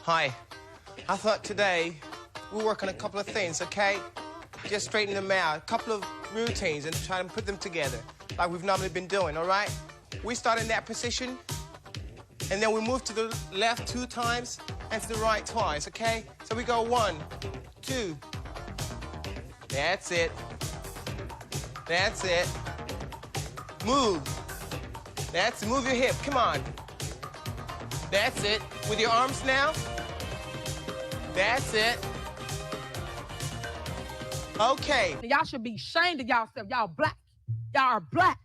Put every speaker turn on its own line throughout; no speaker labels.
Hi. I thought today we'll work on a couple of things, okay? Just straighten them out, a couple of routines, and try to put them together like we've normally been doing, all right? We start in that position, and then we move to the left 2 times and to the right twice, okay? So we go 1, 2. That's it. That's it. Move. That's it. Move your hip. Come on. That's it. With your arms now. That's it. Okay.
Y'all should be ashamed of y'allself. Y'all black. Y'all are black.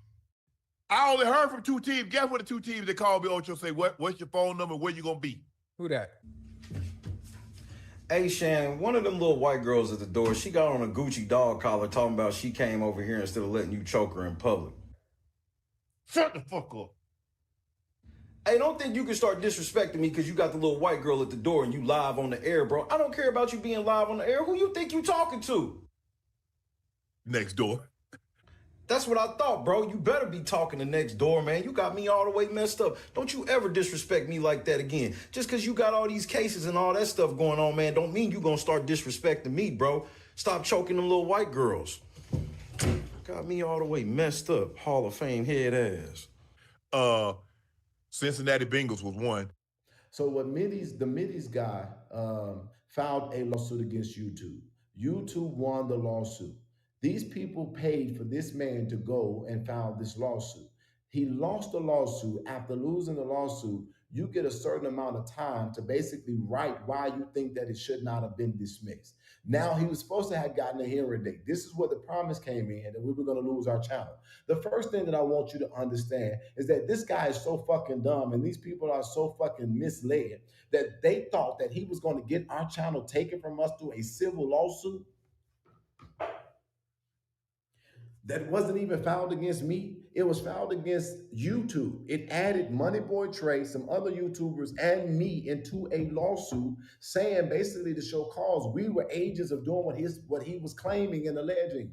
I only heard from 2 teams. Guess what the 2 teams that called me, Ocho, say, what's your phone number? Where you gonna be?
Who that?
Hey, Shan, one of them little white girls at the door, she got on a Gucci dog collar talking about she came over here instead of letting you choke her in public.
Shut the fuck up.
Hey, don't think you can start disrespecting me because you got the little white girl at the door and you live on the air, bro. I don't care about you being live on the air. Who you think you talking to?
Next door.
That's what I thought, bro. You better be talking to next door, man. You got me all the way messed up. Don't you ever disrespect me like that again. Just because you got all these cases and all that stuff going on, man, don't mean you gonna start disrespecting me, bro. Stop choking them little white girls. Got me all the way messed up. Hall of Fame head ass.
Cincinnati Bengals was one.
So what the Middies guy filed a lawsuit against YouTube. YouTube won the lawsuit. These people paid for this man to go and file this lawsuit. He lost the lawsuit. After losing the lawsuit, you get a certain amount of time to basically write why you think that it should not have been dismissed. Now, he was supposed to have gotten a hearing date. This is where the promise came in that we were going to lose our channel. The first thing that I want you to understand is that this guy is so fucking dumb and these people are so fucking misled that they thought that he was going to get our channel taken from us through a civil lawsuit that wasn't even filed against me. It was filed against YouTube. It added Money Boy Trey, some other YouTubers, and me into a lawsuit saying basically to show cause we were agents of doing what he was claiming and alleging.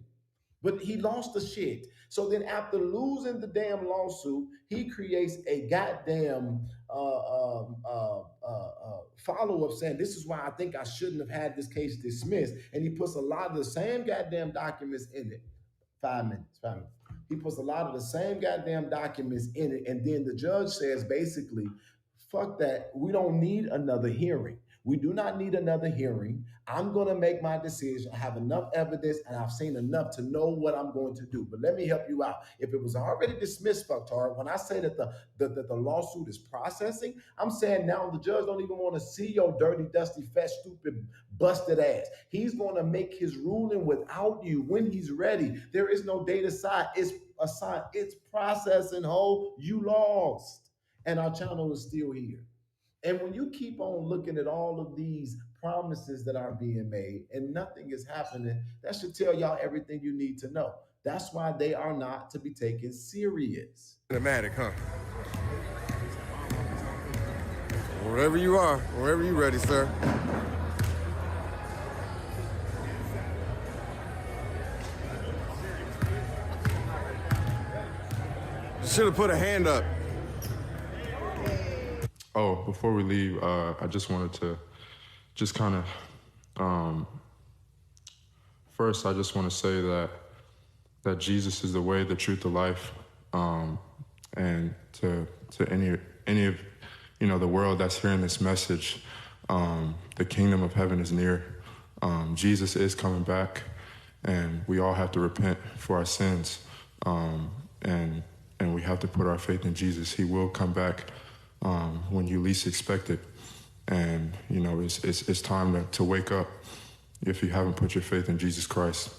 But he lost the shit. So then after losing the damn lawsuit, he creates a goddamn follow-up saying, this is why I think I shouldn't have had this case dismissed. And he puts a lot of the same goddamn documents in it. 5 minutes. He puts a lot of the same goddamn documents in it. And then the judge says, basically, fuck that. We don't need another hearing. We do not need another hearing. I'm going to make my decision. I have enough evidence and I've seen enough to know what I'm going to do. But let me help you out. If it was already dismissed, fucktard, when I say that the lawsuit is processing, I'm saying now the judge don't even want to see your dirty, dusty, fat, stupid, busted ass. He's going to make his ruling without you when he's ready. There is no date aside. It's assigned. It's processing. You lost. And our channel is still here. And when you keep on looking at all of these promises that are being made and nothing is happening, that should tell y'all everything you need to know. That's why they are not to be taken serious.
Automatic, huh? Wherever you are, wherever you're ready, sir. Should have put a hand up.
Oh, before we leave, I just wanted to just kind of, first, I just want to say that Jesus is the way, the truth, the life, and to any of, the world that's hearing this message, the kingdom of heaven is near. Jesus is coming back, and we all have to repent for our sins, and we have to put our faith in Jesus. He will come back when you least expect it. And, it's time to wake up if you haven't put your faith in Jesus Christ.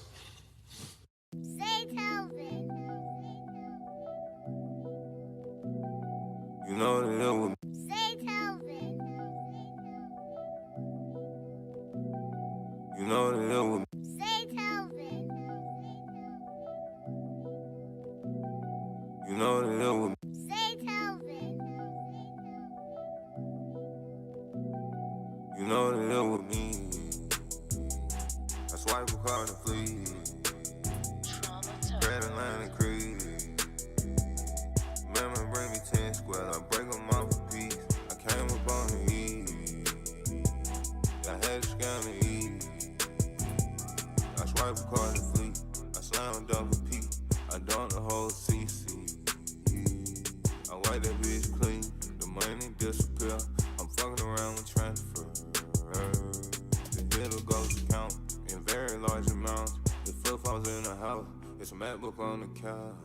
Say Telvin.
You know that it was.
Say Telvin.
You know that it was.
Say Telvin.
You know that it was.
Say Telvin.
You know that it was me. I swipe a card to flee. Red Atlanta Creed. Remember, bring me 10 square. I break them off a piece. I came up on the E. swipe a card and fleet. I slam dunk a P. I dunk the whole CC. I wipe that bitch clean. The money disappear. I'm fucking around with transfer. The hill goes to count in very large amounts. The flip phones in the house. It's a MacBook on the couch.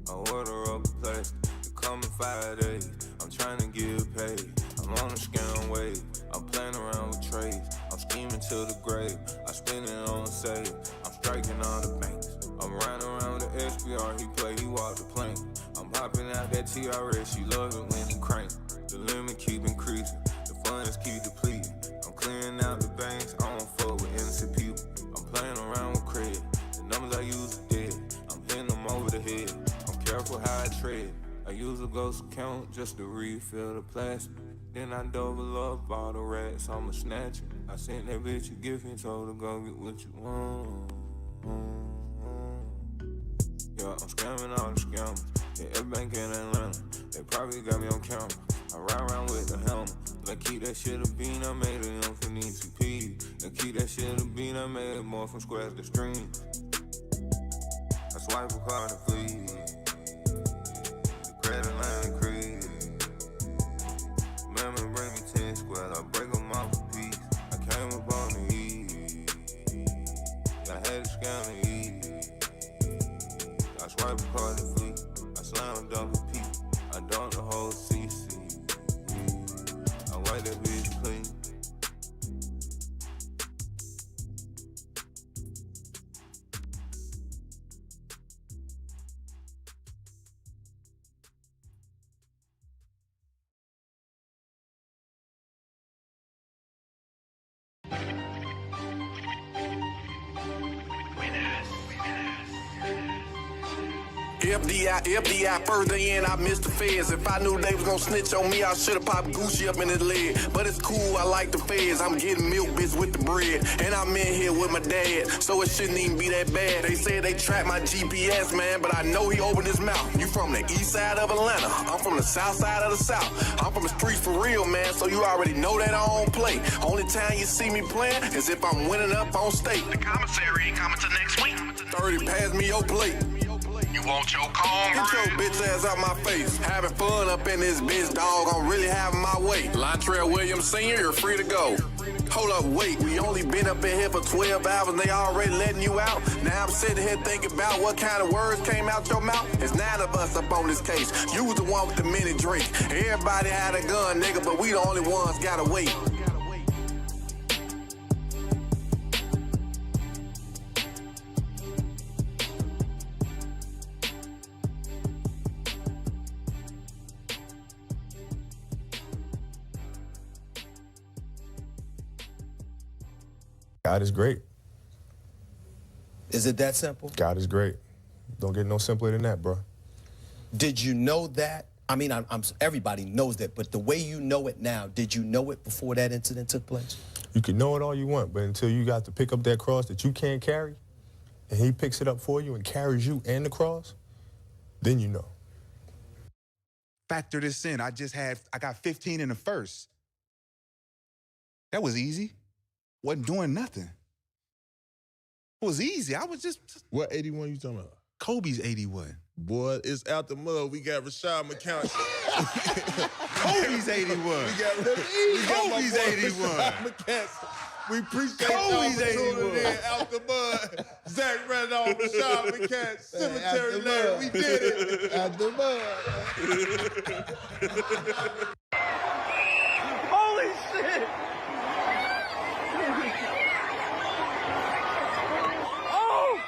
I order up a place. It come in 5 days. I'm trying to get paid. I'm on a scam wave. I'm playing around with trades. I'm scheming till the grave. I spend it on a save. I'm striking all the banks. I'm riding around with the SPR. He play, he walk the plane. I'm popping out that TRS. She love it when he crank. The limit keep increasing. The funds keep depleting. I'm clearing out the banks. I don't fuck with innocent people. I'm playing around with credit. The numbers I use are dead. I'm hitting them over the head. I'm careful how I tread. I use a ghost account just to refill the plastic. Then I double up all the rats, I'ma snatch it. I sent that bitch a gift and told her go get what you want. Yeah, I'm scamming all the scammers. Yeah, every bank in Atlanta, they probably got me on camera. I ride around with the helmet. Like keep that shit a bean, I made it on for need to pee. And keep that shit a bean, I made it more from squares to streams. I swipe a card and flee. The credit line increase. Remember, bring me 10 squares, I break them off a piece. I came up on the E. I had to scam the E. I swipe a card and flee. I slam dunk a P. I dunk the whole CC. I wipe that bitch clean.
FDI, further in, I missed the feds. If I knew they was gonna snitch on me, I should've popped Gucci up in his leg. But it's cool, I like the feds. I'm getting milk bitch with the bread. And I'm in here with my dad, so it shouldn't even be that bad. They said they tracked my GPS, man, but I know he opened his mouth. You from the east side of Atlanta, I'm from the south side of the south. I'm from the streets for real, man, so you already know that I don't play. Only time you see me playing is if I'm winning up on state.
The commissary ain't coming till next week.
30, pass me your plate.
You want your corn?
Get your bitch ass out my face. Having fun up in this bitch, dog. I'm really having my way. Lontrell Williams Sr., you're free to go. Hold up, wait. We only been up in here for 12 hours and they already letting you out. Now I'm sitting here thinking about what kind of words came out your mouth. It's 9 of us up on this case. You was the one with the mini drink. Everybody had a gun, nigga, but we the only ones gotta wait.
God is great.
Is it that simple?
God is great. Don't get no simpler than that, bro.
Did you know that? I mean, everybody knows that, but the way you know it now, did you know it before that incident took place?
You can know it all you want, but until you got to pick up that cross that you can't carry, and he picks it up for you and carries you and the cross, then you know.
Factor this in. I got 15 in the first. That was easy. Wasn't doing nothing. It was easy. I was just...
What 81 you talking about?
Kobe's 81.
Boy, it's out the mud. We got Rashad McCown.
Kobe's 81. Kobe's 81.
We appreciate
Kobe's
y'all for
81.
tuning in out the mud. Zach Randolph, Rashad McCown, Cemetery Lane. We did it. Out the mud.
Holy shit! Oh!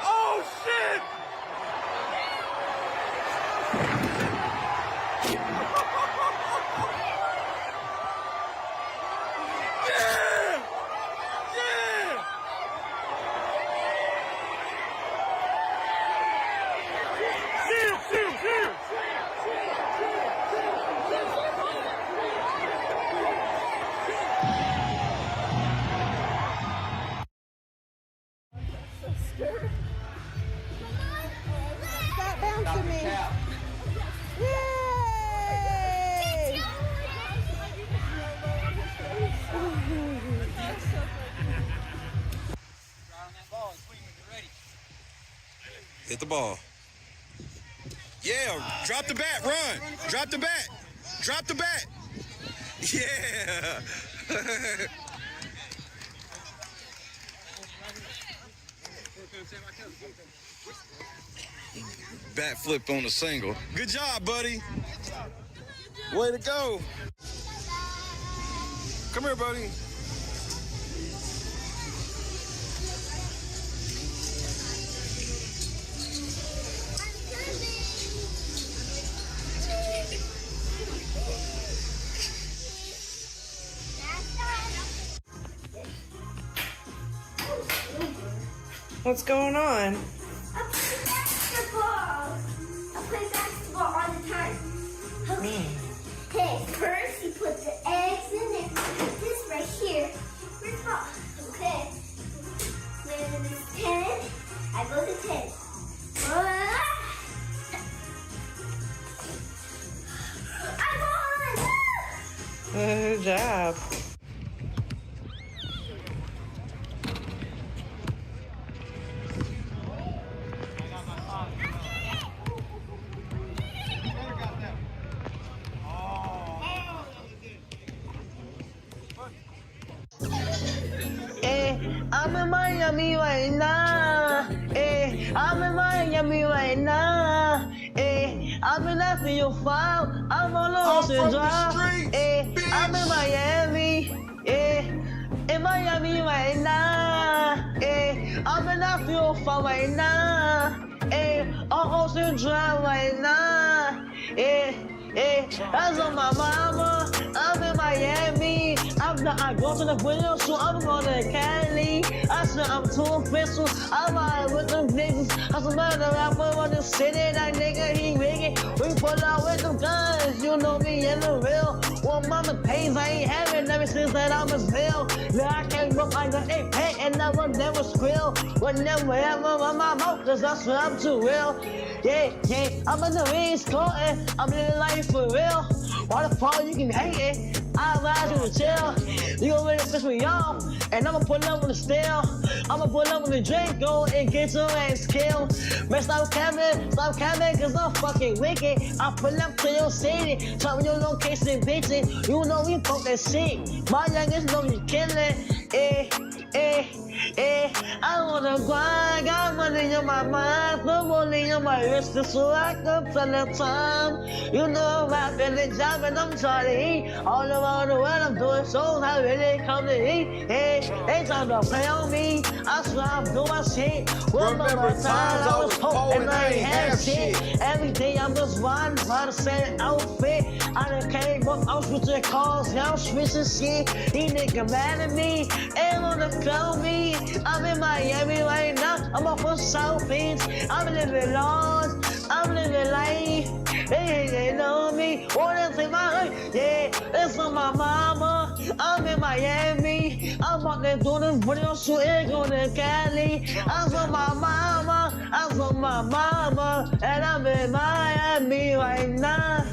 Oh shit! Yeah! Yeah!
Hit the ball. Yeah, drop the bat, run. Drop the bat. Drop the bat. Yeah. Bat flip on the single. Good job, buddy. Way to go. Come here, buddy.
What's going on?
I play basketball. I play basketball all the time. Okay. Okay, first you put the eggs in it. This right here. We're top. Okay. When it's 10, I go to 10. I won!
Good job.
I'm in Miami right now. I'm in Miami right now. I'm in that field 5. I'm on the Ocean Drive. I'm in Miami. In Miami right now. I'm in that field 5 right now. On Ocean Drive right now. That's on my mama. I'm in Miami. I go to the video, so I'm going to Cali. I said I'm too official. I'm out with them niggas. I'm some other rapper on the city. That nigga, he wicked. We pull out with them guns. You know me in the real. Well, mama pays, I ain't having ever since that I was real. Now I came up like an 8-pack and I will never squeal. Would never ever run my mouth, cause I swear I'm too real. Yeah, I'm in the East Coast. I'm living life for real. Why the fuck you can hate it? I ride you to chill. You gon' really piss me off, and I'ma pull up on the steel. I'ma pull up on the drink, go and get your ass killed. Man, stop capping, cause I'm fucking wicked. I pull up to your city, tell me your location, bitches. You know we fuck that shit. My youngest know you killin'. I wanna grind, got money on my mind, put money on my wrist, so I can tell the time. You know I'm rapping and jumping, I'm trying to eat. All around the world, I'm doing shows, I really come to eat. They trying to play on me, I swear I'm doing shit. Remember times I was poor and I ain't had shit. Every day I'm just riding by the same outfit. I done came up, I'm switching cars, yeah, I'm switching shit. These niggas mad at me, ain't wanna clown me. I'm in Miami right now, I'm off of South Beach. I'm living large, I'm living life. They know me, wanna take my life. Yeah, it's on my mama. I'm in Miami. I'm out there doing this video shooting, going to Cali. I'm on my mama, and I'm in Miami right now.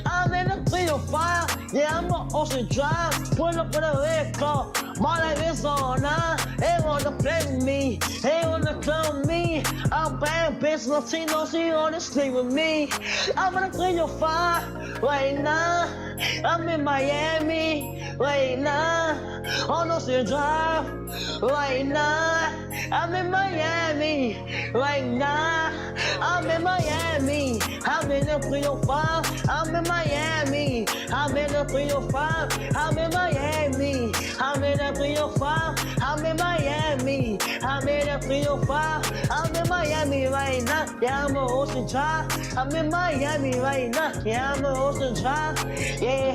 I'm in the 305, yeah, I'm on Ocean Drive. Pull up with a red car, my life is on now. They wanna play with me, they wanna clone me. I'm bad bitch, Latino, she wanna sleep with me. I'm in the 305 right now. I'm in Miami right now. On Ocean Drive right now. I'm in Miami right now. I'm in Miami. I'm in the 305. I'm in Miami. I'm in the 305. I'm in Miami. I'm in the 305. I'm in Miami. I'm in the 305. I'm in Miami right now. Yeah, I'm on Ocean Drive. I'm in Miami right now. Yeah, I'm on Ocean Drive. Yeah,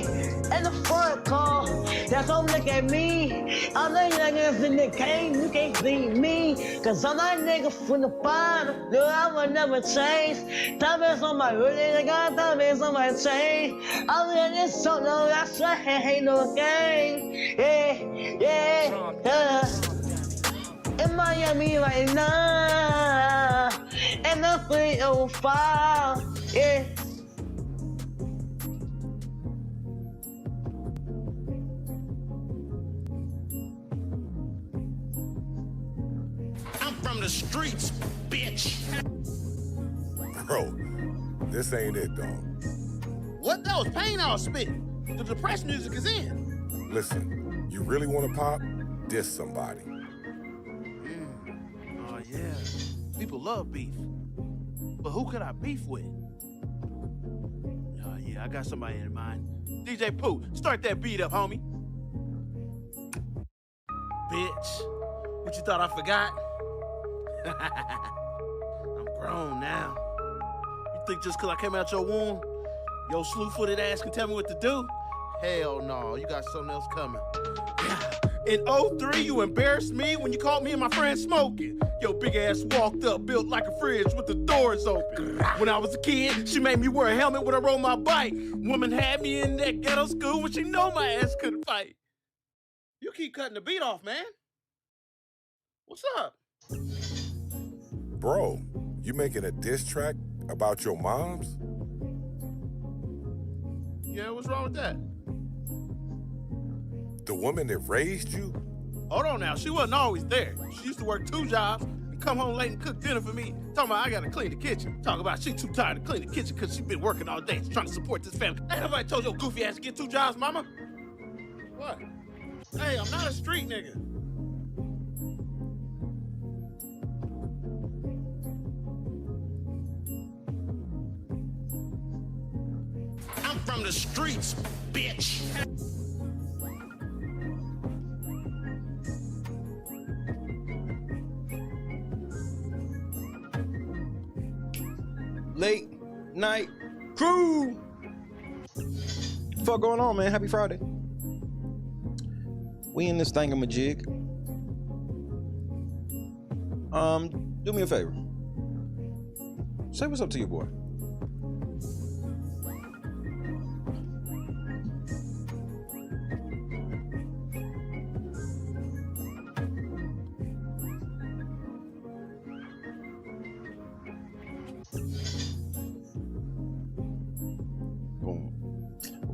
in the front car. That's don't look at me. I'm the youngest in the game. You can't beat me. Cause I'm that nigga from the bottom. No, I will never change. Diamonds on my really, I got diamonds on my chain. I'm in this song, no, that's right, ain't no game. Yeah. In Miami right now. In the 305. Yeah.
I'm from the streets, bitch.
Bro, this ain't it, dog.
What? That was pain I was spitting. The depressed music is in.
Listen, you really want to pop? Diss somebody.
Oh, yeah. People love beef. But who could I beef with? Oh, yeah, I got somebody in mind. DJ Pooh, start that beat up, homie. Bitch, what you thought I forgot? I'm grown now. You think just because I came out your womb, your slew-footed ass can tell me what to do? Hell no, you got something else coming. In 03, you embarrassed me when you caught me and my friend smoking. Your big ass walked up, built like a fridge with the doors open. When I was a kid, she made me wear a helmet when I rode my bike. Woman had me in that ghetto school when she know my ass couldn't fight. You keep cutting the beat off, man. What's up?
Bro, you making a diss track about your moms?
Yeah, what's wrong with that?
The woman that raised you?
Hold on now, she wasn't always there. She used to work 2 jobs and come home late and cook dinner for me. Talking about I gotta clean the kitchen. Talking about she too tired to clean the kitchen because she been working all day trying to support this family. Ain't nobody told your goofy ass to get 2 jobs, mama? What? Hey, I'm not a street nigga. I'm from the streets, bitch.
Late night crew. Fuck going on, man? Happy Friday. We in this thingamajig. Do me a favor. Say what's up to your boy.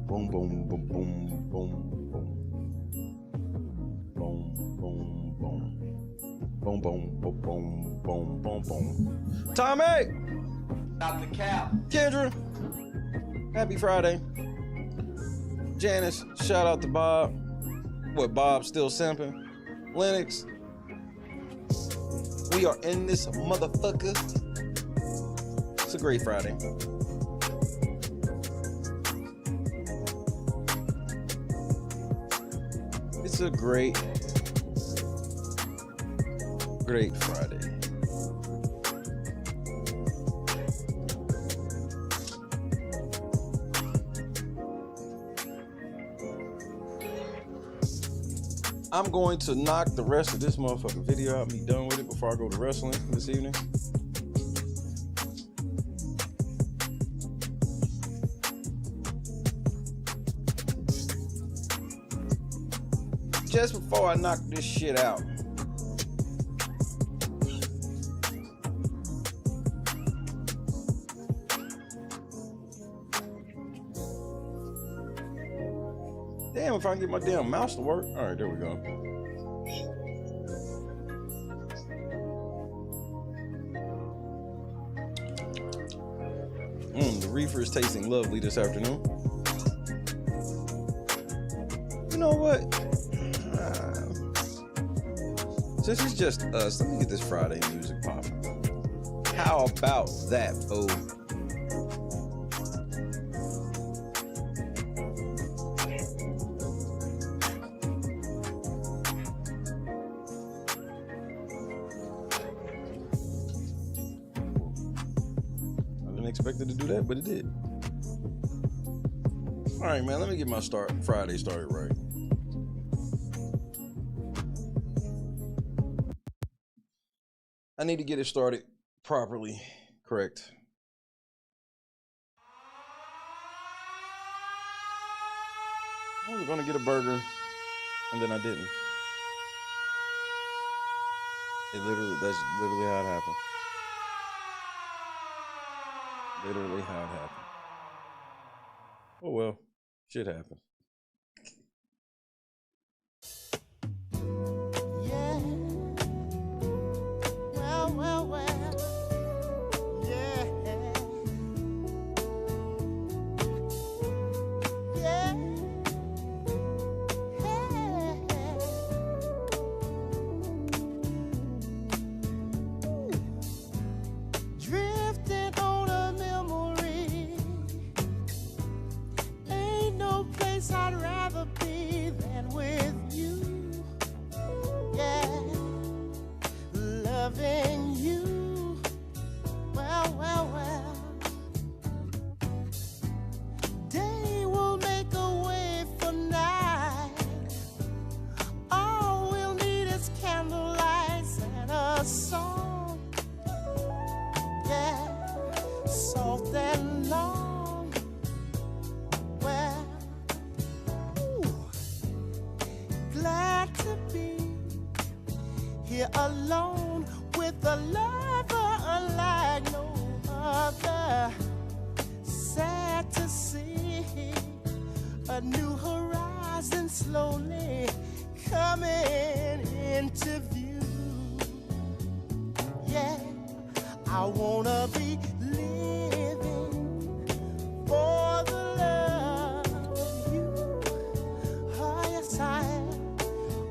Boom, boom, boom, boom, boom, boom. Boom, boom, boom. Boom, boom, boom, boom, boom, boom, boom. Tommy!
Stop the cap.
Kendra! Happy Friday. Janice, shout out to Bob. What, Bob still simping? Lennox. We are in this motherfucker. It's a great Friday. It's a great Friday. I'm going to knock the rest of this motherfucking video out and be done with it before I go to wrestling this evening. Just before I knock this shit out. Damn, if I can get my damn mouse to work. All right, there we go. The reefer is tasting lovely this afternoon. You know what? Since it's just us, let me get this Friday music popping. How about that, fool? I didn't expect it to do that, but it did. All right, man, let me get my Friday started right. I need to get it started properly, correct. I was gonna get a burger, and then I didn't. That's literally how it happened. Literally how it happened. Oh well, shit happens.
Well, yeah. loving you. Well, well, well. Day will make a way for night. All we'll need is candlelight and a song. Yeah, soft and long. Well, glad to be here alone with a lover unlike no other. Sad to see a new horizon slowly coming into view. Yeah, I wanna be living for the love of you. Oh, yes, I am.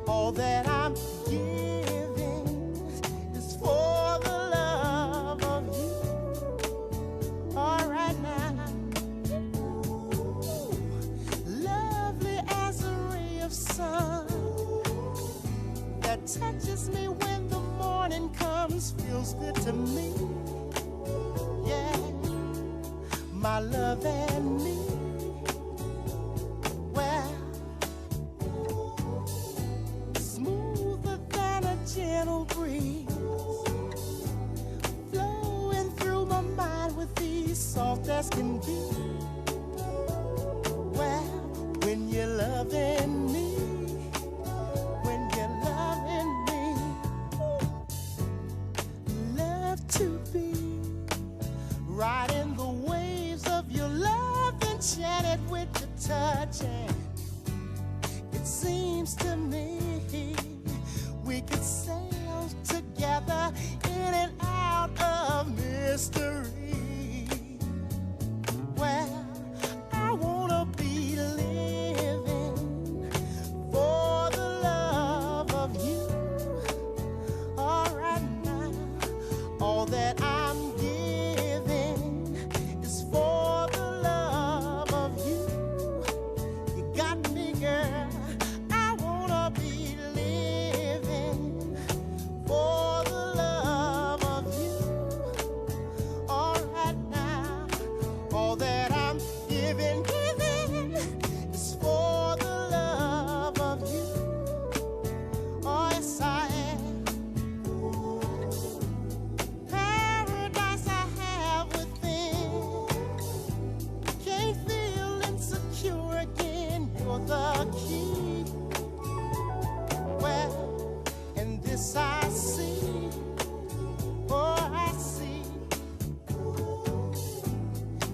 All that I'm giving is for the love of you. All right now. Lovely as a ray of sun that touches me when the morning comes, feels good to me. Yeah, my love and me. Well, smoother than a gentle breeze, flowing through my mind with ease, soft as can be. Well, when you're loving me, when you're loving me, love to be riding the waves of your love, enchanted with your touch. And it seems to me we could sail together in and out of mystery. Well, I wanna be living for the love of you. All right now, all that I'm giving is for the love of you. You got me, girl. I wanna be living for the love of you. All right now, all that I'm giving is for the love of you. Oh, yes, I am. Paradise I have within. Can't feel insecure again. You're the key. Well, and this I see. Oh, I see.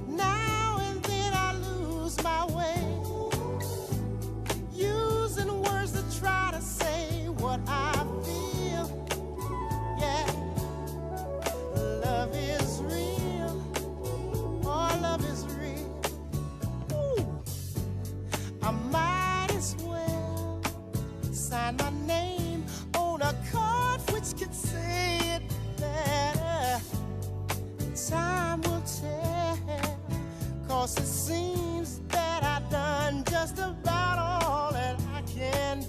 Now and then I lose my way, using words to try to say what I feel. Yeah, love is real. Oh, love is real. Ooh. I might as well sign my name on a card which could say it better. Time will tell, 'cause it seems that I've done just about all that I can do.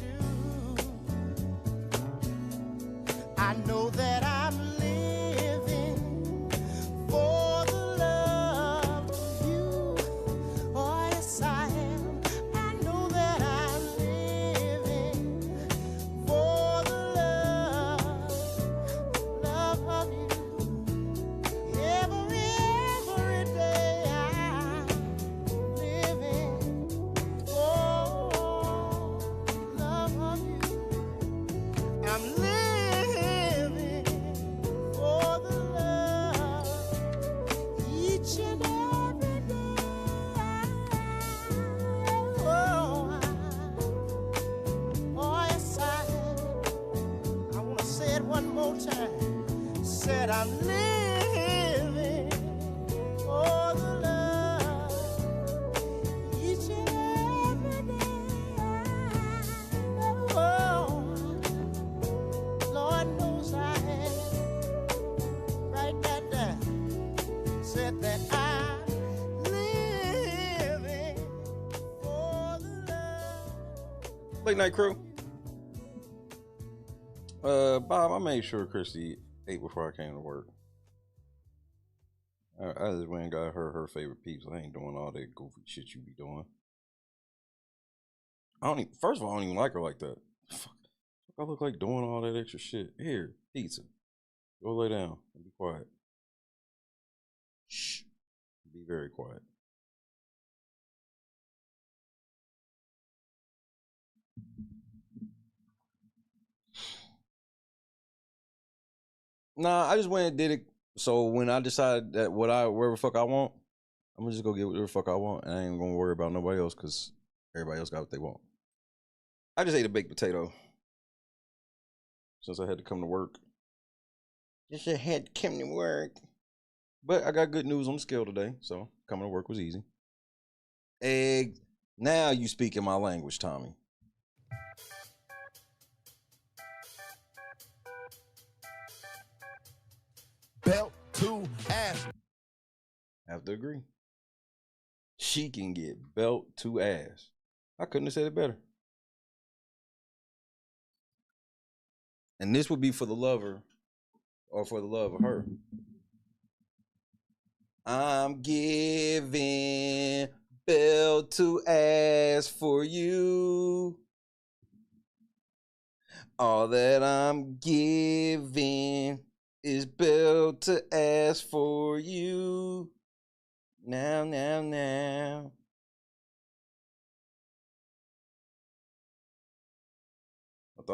I know that I'm living for the love of you. Oh, yes, I am. I know that I'm living for the love of you. Every day I'm living for love of you. I'm living for the love each and every day. Oh, yes, I am. I want to say it one more time. Said I'm living for the love each and every day. Oh, Lord knows I am. Write that down. Said that I'm living for the love.
Late night crew. Bob, I made sure Christy ate before I came to work. I just went and got her favorite pizza. I ain't doing all that goofy shit you be doing. First of all, I don't even like her like that. Fuck, I look like doing all that extra shit. Here, pizza. Go lay down and be quiet. Shh. Be very quiet. Nah, I just went and did it. So when I decide that wherever the fuck I want, I'm gonna just go get whatever the fuck I want. And I ain't gonna worry about nobody else because everybody else got what they want. I just ate a baked potato since I had to come to work. Just had to come to work. But I got good news on the scale today, so coming to work was easy. Egg. Now you speaking my language, Tommy.
Belt to ass.
Have to agree. She can get belt to ass. I couldn't have said it better. And this would be for the lover or for the love of her. I'm giving belt to ass for you. All that I'm giving is belt to ass for you. Now.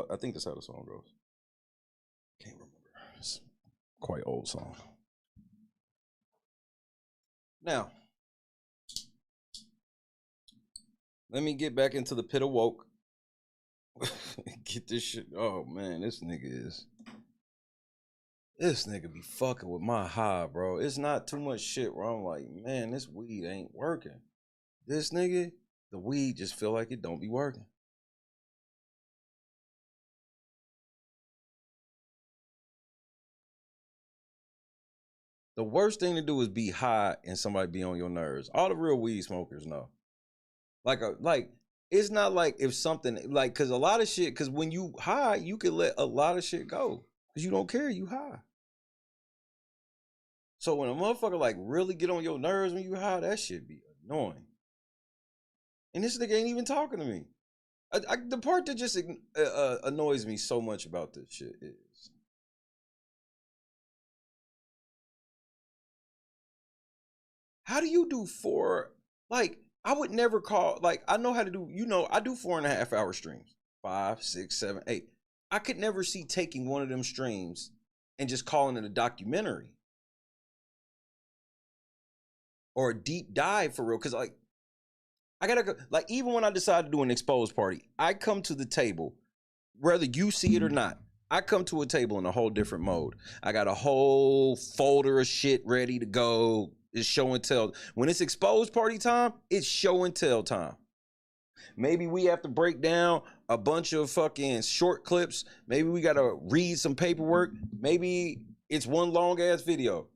I think that's how the song goes. Can't remember. It's quite old song. Now, let me get back into the pit of woke. Get this shit. Oh man, this nigga be fucking with my high, bro. It's not too much shit where I'm like, man, this weed ain't working. This nigga, the weed just feel like it don't be working. The worst thing to do is be high and somebody be on your nerves. All the real weed smokers know. Like it's not like if something like, cause a lot of shit, cause when you high, you can let a lot of shit go. Cause you don't care, you high. So when a motherfucker like really get on your nerves when you high, that shit be annoying. And this nigga ain't even talking to me. The part that just annoys me so much about this shit is, how do you do I would never call, I know how to do, I do 4.5 hour streams. 5, 6, 7, 8. I could never see taking one of them streams and just calling it a documentary. Or a deep dive for real. Cause I gotta go, even when I decide to do an exposed party, I come to the table, whether you see it or not, I come to a table in a whole different mode. I got a whole folder of shit ready to go. It's show and tell. When it's exposed party time, it's show and tell time. Maybe we have to break down a bunch of fucking short clips. Maybe we got to read some paperwork. Maybe it's one long ass video.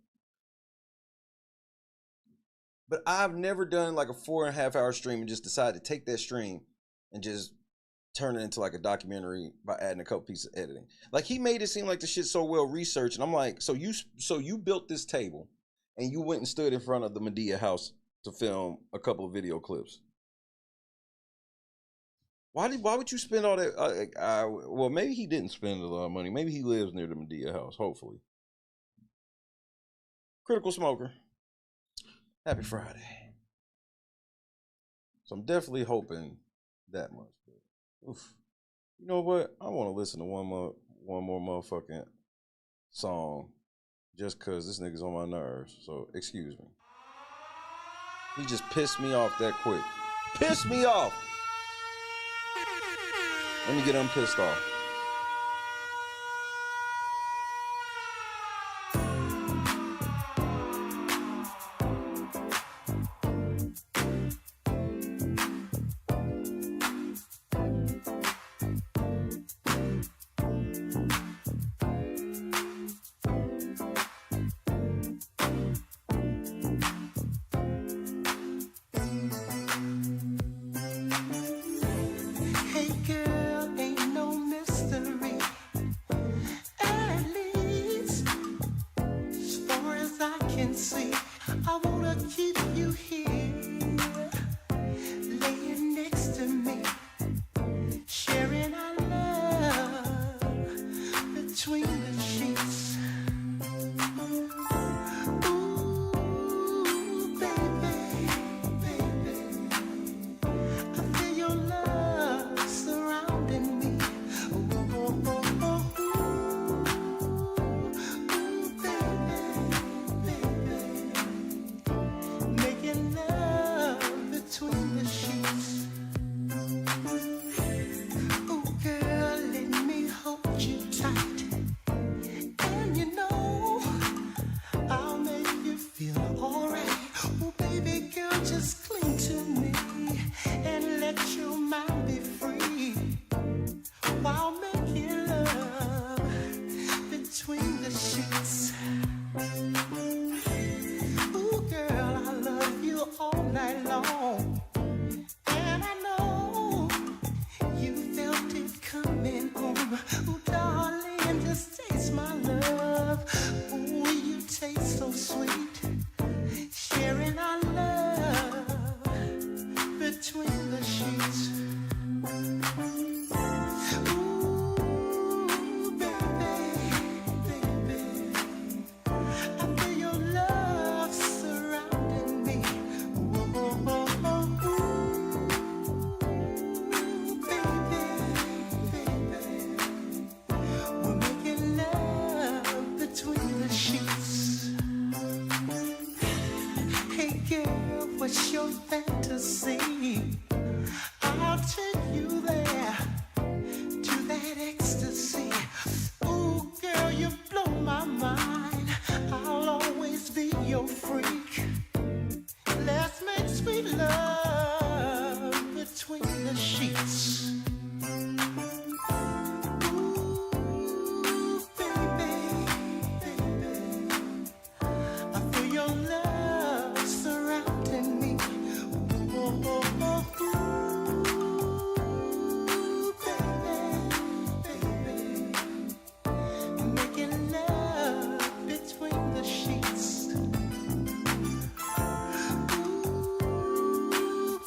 But I've never done like a 4.5 hour stream and just decided to take that stream and just turn it into like a documentary by adding a couple pieces of editing. Like he made it seem like the shit's so well researched. And I'm like, so you built this table and you went and stood in front of the Medea house to film a couple of video clips. Why would you spend all that? Well, maybe he didn't spend a lot of money. Maybe he lives near the Medea house, hopefully. Critical smoker. Happy Friday. So I'm definitely hoping that much. But, oof. You know what? I want to listen to one more motherfucking song just because this nigga's on my nerves. So excuse me. He just pissed me off that quick. Pissed me off. Let me get unpissed off.
Hey girl, ain't no mystery. while making love between the sheets. Ooh, girl, I love you all night long. And I know you felt it coming on. Ooh, darling, just taste my love. Ooh, you taste so sweet. Sharing our love between the sheets. Ooh, baby, baby, I feel your love surrounding me. Ooh, oh, oh, oh, baby, baby, we're making love between the sheets. Hey girl, what's your fantasy? I'll take you there to that ecstasy. Ooh, girl, you blow my mind. I'll always be your freak. Let's make sweet love between the sheets. Ooh, baby, baby, I feel your love surrounding me. Ooh, oh, oh, oh, baby, making love between the sheets. Ooh,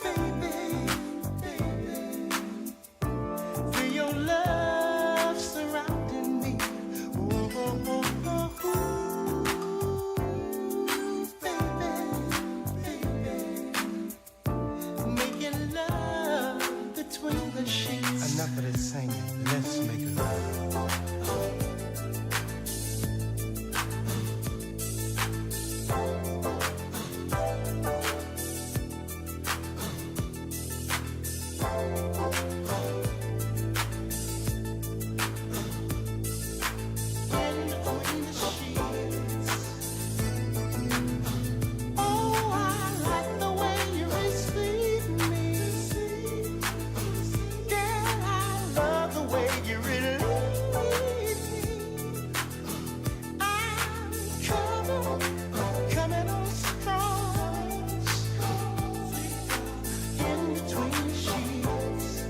baby, feel your love surrounding me. Ooh, oh, oh, oh, baby, making love between the sheets. Enough of this singing. Let's make love. Oh, I like the way you receive me. Yeah, I love the way you release me. I'm coming on strong in between the sheets.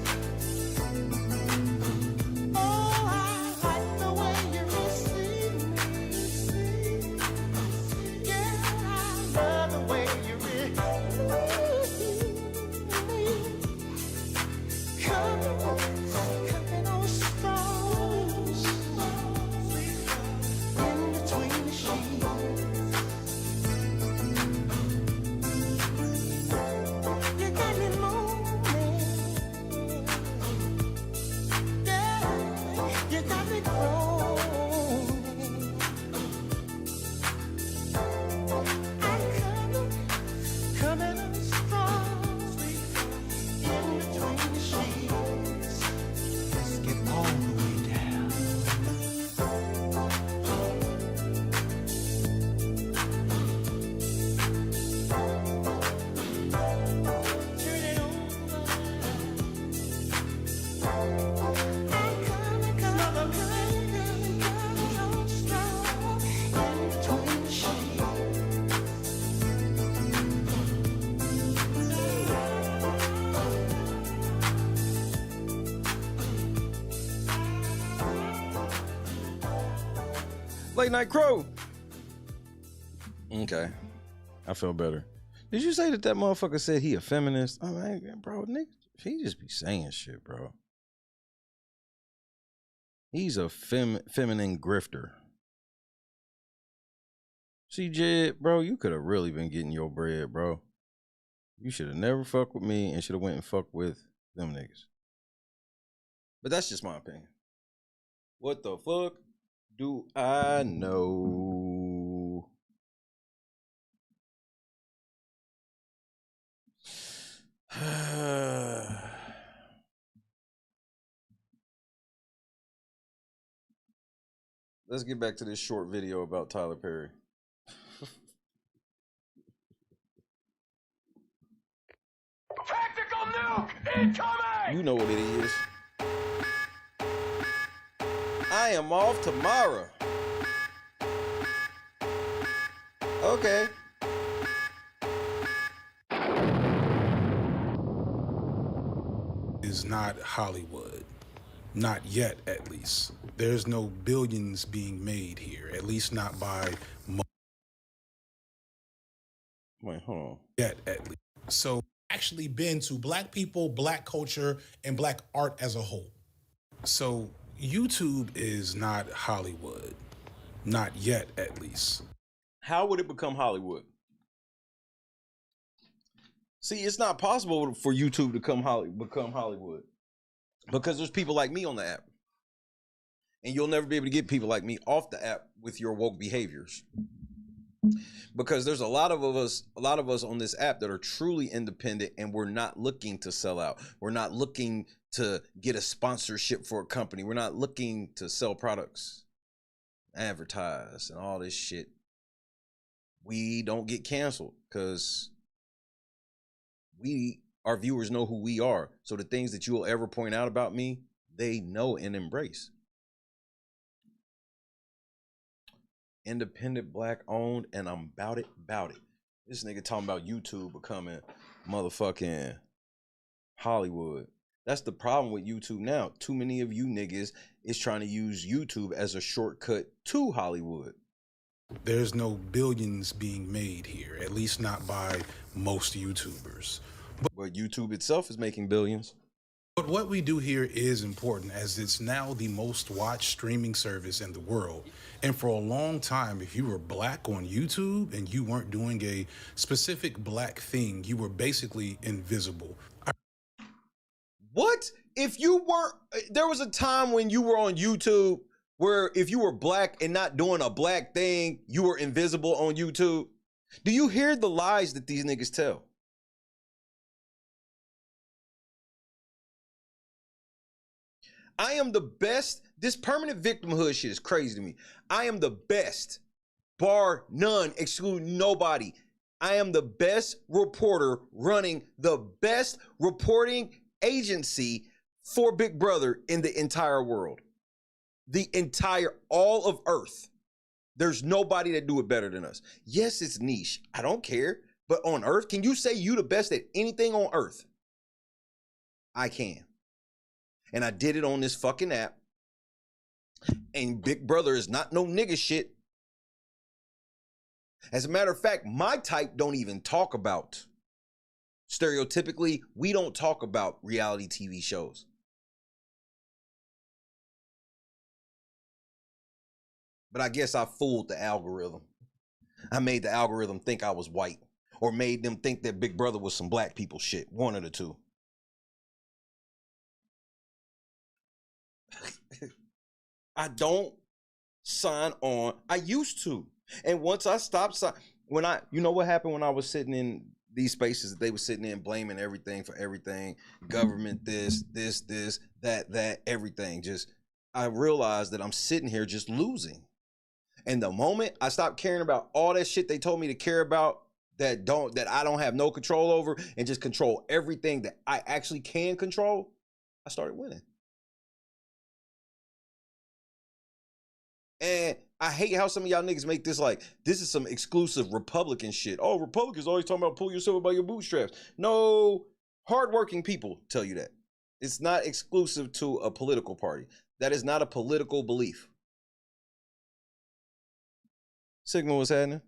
Oh, I like the way you receive me. Yeah, I love the way you release me. Coming on strong in between the sheets. You got me moving. Yeah, you got me growing. I'm coming on strong in between the sheets. Let's get all the way down. Turn it over. I'm coming on strong in between the sheets.
Late Night Crow. Okay, I feel better. Did you say that motherfucker said he a feminist? Oh man, bro, nigga, he just be saying shit, bro. He's a feminine grifter. See, Jed, bro, you could have really been getting your bread, bro. You should have never fucked with me and should have went and fucked with them niggas. But that's just my opinion. What the fuck do I know? Let's get back to this short video about Tyler Perry.
Tactical nuke incoming!
You know what it is. I am off tomorrow. Okay.
Is not Hollywood. Not yet, at least. There's no billions being made here, at least not by
Wait, hold on.
Yet, at least. So, actually been to black people, black culture, and black art as a whole. So, YouTube is not Hollywood. Not yet, at least.
How would it become Hollywood? See, it's not possible for YouTube to become Hollywood because there's people like me on the app. And you'll never be able to get people like me off the app with your woke behaviors. Because there's a lot of us on this app that are truly independent, and we're not looking to sell out. We're not looking to get a sponsorship for a company. We're not looking to sell products, advertise, and all this shit. We don't get canceled because our viewers know who we are. So the things that you will ever point out about me, they know and embrace. Independent, black owned, and I'm about it. This nigga talking about YouTube becoming motherfucking Hollywood. That's the problem with YouTube now. Too many of you niggas is trying to use YouTube as a shortcut to Hollywood.
There's no billions being made here, at least not by most YouTubers.
But YouTube itself is making billions.
But what we do here is important, as it's now the most watched streaming service in the world. And for a long time, if you were black on YouTube and you weren't doing a specific black thing, you were basically invisible.
What? If you weren't, there was a time when you were on YouTube where if you were black and not doing a black thing, you were invisible on YouTube. Do you hear the lies that these niggas tell? I am the best. This permanent victimhood shit is crazy to me. I am the best, bar none, excluding nobody. I am the best reporter running the best reporting agency for Big Brother in the entire world. All of Earth. There's nobody that do it better than us. Yes, it's niche. I don't care. But on Earth, can you say you the best at anything on Earth? I can. And I did it on this fucking app. And Big Brother is not no nigga shit. As a matter of fact, my type don't even talk about. Stereotypically, we don't talk about reality TV shows. But I guess I fooled the algorithm. I made the algorithm think I was white, or made them think that Big Brother was some black people shit. One of the two. I don't sign on. I used to. And once I stopped you know what happened when I was sitting in these spaces that they were sitting in blaming everything for everything, government, this, that, everything. Just, I realized that I'm sitting here just losing. And the moment I stopped caring about all that shit they told me to care about, that I don't have no control over, and just control everything that I actually can control, I started winning. And I hate how some of y'all niggas make this like, this is some exclusive Republican shit. Oh, Republicans always talking about pull yourself up by your bootstraps. No, hardworking people tell you that. It's not exclusive to a political party. That is not a political belief. Signal, what's happening?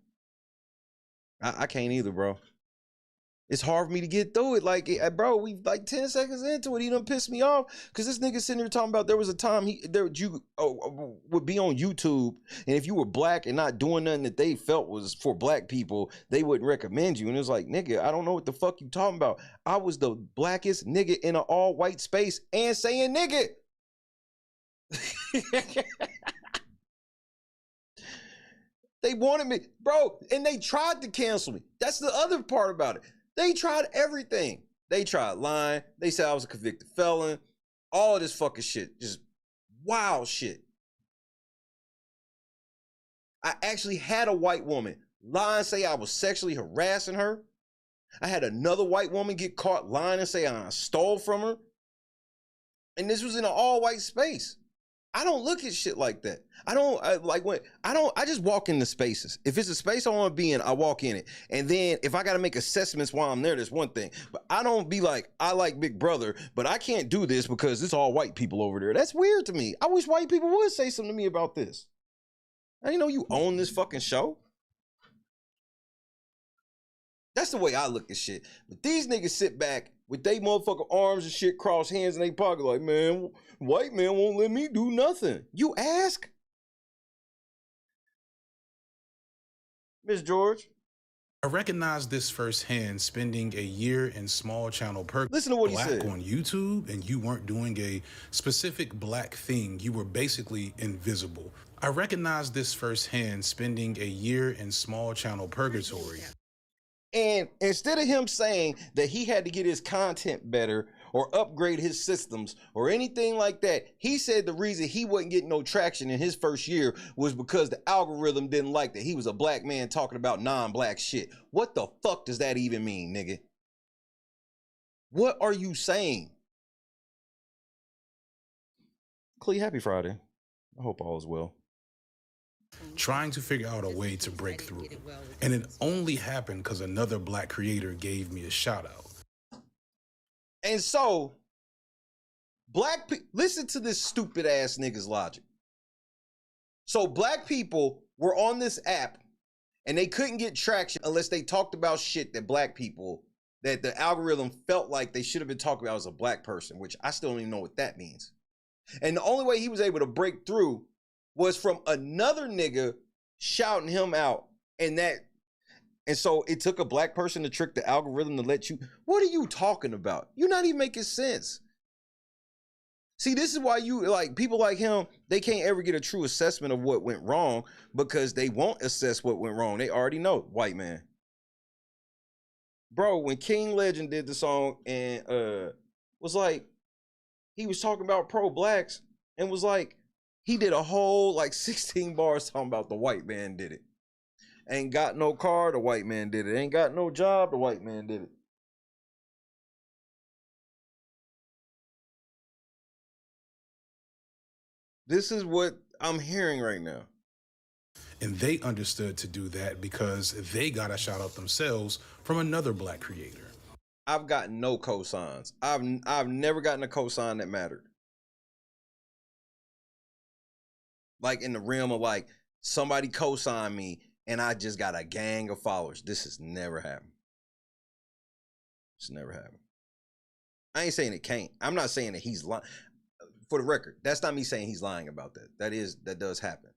I can't either, bro. It's hard for me to get through it. Like, bro, we like 10 seconds into it, he done pissed me off. Because this nigga sitting here talking about there was a time you would be on YouTube, and if you were black and not doing nothing that they felt was for black people, they wouldn't recommend you. And it was like, nigga, I don't know what the fuck you talking about. I was the blackest nigga in an all-white space and saying nigga. They wanted me, bro, and they tried to cancel me. That's the other part about it. They tried everything. They tried lying. They said I was a convicted felon. All of this fucking shit. Just wild shit. I actually had a white woman lie and say I was sexually harassing her. I had another white woman get caught lying and say I stole from her. And this was in an all-white space. I don't look at shit like that. I just walk into spaces. If it's a space I want to be in, I walk in it. And then if I got to make assessments while I'm there, that's one thing. But I don't be like, I like Big Brother, but I can't do this because it's all white people over there. That's weird to me. I wish white people would say something to me about this. I didn't know you own this fucking show. That's the way I look at shit. But these niggas sit back with they motherfucking arms and shit, cross hands in their pocket like, man, white man won't let me do nothing. You ask? Miss George?
I recognized this firsthand spending a year in small channel
Listen to what he
black
said.
on YouTube, and you weren't doing a specific black thing. You were basically invisible. I recognized this firsthand spending a year in small channel purgatory.
And instead of him saying that he had to get his content better or upgrade his systems or anything like that, he said the reason he wasn't getting no traction in his first year was because the algorithm didn't like that he was a black man talking about non-black shit. What the fuck does that even mean, nigga? What are you saying? Clee, happy Friday. I hope all is well.
Trying to figure out a way to break through. And it only happened because another black creator gave me a shout out.
And so, black people, listen to this stupid ass nigga's logic. So black people were on this app and they couldn't get traction unless they talked about shit that black people, that the algorithm felt like they should have been talking about as a black person, which I still don't even know what that means. And the only way he was able to break through was from another nigga shouting him out. And so it took a black person to trick the algorithm to let you, what are you talking about? You're not even making sense. See, this is why you, like, people like him, they can't ever get a true assessment of what went wrong because they won't assess what went wrong. They already know, white man. Bro, when King Legend did the song and was like, he was talking about pro-blacks and was like, he did a whole like 16 bars talking about the white man did it. Ain't got no car, the white man did it. Ain't got no job, the white man did it. This is what I'm hearing right now.
And they understood to do that because they got a shout out themselves from another black creator.
I've gotten no cosigns. I've never gotten a cosign that mattered. Like in the realm of like somebody co-signed me and I just got a gang of followers. This has never happened. It's never happened. I ain't saying it can't. I'm not saying that he's lying. For the record, that's not me saying he's lying about that. That does happen.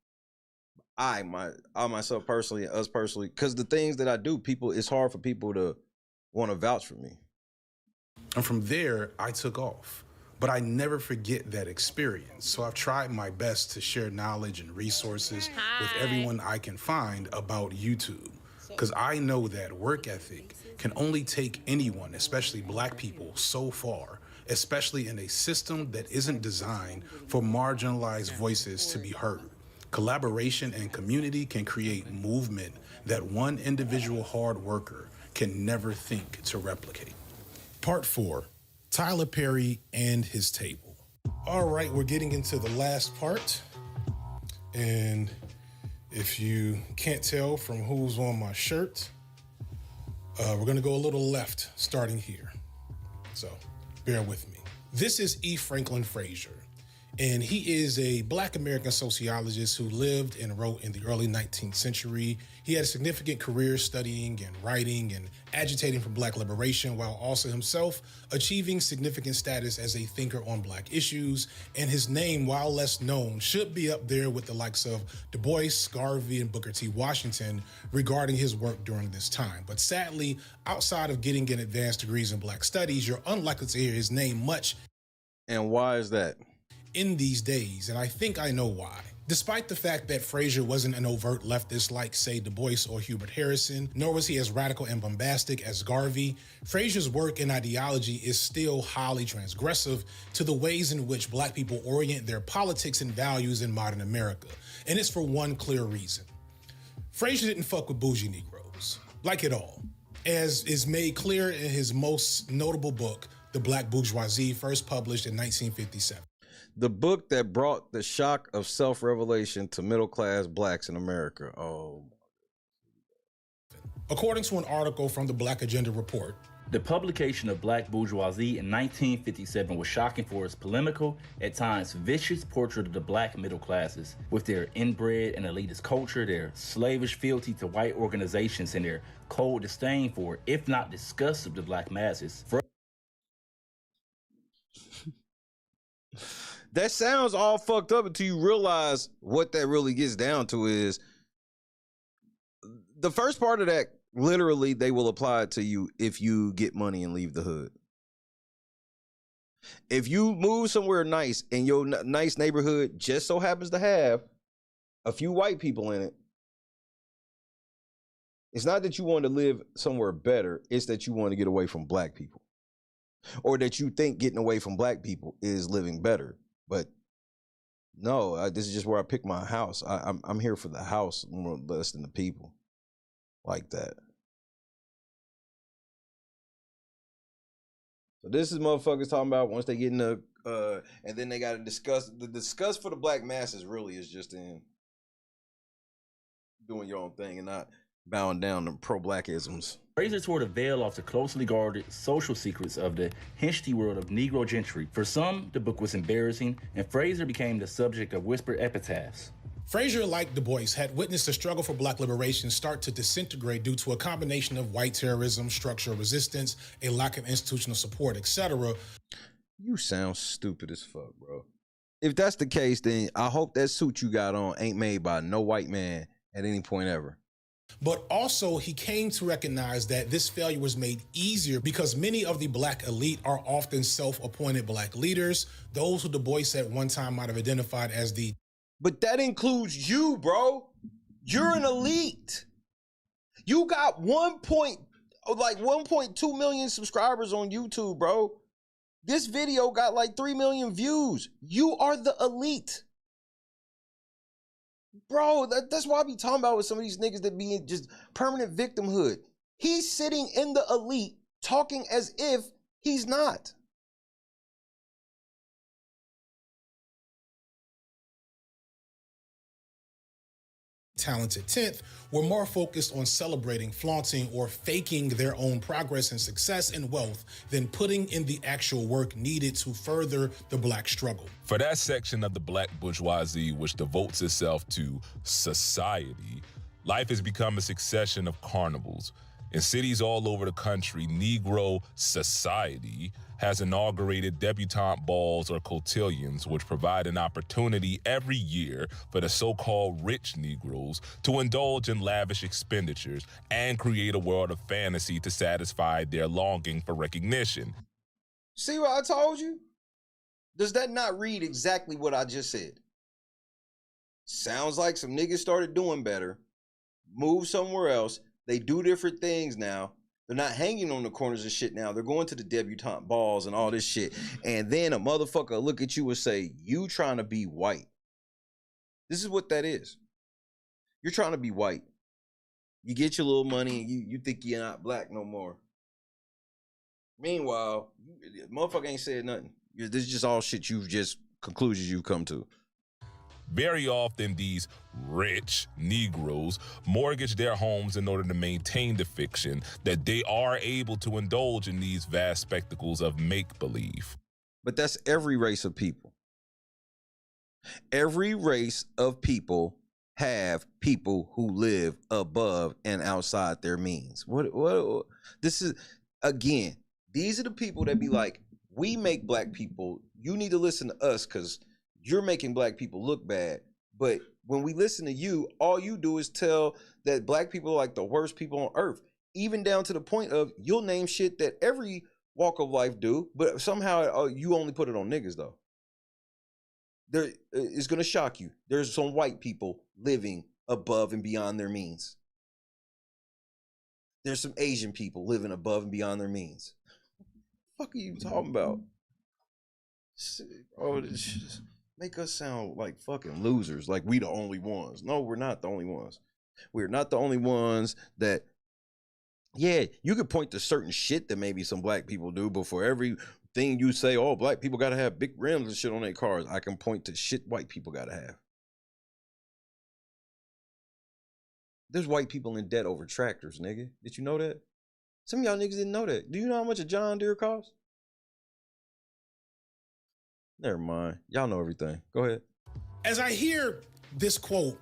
I myself personally, us personally, because the things that I do, it's hard for people to want to vouch for me.
And from there, I took off. But I never forget that experience. So I've tried my best to share knowledge and resources with everyone I can find about YouTube. Because I know that work ethic can only take anyone, especially black people, so far, especially in a system that isn't designed for marginalized voices to be heard. Collaboration and community can create movement that one individual hard worker can never think to replicate. Part 4. Tyler Perry and his table. All right, we're getting into the last part. And if you can't tell from who's on my shirt, we're gonna go a little left starting here. So bear with me. This is E. Franklin Frazier, and he is a black American sociologist who lived and wrote in the early 19th century. He had a significant career studying and writing and agitating for black liberation, while also himself achieving significant status as a thinker on black issues. And his name, while less known, should be up there with the likes of Du Bois, Garvey, and Booker T. Washington regarding his work during this time. But sadly, outside of getting an advanced degrees in black studies, you're unlikely to hear his name much.
And why is that?
In these days, and I think I know why. Despite the fact that Frazier wasn't an overt leftist like, say, Du Bois or Hubert Harrison, nor was he as radical and bombastic as Garvey, Frazier's work and ideology is still highly transgressive to the ways in which black people orient their politics and values in modern America. And it's for one clear reason. Frazier didn't fuck with bougie Negroes, like at all, as is made clear in his most notable book, The Black Bourgeoisie, first published in 1957.
The book that brought the shock of self-revelation to middle-class blacks in America. Oh.
According to an article from the Black Agenda Report,
the publication of Black Bourgeoisie in 1957 was shocking for its polemical, at times vicious portrait of the black middle classes, with their inbred and elitist culture, their slavish fealty to white organizations, and their cold disdain for, if not disgust of the black masses.
That sounds all fucked up until you realize what that really gets down to is the first part of that. Literally, they will apply it to you if you get money and leave the hood. If you move somewhere nice and your nice neighborhood just so happens to have a few white people in it, it's not that you want to live somewhere better. It's that you want to get away from black people, or that you think getting away from black people is living better. But no, this is just where I pick my house. I'm here for the house more less than the people. Like that. So this is motherfuckers talking about once they get in the and then they got to discuss. The discuss for the black masses really is just in doing your own thing and not bowing down to pro-blackisms.
Fraser tore the veil off the closely guarded social secrets of the hinchy world of Negro gentry. For some, the book was embarrassing, and Fraser became the subject of whispered epitaphs.
Fraser, like Du Bois, had witnessed the struggle for black liberation start to disintegrate due to a combination of white terrorism, structural resistance, a lack of institutional support, etc.
You sound stupid as fuck, bro. If that's the case, then I hope that suit you got on ain't made by no white man at any point ever.
But also, he came to recognize that this failure was made easier because many of the black elite are often self-appointed black leaders, those who Du Bois at one time might have identified as the...
But that includes you, bro. You're an elite. You got 1.2 million subscribers on YouTube, bro. This video got like 3 million views. You are the elite. Bro, that's why I be talking about with some of these niggas that be in just permanent victimhood. He's sitting in the elite talking as if he's not.
Talented 10th were more focused on celebrating, flaunting, or faking their own progress and success and wealth than putting in the actual work needed to further the black struggle.
For that section of the black bourgeoisie which devotes itself to society, life has become a succession of carnivals. In cities all over the country, Negro society has inaugurated debutante balls or cotillions, which provide an opportunity every year for the so-called rich Negroes to indulge in lavish expenditures and create a world of fantasy to satisfy their longing for recognition.
See what I told you? Does that not read exactly what I just said? Sounds like some niggas started doing better, moved somewhere else. They do different things now. They're not hanging on the corners and shit now. They're going to the debutante balls and all this shit. And then a motherfucker will look at you and say, you trying to be white. This is what that is. You're trying to be white. You get your little money and you think you're not black no more. Meanwhile, motherfucker ain't said nothing. This is just all shit conclusions you've come to.
Very often, these rich Negroes mortgage their homes in order to maintain the fiction that they are able to indulge in these vast spectacles of make-believe.
But that's every race of people. Every race of people have people who live above and outside their means. What? This is, again, these are the people that be like, we make black people, you need to listen to us because you're making black people look bad. But when we listen to you, all you do is tell that black people are like the worst people on earth, even down to the point of you'll name shit that every walk of life do, but somehow you only put it on niggas though. It's going to shock you. There's some white people living above and beyond their means. There's some Asian people living above and beyond their means. What the fuck are you talking about? Oh, this make us sound like fucking losers, like we the only ones. No, we're not the only ones. We're not the only ones that, yeah, you could point to certain shit that maybe some black people do, but for every thing you say, oh, black people gotta have big rims and shit on their cars. I can point to shit white people gotta have. There's white people in debt over tractors, nigga. Did you know that? Some of y'all niggas didn't know that. Do you know how much a John Deere costs? Never mind. Y'all know everything. Go ahead.
As I hear this quote,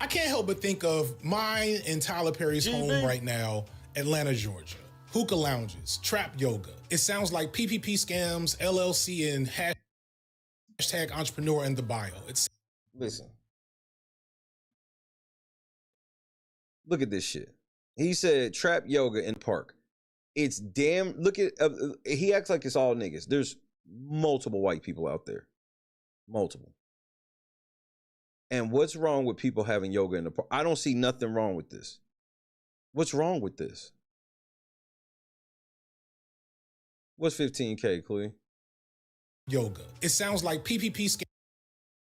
I can't help but think of mine and Tyler Perry's home right now, Atlanta, Georgia. Hookah lounges, trap yoga. It sounds like PPP scams, LLC, and hashtag entrepreneur in the bio.
Listen. Look at this shit. He said trap yoga in park. It's damn, look at, he acts like it's all niggas. There's multiple white people out there. Multiple. And what's wrong with people having yoga in the park? I don't see nothing wrong with this. What's wrong with this? What's 15K, Clea?
Yoga. It sounds like PPP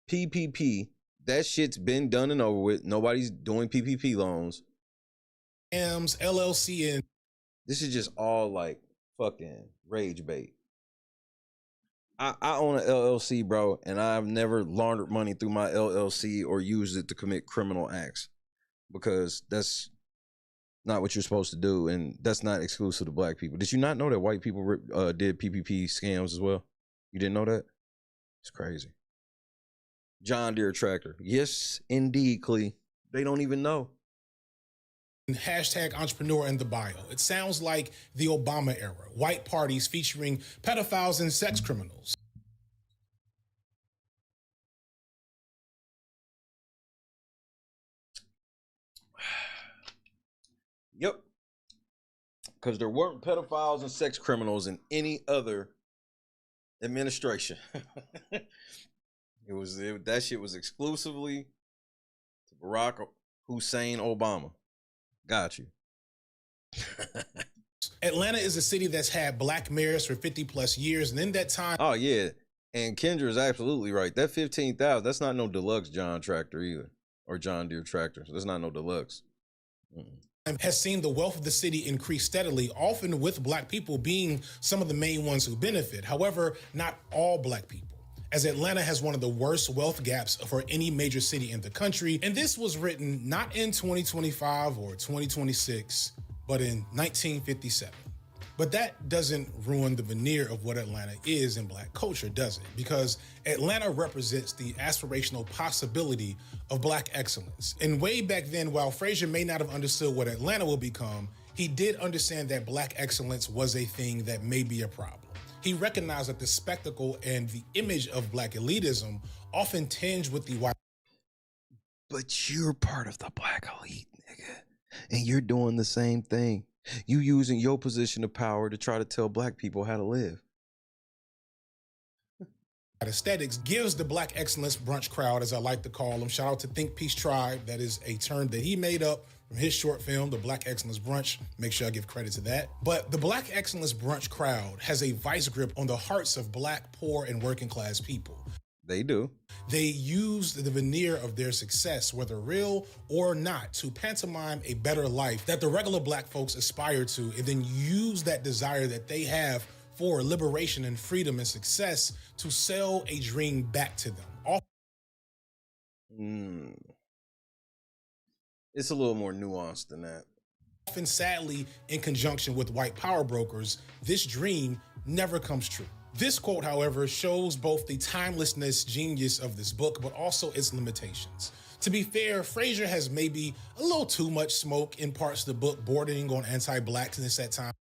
PPP. That shit's been done and over with. Nobody's doing PPP loans.
scams, LLC, and
this is just all like fucking rage bait. I own an LLC, bro, and I've never laundered money through my LLC or used it to commit criminal acts because that's not what you're supposed to do, and that's not exclusive to black people. Did you not know that white people did PPP scams as well? You didn't know that? It's crazy. John Deere tractor. Yes, indeed, Clee. They don't even know.
Hashtag entrepreneur in the bio. It sounds like the Obama era. White parties featuring pedophiles and sex criminals.
Yep. Because there weren't pedophiles and sex criminals in any other administration. That shit was exclusively to Barack Hussein Obama. Got you.
Atlanta is a city that's had black mayors for 50 plus years, and in that time,
oh yeah, and Kendra is absolutely right. That 15,000, that's not no deluxe John tractor either, or John Deere tractor. That's not no deluxe.
has seen the wealth of the city increase steadily, often with black people being some of the main ones who benefit. However, not all black people, as Atlanta has one of the worst wealth gaps for any major city in the country. And this was written not in 2025 or 2026, but in 1957. But that doesn't ruin the veneer of what Atlanta is in black culture, does it? Because Atlanta represents the aspirational possibility of black excellence. And way back then, while Frazier may not have understood what Atlanta will become, he did understand that black excellence was a thing that may be a problem. He recognized that the spectacle and the image of black elitism often tinge with the white.
But you're part of the black elite, nigga. And you're doing the same thing. You using your position of power to try to tell black people how to live.
Aesthetics gives the black excellence brunch crowd, as I like to call them. Shout out to Think Peace Tribe. That is a term that he made up from his short film, The Black Excellence Brunch. Make sure I give credit to that. But the Black Excellence Brunch crowd has a vice grip on the hearts of black, poor, and working class people.
They do.
They use the veneer of their success, whether real or not, to pantomime a better life that the regular black folks aspire to, and then use that desire that they have for liberation and freedom and success to sell a dream back to them.
It's a little more nuanced than that.
Often, sadly, in conjunction with white power brokers, this dream never comes true. This quote, however, shows both the timelessness genius of this book, but also its limitations. To be fair, Frazier has maybe a little too much smoke in parts of the book, bordering on anti-blackness at times.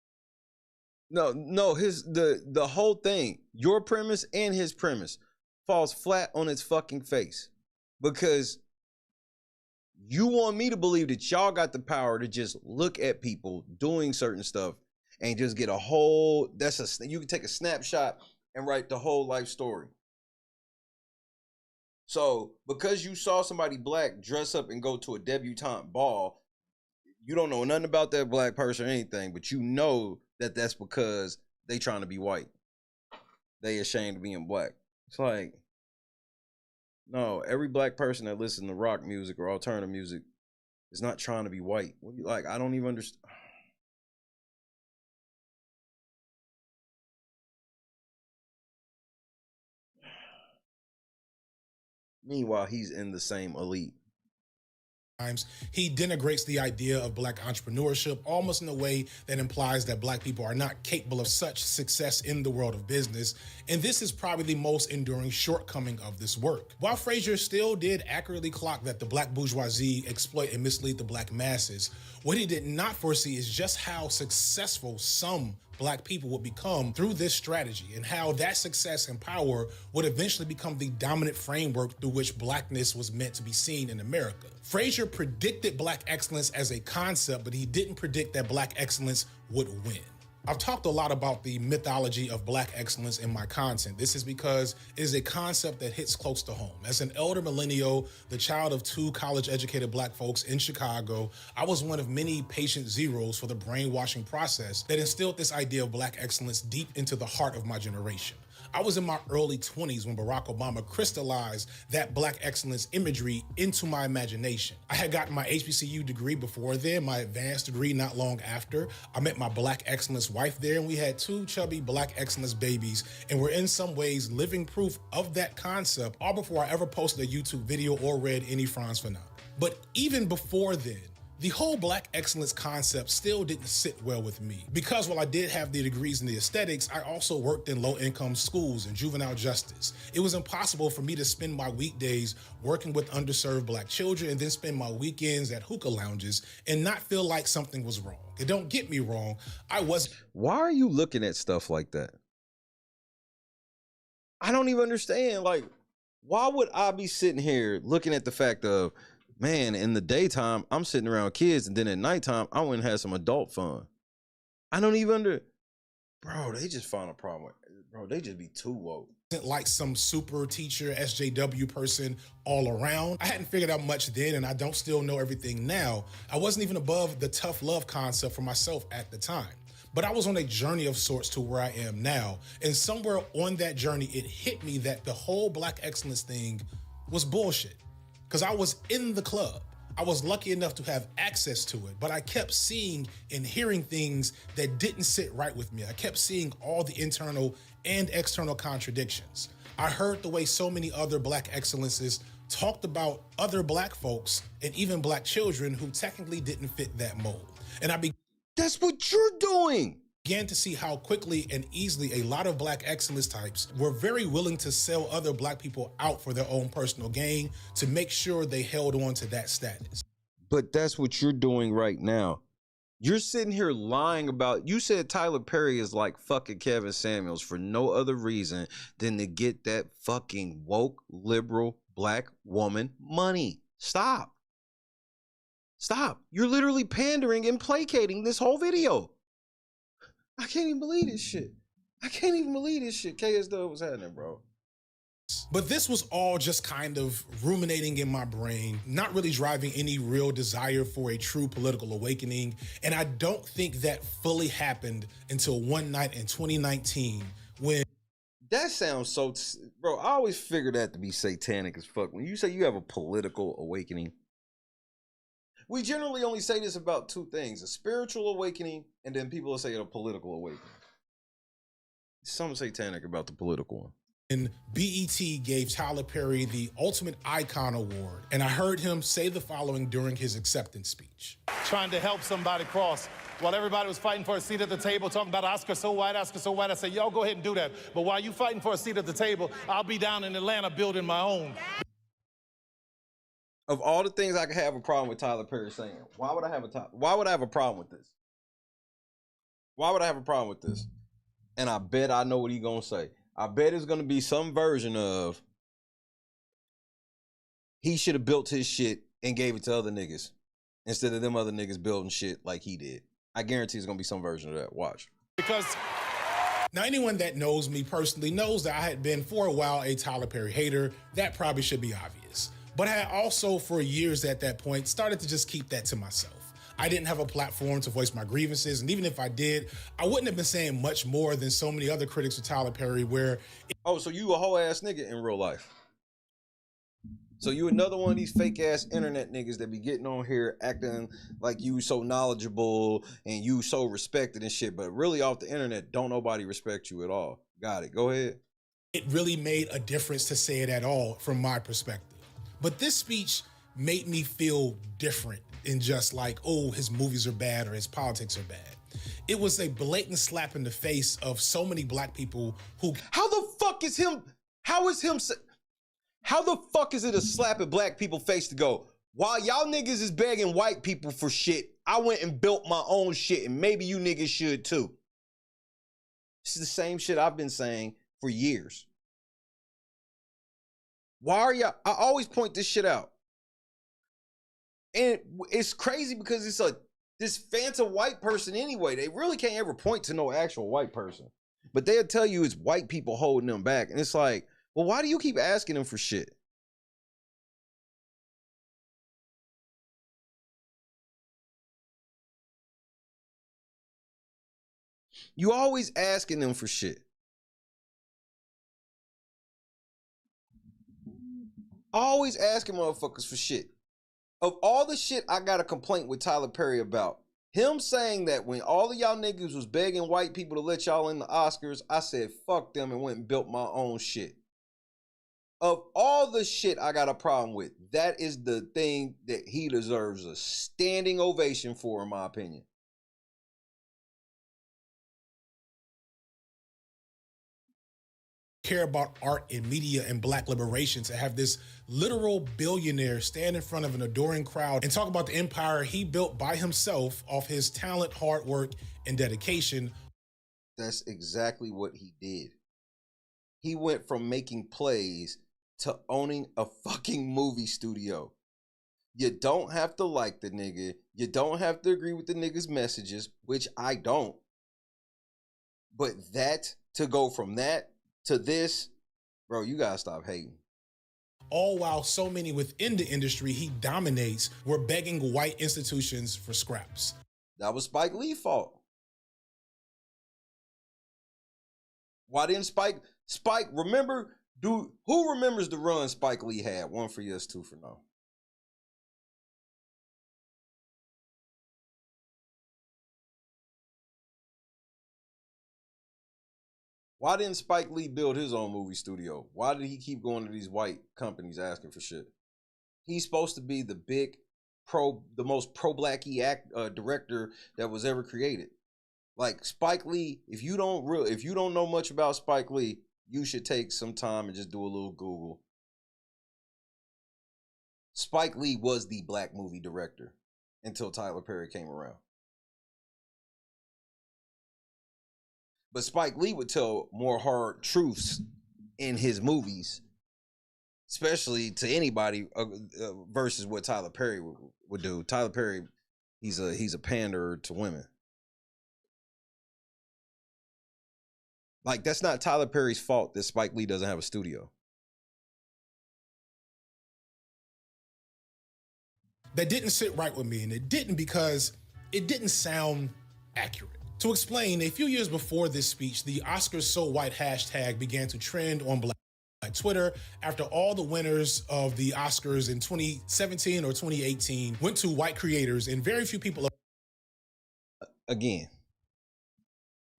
No, the whole thing, your premise and his premise, falls flat on its fucking face. Because you want me to believe that y'all got the power to just look at people doing certain stuff and just get a whole, you can take a snapshot and write the whole life story. So because you saw somebody black dress up and go to a debutante ball, you don't know nothing about that black person or anything, but you know that that's because they trying to be white. They ashamed of being black. It's like, no, every black person that listens to rock music or alternative music is not trying to be white. What do you like? I don't even understand. Meanwhile, he's in the same elite.
He denigrates the idea of black entrepreneurship almost in a way that implies that black people are not capable of such success in the world of business, and this is probably the most enduring shortcoming of this work. While Frazier still did accurately clock that the black bourgeoisie exploit and mislead the black masses, what he did not foresee is just how successful some black people would become through this strategy, and how that success and power would eventually become the dominant framework through which blackness was meant to be seen in America. Frazier predicted black excellence as a concept, but he didn't predict that black excellence would win. I've talked a lot about the mythology of black excellence in my content. This is because it is a concept that hits close to home. As an elder millennial, the child of 2 college-educated black folks in Chicago, I was one of many patient zeros for the brainwashing process that instilled this idea of black excellence deep into the heart of my generation. I was in my early 20s when Barack Obama crystallized that black excellence imagery into my imagination. I had gotten my HBCU degree before then, my advanced degree not long after. I met my black excellence wife there, and we had 2 chubby black excellence babies, and were in some ways living proof of that concept, all before I ever posted a YouTube video or read any Franz Fanon. But even before then, the whole black excellence concept still didn't sit well with me, because while I did have the degrees in the aesthetics, I also worked in low-income schools and juvenile justice. It was impossible for me to spend my weekdays working with underserved black children and then spend my weekends at hookah lounges and not feel like something was wrong. And don't get me wrong, I was.
Why are you looking at stuff like that? I don't even understand. Like, why would I be sitting here looking at the fact of, man, in the daytime, I'm sitting around kids, and then at nighttime, I went and had some adult fun. I don't even Bro, they just found a problem with it. Bro, they just be too woke.
Like some super teacher, SJW person all around. I hadn't figured out much then, and I don't still know everything now. I wasn't even above the tough love concept for myself at the time. But I was on a journey of sorts to where I am now. And somewhere on that journey, it hit me that the whole black excellence thing was bullshit. Because I was in the club. I was lucky enough to have access to it, but I kept seeing and hearing things that didn't sit right with me. I kept seeing all the internal and external contradictions. I heard the way so many other black excellences talked about other black folks and even black children who technically didn't fit that mold. And
that's what you're doing.
Began to see how quickly and easily a lot of black excellence types were very willing to sell other black people out for their own personal gain to make sure they held on to that status.
But that's what you're doing right now. You're sitting here lying about, you said Tyler Perry is like fucking Kevin Samuels for no other reason than to get that fucking woke, liberal, black woman money. Stop. Stop. You're literally pandering and placating this whole video. I can't even believe this shit. I can't even believe this shit. KSW, what's happening, bro?
But this was all just kind of ruminating in my brain, not really driving any real desire for a true political awakening. And I don't think that fully happened until one night in 2019 when...
That sounds so... Bro, I always figured that to be satanic as fuck. When you say you have a political awakening, we generally only say this about 2 things: a spiritual awakening, and then people will say a political awakening. Something satanic about the political one.
And BET gave Tyler Perry the Ultimate Icon Award, and I heard him say the following during his acceptance speech.
Trying to help somebody cross. While everybody was fighting for a seat at the table, talking about Oscar so white, I said, y'all go ahead and do that. But while you fighting for a seat at the table, I'll be down in Atlanta building my own.
Of all the things I could have a problem with Tyler Perry saying, why would I have a problem with this? Why would I have a problem with this? And I bet I know what he's gonna say. I bet it's gonna be some version of he should have built his shit and gave it to other niggas instead of them other niggas building shit like he did. I guarantee it's gonna be some version of that. Watch.
Because now anyone that knows me personally knows that I had been for a while a Tyler Perry hater. That probably should be obvious. But I had also, for years at that point, started to just keep that to myself. I didn't have a platform to voice my grievances, and even if I did, I wouldn't have been saying much more than so many other critics of Tyler Perry where...
Oh, so you a whole ass nigga in real life. So you another one of these fake ass internet niggas that be getting on here acting like you so knowledgeable and you so respected and shit, but really off the internet, don't nobody respect you at all. Got it. Go ahead.
It really made a difference to say it at all from my perspective. But this speech made me feel different in just like, oh, his movies are bad or his politics are bad. It was a blatant slap in the face of so many black people who...
How the fuck is him? How the fuck is it a slap at black people face to go, while y'all niggas is begging white people for shit, I went and built my own shit, and maybe you niggas should too. This is the same shit I've been saying for years. Why are y'all... I always point this shit out. And it's crazy because it's this phantom white person anyway. They really can't ever point to no actual white person. But they'll tell you it's white people holding them back. And it's like, well, why do you keep asking them for shit? You always asking them for shit. Always asking motherfuckers for shit. Of all the shit I got a complaint with Tyler Perry about, him saying that when all of y'all niggas was begging white people to let y'all in the Oscars, I said, fuck them, and went and built my own shit. Of all the shit I got a problem with, that is the thing that he deserves a standing ovation for, in my opinion.
Care about art and media and black liberation, to have this literal billionaire stand in front of an adoring crowd and talk about the empire he built by himself off his talent, hard work, and dedication.
That's exactly what he did. He went from making plays to owning a fucking movie studio. You don't have to like the nigga. You don't have to agree with the nigga's messages, which I don't. But that, to go from that to this, bro, you gotta stop hating.
All while so many within the industry he dominates were begging white institutions for scraps.
That was Spike Lee's fault. Why didn't Spike remember, who remembers the run Spike Lee had? One for yes, two for no. Why didn't Spike Lee build his own movie studio? Why did he keep going to these white companies asking for shit? He's supposed to be the most pro-blacky director that was ever created. Like Spike Lee, if you don't know much about Spike Lee, you should take some time and just do a little Google. Spike Lee was the black movie director until Tyler Perry came around. But Spike Lee would tell more hard truths in his movies, especially to anybody, versus what Tyler Perry would do. Tyler Perry, he's a panderer to women. Like, that's not Tyler Perry's fault that Spike Lee doesn't have a studio.
That didn't sit right with me, and it didn't because it didn't sound accurate. To explain, a few years before this speech, the Oscars So White hashtag began to trend on Black Twitter after all the winners of the Oscars in 2017 or 2018 went to white creators, and very few people...
Again,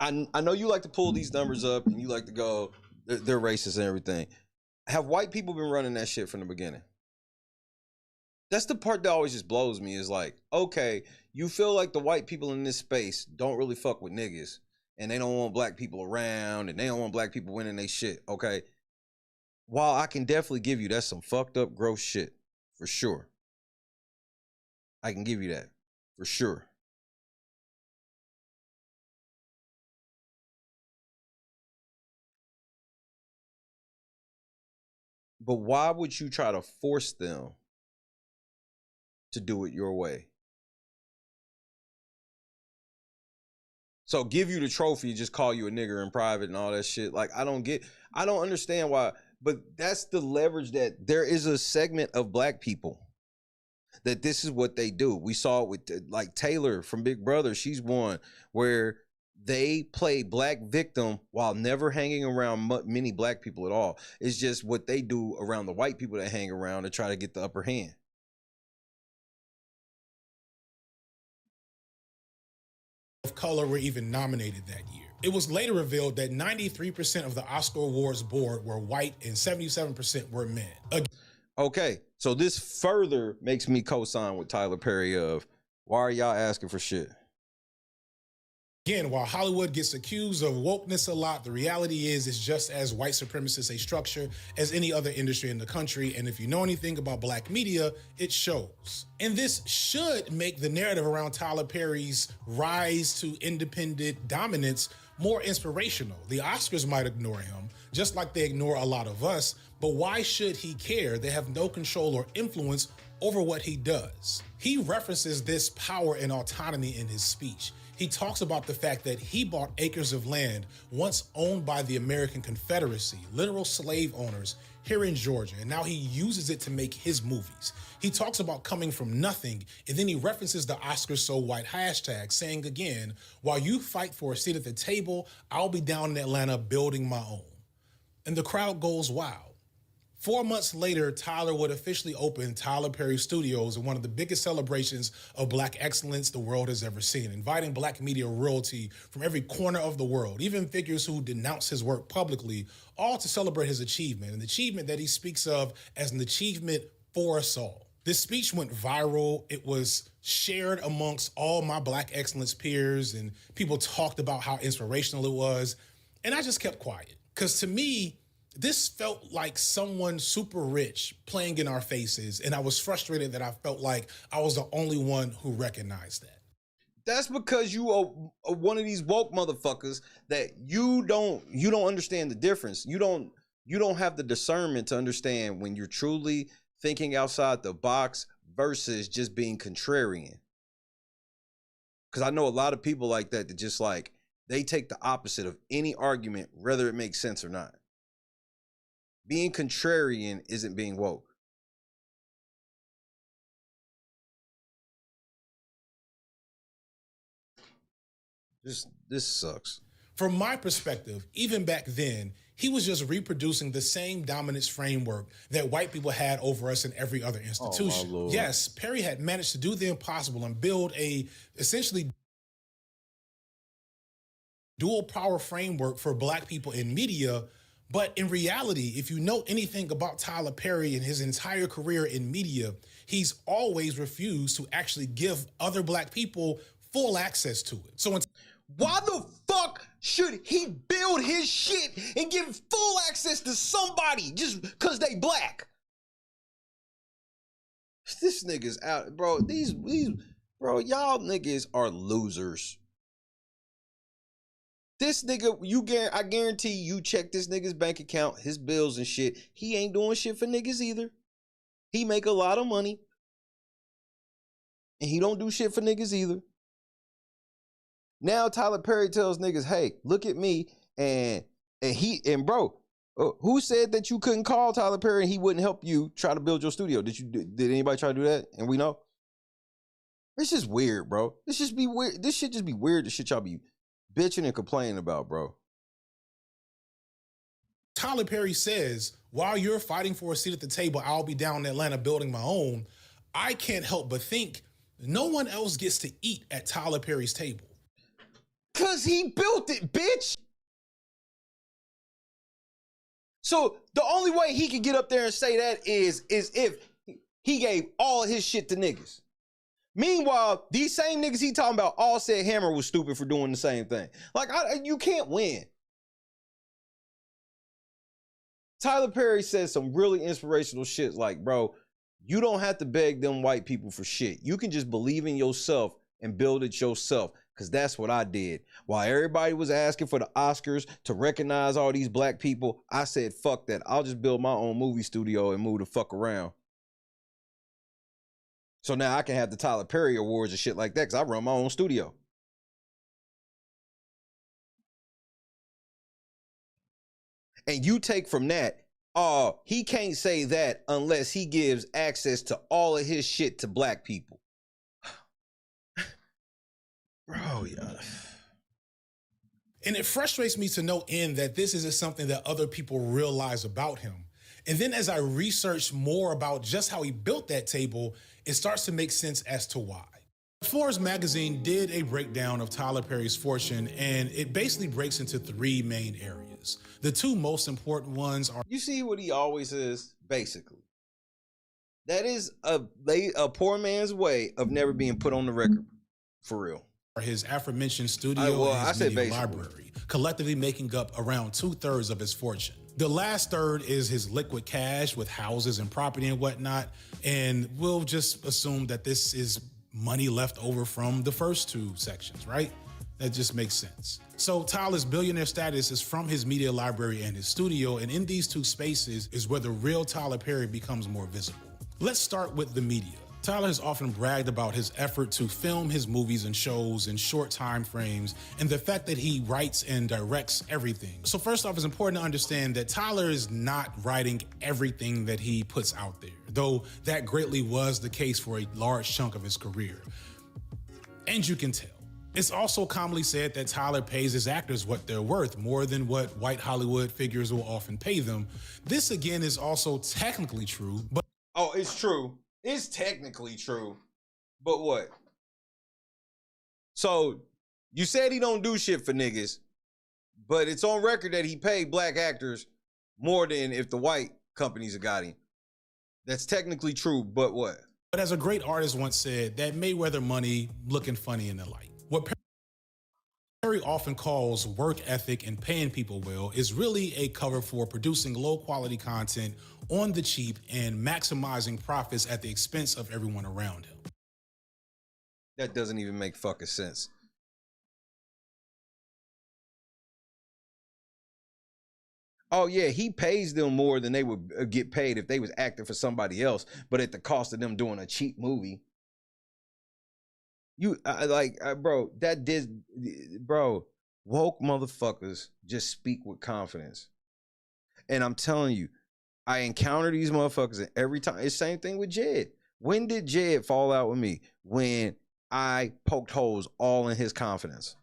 I know you like to pull these numbers up and you like to go, they're racist and everything. Have white people been running that shit from the beginning? That's the part that always just blows me, is like, okay, you feel like the white people in this space don't really fuck with niggas, and they don't want black people around, and they don't want black people winning they shit, okay? While I can definitely give you that's some fucked up gross shit, for sure. I can give you that, for sure. But why would you try to force them to do it your way? So give you the trophy, just call you a nigger in private and all that shit. Like, I don't understand why, but that's the leverage that there is a segment of black people that this is what they do. We saw it with like Taylor from Big Brother. She's one where they play black victim while never hanging around many black people at all. It's just what they do around the white people that hang around to try to get the upper hand.
Of color were even nominated that year. It was later revealed that 93% of the Oscar Awards board were white and 77% were men.
Okay, so this further makes me co-sign with Tyler Perry of, why are y'all asking for shit?
Again, while Hollywood gets accused of wokeness a lot, the reality is it's just as white supremacist a structure as any other industry in the country. And if you know anything about black media, it shows. And this should make the narrative around Tyler Perry's rise to independent dominance more inspirational. The Oscars might ignore him, just like they ignore a lot of us, but why should he care? They have no control or influence over what he does. He references this power and autonomy in his speech. He talks about the fact that he bought acres of land once owned by the American Confederacy, literal slave owners here in Georgia, and now he uses it to make his movies. He talks about coming from nothing, and then he references the Oscars So White hashtag, saying again, while you fight for a seat at the table, I'll be down in Atlanta building my own. And the crowd goes wild. 4 months later, Tyler would officially open Tyler Perry Studios in one of the biggest celebrations of black excellence the world has ever seen, inviting black media royalty from every corner of the world, even figures who denounce his work publicly, all to celebrate his achievement, an achievement that he speaks of as an achievement for us all. This speech went viral. It was shared amongst all my black excellence peers, and people talked about how inspirational it was, and I just kept quiet, because to me, this felt like someone super rich playing in our faces, and I was frustrated that I felt like I was the only one who recognized that.
That's because you are one of these woke motherfuckers that you don't understand the difference. You don't have the discernment to understand when you're truly thinking outside the box versus just being contrarian. Because I know a lot of people like that just like, they take the opposite of any argument, whether it makes sense or not. Being contrarian isn't being woke. This sucks.
From my perspective, even back then, he was just reproducing the same dominance framework that white people had over us in every other institution.
Oh, my Lord.
Yes, Perry had managed to do the impossible and build a essentially dual power framework for black people in media. But in reality, if you know anything about Tyler Perry and his entire career in media, he's always refused to actually give other black people full access to it. So
why the fuck should he build his shit and give full access to somebody just because they black? This nigga's out, bro. Bro, y'all niggas are losers. This nigga, I guarantee you check this nigga's bank account, his bills and shit. He ain't doing shit for niggas either. He make a lot of money. And he don't do shit for niggas either. Now Tyler Perry tells niggas, hey, look at me. And bro, who said that you couldn't call Tyler Perry and he wouldn't help you try to build your studio? Did anybody try to do that? And we know. It's just weird, bro. This just be weird. This shit just be weird. The shit y'all be bitching and complaining about, bro.
Tyler Perry says, while you're fighting for a seat at the table, I'll be down in Atlanta building my own. I can't help but think no one else gets to eat at Tyler Perry's table.
Cause he built it, bitch. So the only way he can get up there and say that is if he gave all his shit to niggas. Meanwhile, these same niggas he talking about all said Hammer was stupid for doing the same thing. Like, you can't win. Tyler Perry says some really inspirational shit like, bro, you don't have to beg them white people for shit. You can just believe in yourself and build it yourself, because that's what I did. While everybody was asking for the Oscars to recognize all these black people, I said, fuck that. I'll just build my own movie studio and move the fuck around. So now I can have the Tyler Perry Awards and shit like that because I run my own studio. And you take from that, he can't say that unless he gives access to all of his shit to black people. Bro, yeah.
And it frustrates me to no end that this isn't something that other people realize about him. And then as I researched more about just how he built that table, it starts to make sense as to why. Forbes magazine did a breakdown of Tyler Perry's fortune, and it basically breaks into three main areas. The two most important ones are...
You see what he always says, basically. That is a poor man's way of never being put on the record, for real.
His aforementioned studio and his
said
media library, collectively making up around 2/3 of his fortune. The last third is his liquid cash with houses and property and whatnot, and we'll just assume that this is money left over from the first two sections, right? That just makes sense. So Tyler's billionaire status is from his media library and his studio, and in these two spaces is where the real Tyler Perry becomes more visible. Let's start with the media. Tyler has often bragged about his effort to film his movies and shows in short time frames and the fact that he writes and directs everything. So first off, it's important to understand that Tyler is not writing everything that he puts out there, though that greatly was the case for a large chunk of his career. And you can tell. It's also commonly said that Tyler pays his actors what they're worth, more than what white Hollywood figures will often pay them. This again is also technically true, but
it's true. It's technically true, but what? So you said he don't do shit for niggas, but it's on record that he paid black actors more than if the white companies have got him. That's technically true, but what?
But as a great artist once said, that Mayweather money looking funny in the light. What Perry often calls work ethic and paying people well is really a cover for producing low quality content on the cheap and maximizing profits at the expense of everyone around him.
That doesn't even make fucking sense. Oh yeah, he pays them more than they would get paid if they was acting for somebody else, but at the cost of them doing a cheap movie. Bro, woke motherfuckers just speak with confidence. And I'm telling you, I encounter these motherfuckers and every time. It's the same thing with Jed. When did Jed fall out with me? When I poked holes all in his confidence.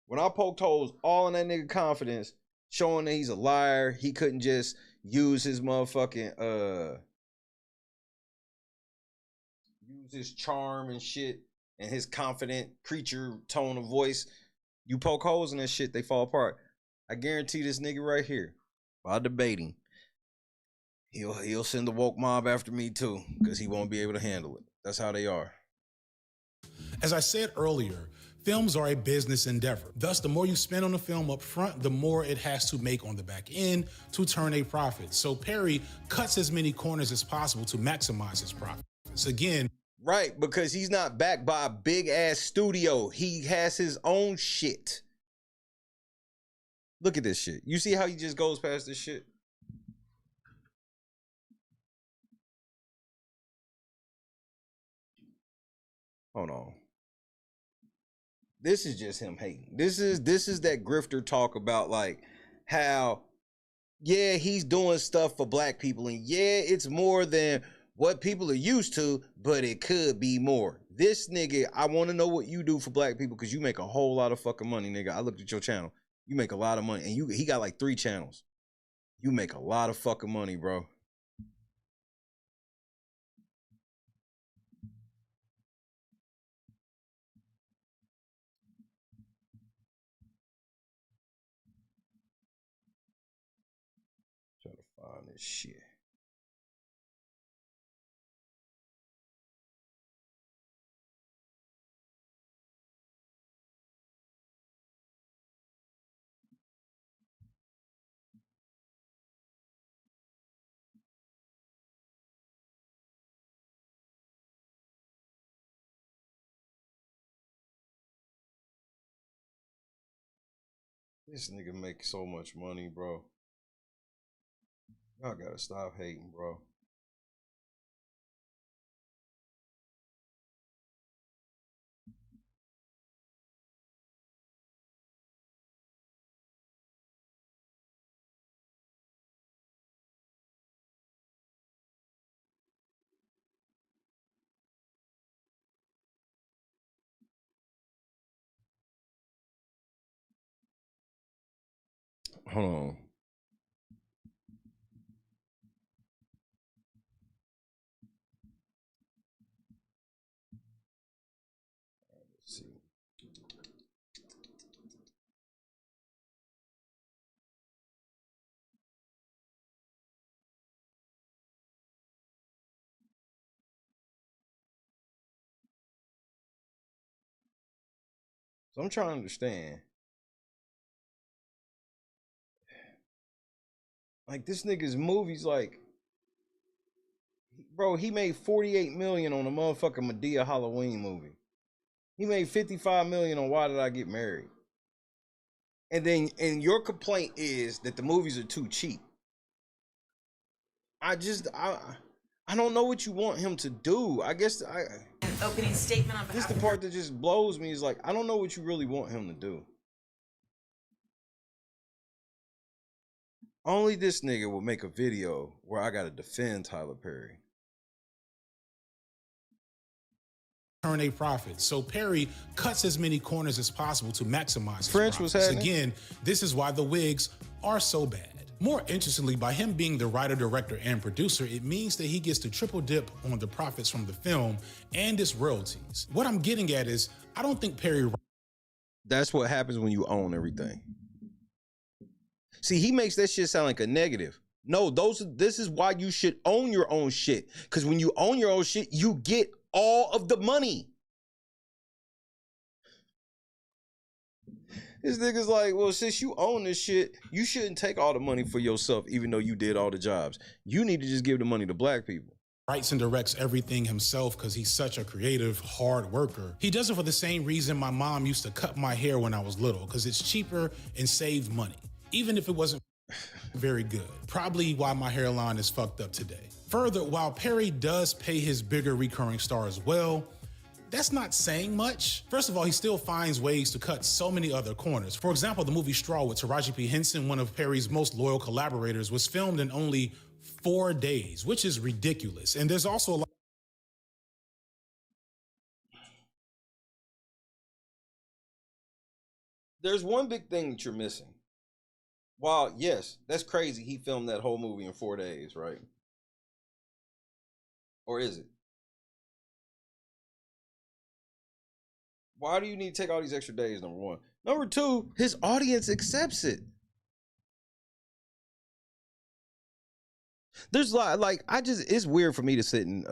When I poked holes all in that nigga confidence, showing that he's a liar, he couldn't just use his motherfucking use his charm and shit and his confident preacher tone of voice. You poke holes in that shit, they fall apart. I guarantee this nigga right here, by debating, he'll send the woke mob after me too, because he won't be able to handle it. That's how they are.
As I said earlier, films are a business endeavor. Thus, the more you spend on a film up front, the more it has to make on the back end to turn a profit. So Perry cuts as many corners as possible to maximize his profits. Again,
right, because he's not backed by a big ass studio. He has his own shit. Look at this shit. You see how he just goes past this shit? Hold on. This is just him hating. This is that grifter talk about like how, yeah, he's doing stuff for black people, and yeah, it's more than what people are used to, but it could be more. This nigga, I want to know what you do for black people, because you make a whole lot of fucking money, nigga. I looked at your channel. You make a lot of money, and he got like 3 channels. You make a lot of fucking money, bro. Try to find this shit. This nigga make so much money, bro. Y'all gotta stop hating, bro. Hold on. Let's see. So I'm trying to understand. Like, this nigga's movies, like, bro, he made $48 million on a motherfucking Madea Halloween movie. He made $55 million on Why Did I Get Married? And your complaint is that the movies are too cheap. I don't know what you want him to do. I guess an
opening statement on behalf.
This is the part that just blows me. Is like, I don't know what you really want him to do. Only this nigga will make a video where I gotta defend Tyler Perry.
Turn a profit. So Perry cuts as many corners as possible to maximize his
French was
profits.
happening.
Again, this is why the wigs are so bad. More interestingly, by him being the writer, director, and producer, it means that he gets to triple dip on the profits from the film and its royalties. What I'm getting at is, I don't think Perry...
That's what happens when you own everything. See, he makes that shit sound like a negative. No, this is why you should own your own shit. Because when you own your own shit, you get all of the money. This nigga's like, well, since you own this shit, you shouldn't take all the money for yourself, even though you did all the jobs. You need to just give the money to black people.
Writes and directs everything himself because he's such a creative, hard worker. He does it for the same reason my mom used to cut my hair when I was little, because it's cheaper and saved money, even if it wasn't very good. Probably why my hairline is fucked up today. Further, while Perry does pay his bigger recurring stars well, that's not saying much. First of all, he still finds ways to cut so many other corners. For example, the movie Straw with Taraji P. Henson, one of Perry's most loyal collaborators, was filmed in only 4 days, which is ridiculous. And there's also a lot.
There's one big thing that you're missing. While, yes, that's crazy. He filmed that whole movie in 4 days, right? Or is it? Why do you need to take all these extra days, number one? Number two, his audience accepts it. There's like it's weird for me to sit and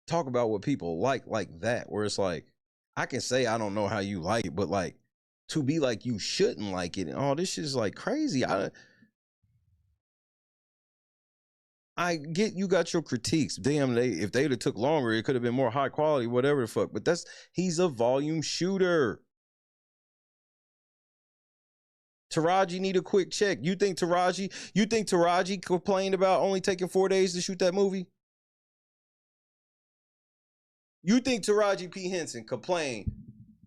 talk about what people like that, where it's like, I can say I don't know how you like it, but like, to be like you shouldn't like it and all this shit is like crazy. I get you got your critiques. Damn, if they'd have took longer, it could have been more high quality, whatever the fuck. But he's a volume shooter. Taraji need a quick check. You think Taraji complained about only taking 4 days to shoot that movie? You think Taraji P. Henson complained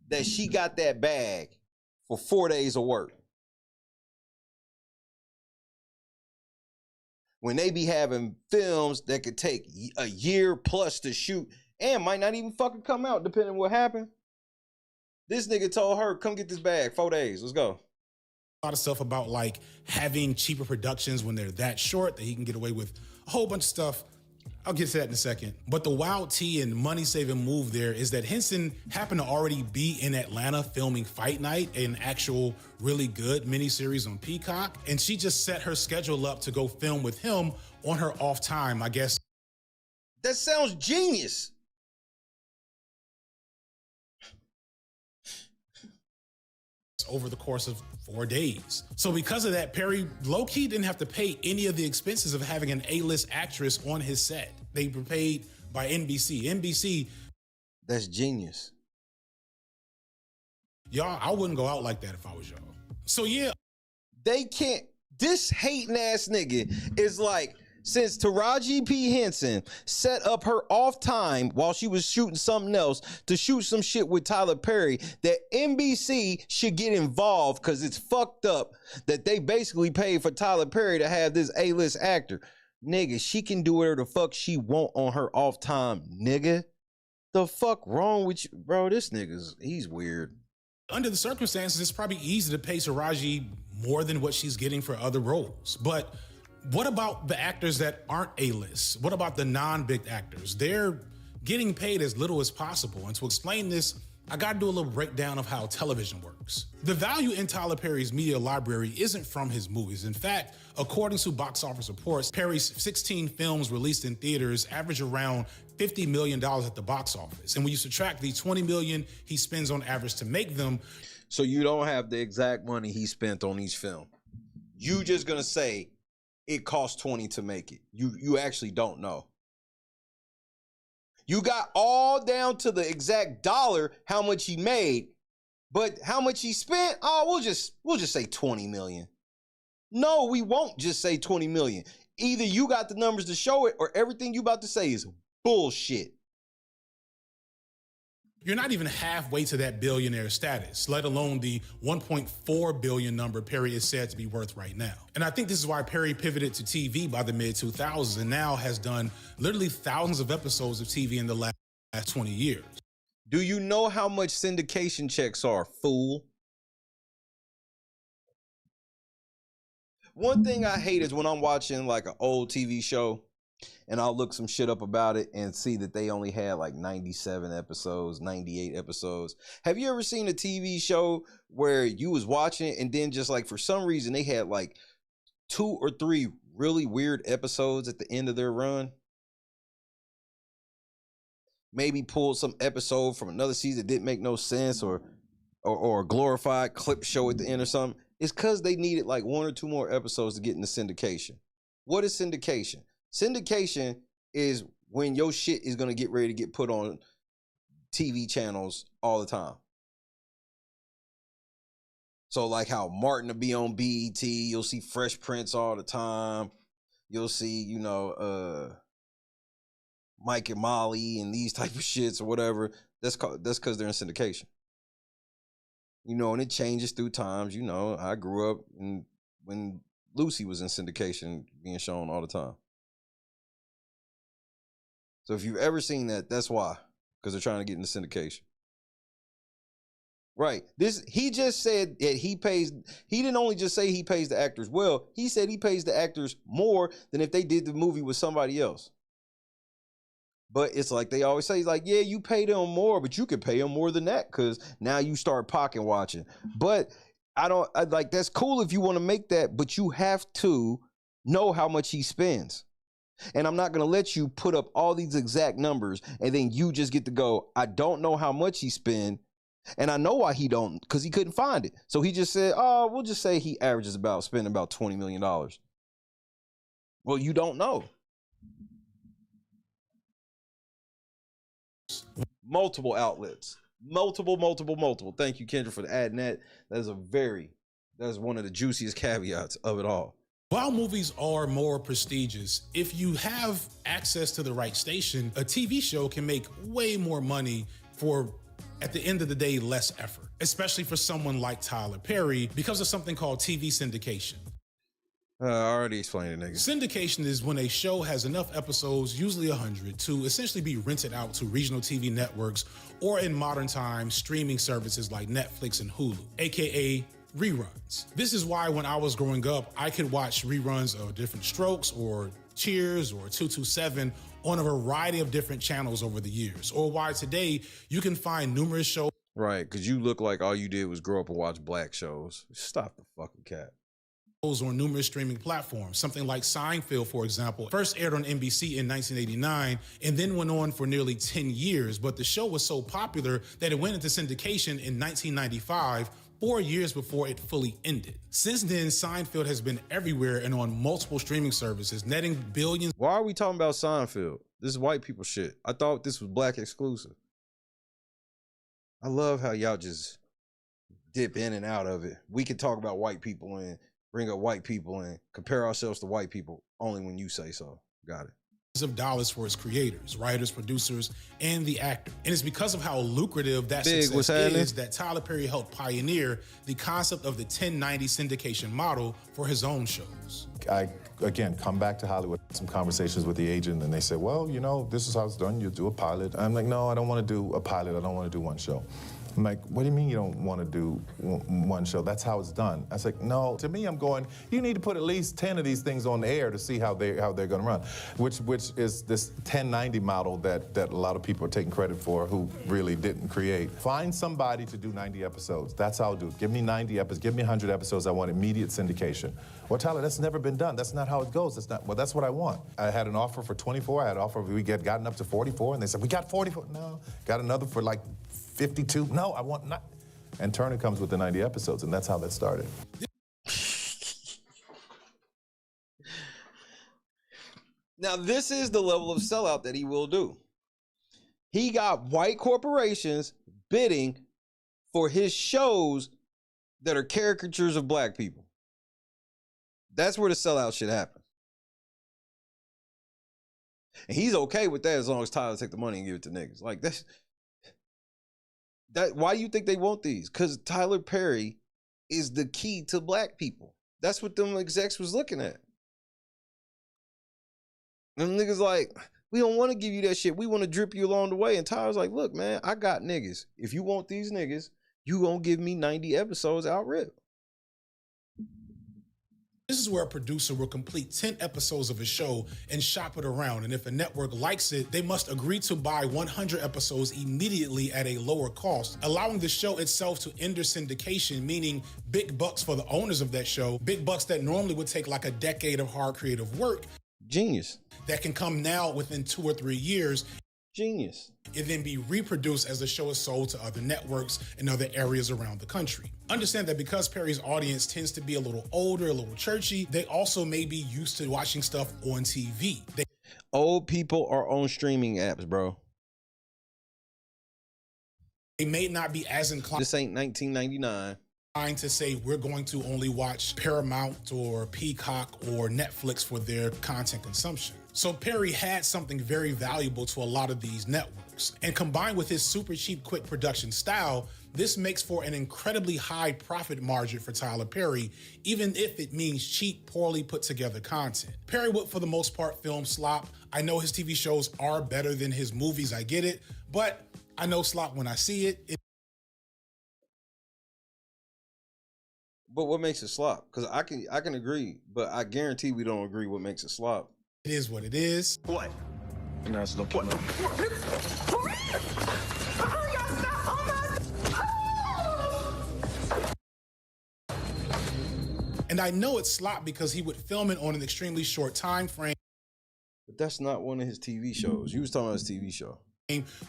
that she got that bag for 4 days of work? When they be having films that could take a year plus to shoot and might not even fucking come out, depending on what happened. This nigga told her, come get this bag, 4 days, let's go.
A lot of stuff about like having cheaper productions when they're that short that he can get away with a whole bunch of stuff. I'll get to that in a second. But the wild tea and money-saving move there is that Henson happened to already be in Atlanta filming Fight Night, an actual really good miniseries on Peacock, and she just set her schedule up to go film with him on her off time, I guess.
That sounds genius.
Over the course of 4 days. So because of that, Perry low-key didn't have to pay any of the expenses of having an A-list actress on his set. They were paid by NBC.
That's genius.
Y'all, I wouldn't go out like that if I was y'all. So yeah.
They can't, this hating ass nigga is like, since Taraji P. Henson set up her off time while she was shooting something else to shoot some shit with Tyler Perry, that NBC should get involved because it's fucked up that they basically paid for Tyler Perry to have this A-list actor. Nigga, she can do whatever the fuck she want on her off time, nigga. The fuck wrong with you? Bro, this nigga's, he's weird.
Under the circumstances, it's probably easy to pay Taraji more than what she's getting for other roles. But what about the actors that aren't A-list? What about the non-big actors? They're getting paid as little as possible. And to explain this, I gotta do a little breakdown of how television works. The value in Tyler Perry's media library isn't from his movies. In fact, according to box office reports, Perry's 16 films released in theaters average around $50 million at the box office. And when you subtract the $20 million he spends on average to make them.
So you don't have the exact money he spent on each film. You just gonna say it cost 20 to make it. You actually don't know. You got all down to the exact dollar how much he made, but how much he spent? Oh, we'll just say 20 million. No, we won't just say 20 million. Either you got the numbers to show it, or everything you about to say is bullshit.
You're not even halfway to that billionaire status, let alone the $1.4 billion number Perry is said to be worth right now. And I think this is why Perry pivoted to TV by the mid-2000s and now has done literally thousands of episodes of TV in the last 20 years.
Do you know how much syndication checks are, fool? One thing I hate is when I'm watching like an old TV show and I'll look some shit up about it and see that they only had like 97 episodes, 98 episodes. Have you ever seen a TV show where you was watching it and then just like for some reason they had like 2 or 3 really weird episodes at the end of their run? Maybe pulled some episode from another season that didn't make no sense, or a glorified clip show at the end or something. It's because they needed like 1 or 2 more episodes to get into syndication. What is syndication? Syndication is when your shit is going to get ready to get put on TV channels all the time. So like how Martin will be on BET, you'll see Fresh Prince all the time. You'll see, you know, Mike and Molly and these type of shits or whatever. That's because they're in syndication. You know, and it changes through times. You know, I grew up when Lucy was in syndication being shown all the time. So if you've ever seen that, that's why. Because they're trying to get into syndication. Right. He just said that he didn't only just say he pays the actors well, he said he pays the actors more than if they did the movie with somebody else. But it's like they always say, like, yeah, you pay them more, but you could pay them more than that because now you start pocket watching. But that's cool if you want to make that, but you have to know how much he spends. And I'm not going to let you put up all these exact numbers and then you just get to go, I don't know how much he spend. And I know why he don't, because he couldn't find it. So he just said, oh, we'll just say he averages spending about $20 million. Well, you don't know. Multiple outlets. Multiple. Thank you, Kendra, for adding that. That's one of the juiciest caveats of it all.
While movies are more prestigious, if you have access to the right station, a TV show can make way more money for, at the end of the day, less effort, especially for someone like Tyler Perry, because of something called TV syndication.
I already explained it, nigga. Syndication
is when a show has enough episodes, usually 100, to essentially be rented out to regional TV networks, or in modern times, streaming services like Netflix and Hulu, aka reruns. This is why when I was growing up, I could watch reruns of Different Strokes or Cheers or 227 on a variety of different channels over the years, or why today you can find numerous shows.
Right, because you look like all you did was grow up and watch black shows. Stop the fucking cat.
On numerous streaming platforms. Something like Seinfeld, for example, first aired on NBC in 1989 and then went on for nearly 10 years. But the show was so popular that it went into syndication in 1995, 4 years before it fully ended. Since then, Seinfeld has been everywhere and on multiple streaming services, netting billions.
Why are we talking about Seinfeld? This is white people shit. I thought this was black exclusive. I love how y'all just dip in and out of it. We can talk about white people and bring up white people and compare ourselves to white people only when you say so. Got it.
Of dollars for its creators, writers, producers, and the actor. And it's because of how lucrative that success is that Tyler Perry helped pioneer the concept of the 1090 syndication model for his own shows.
I, again, come back to Hollywood, some conversations with the agent, and they said, well, you know, this is how it's done. You do a pilot. I'm like, no, I don't want to do a pilot. I don't want to do one show. I'm like, what do you mean you don't want to do one show? That's how it's done. I was like, no. To me, I'm going, you need to put at least 10 of these things on the air to see how they're going to run, which is this 1090 model that a lot of people are taking credit for who really didn't create. Find somebody to do 90 episodes. That's how I'll do it. Give me 90 episodes. Give me 100 episodes. I want immediate syndication. Well, Tyler, that's never been done. That's not how it goes. Well, that's what I want. I had an offer for 24. I had an offer, we had gotten up to 44, and they said, we got 44. No. Got another for like 52. No, I want not. And Turner comes with the 90 episodes, and that's how that started.
Now, this is the level of sellout that he will do. He got white corporations bidding for his shows that are caricatures of black people. That's where the sellout should happen. And he's okay with that as long as Tyler take the money and give it to niggas. Like, why do you think they want these? Because Tyler Perry is the key to black people. That's what them execs was looking at. Them niggas like, we don't want to give you that shit. We want to drip you along the way. And Tyler's like, look, man, I got niggas. If you want these niggas, you gonna give me 90 episodes out rip.
This is where a producer will complete 10 episodes of a show and shop it around. And if a network likes it, they must agree to buy 100 episodes immediately at a lower cost, allowing the show itself to enter syndication, meaning big bucks for the owners of that show, big bucks that normally would take like a decade of hard creative work.
Genius.
That can come now within 2 or 3 years.
Genius.
And then be reproduced as the show is sold to other networks in other areas around the country. Understand that because Perry's audience tends to be a little older, a little churchy, they also may be used to watching stuff on TV.
Old people are on streaming apps, bro.
They may not be as inclined.
This ain't 1999.
To say we're going to only watch Paramount or Peacock or Netflix for their content consumption. So Perry had something very valuable to a lot of these networks. And combined with his super cheap, quick production style, this makes for an incredibly high profit margin for Tyler Perry, even if it means cheap, poorly put together content. Perry would, for the most part, film slop. I know his TV shows are better than his movies, I get it, but I know slop when I see it.
But what makes it slop? Because I can agree, but I guarantee we don't agree what makes it slop.
It is what it is.
What?
And that's the point.
And I know it's slop because he would film it on an extremely short time frame.
But that's not one of his TV shows. You was talking about his TV show.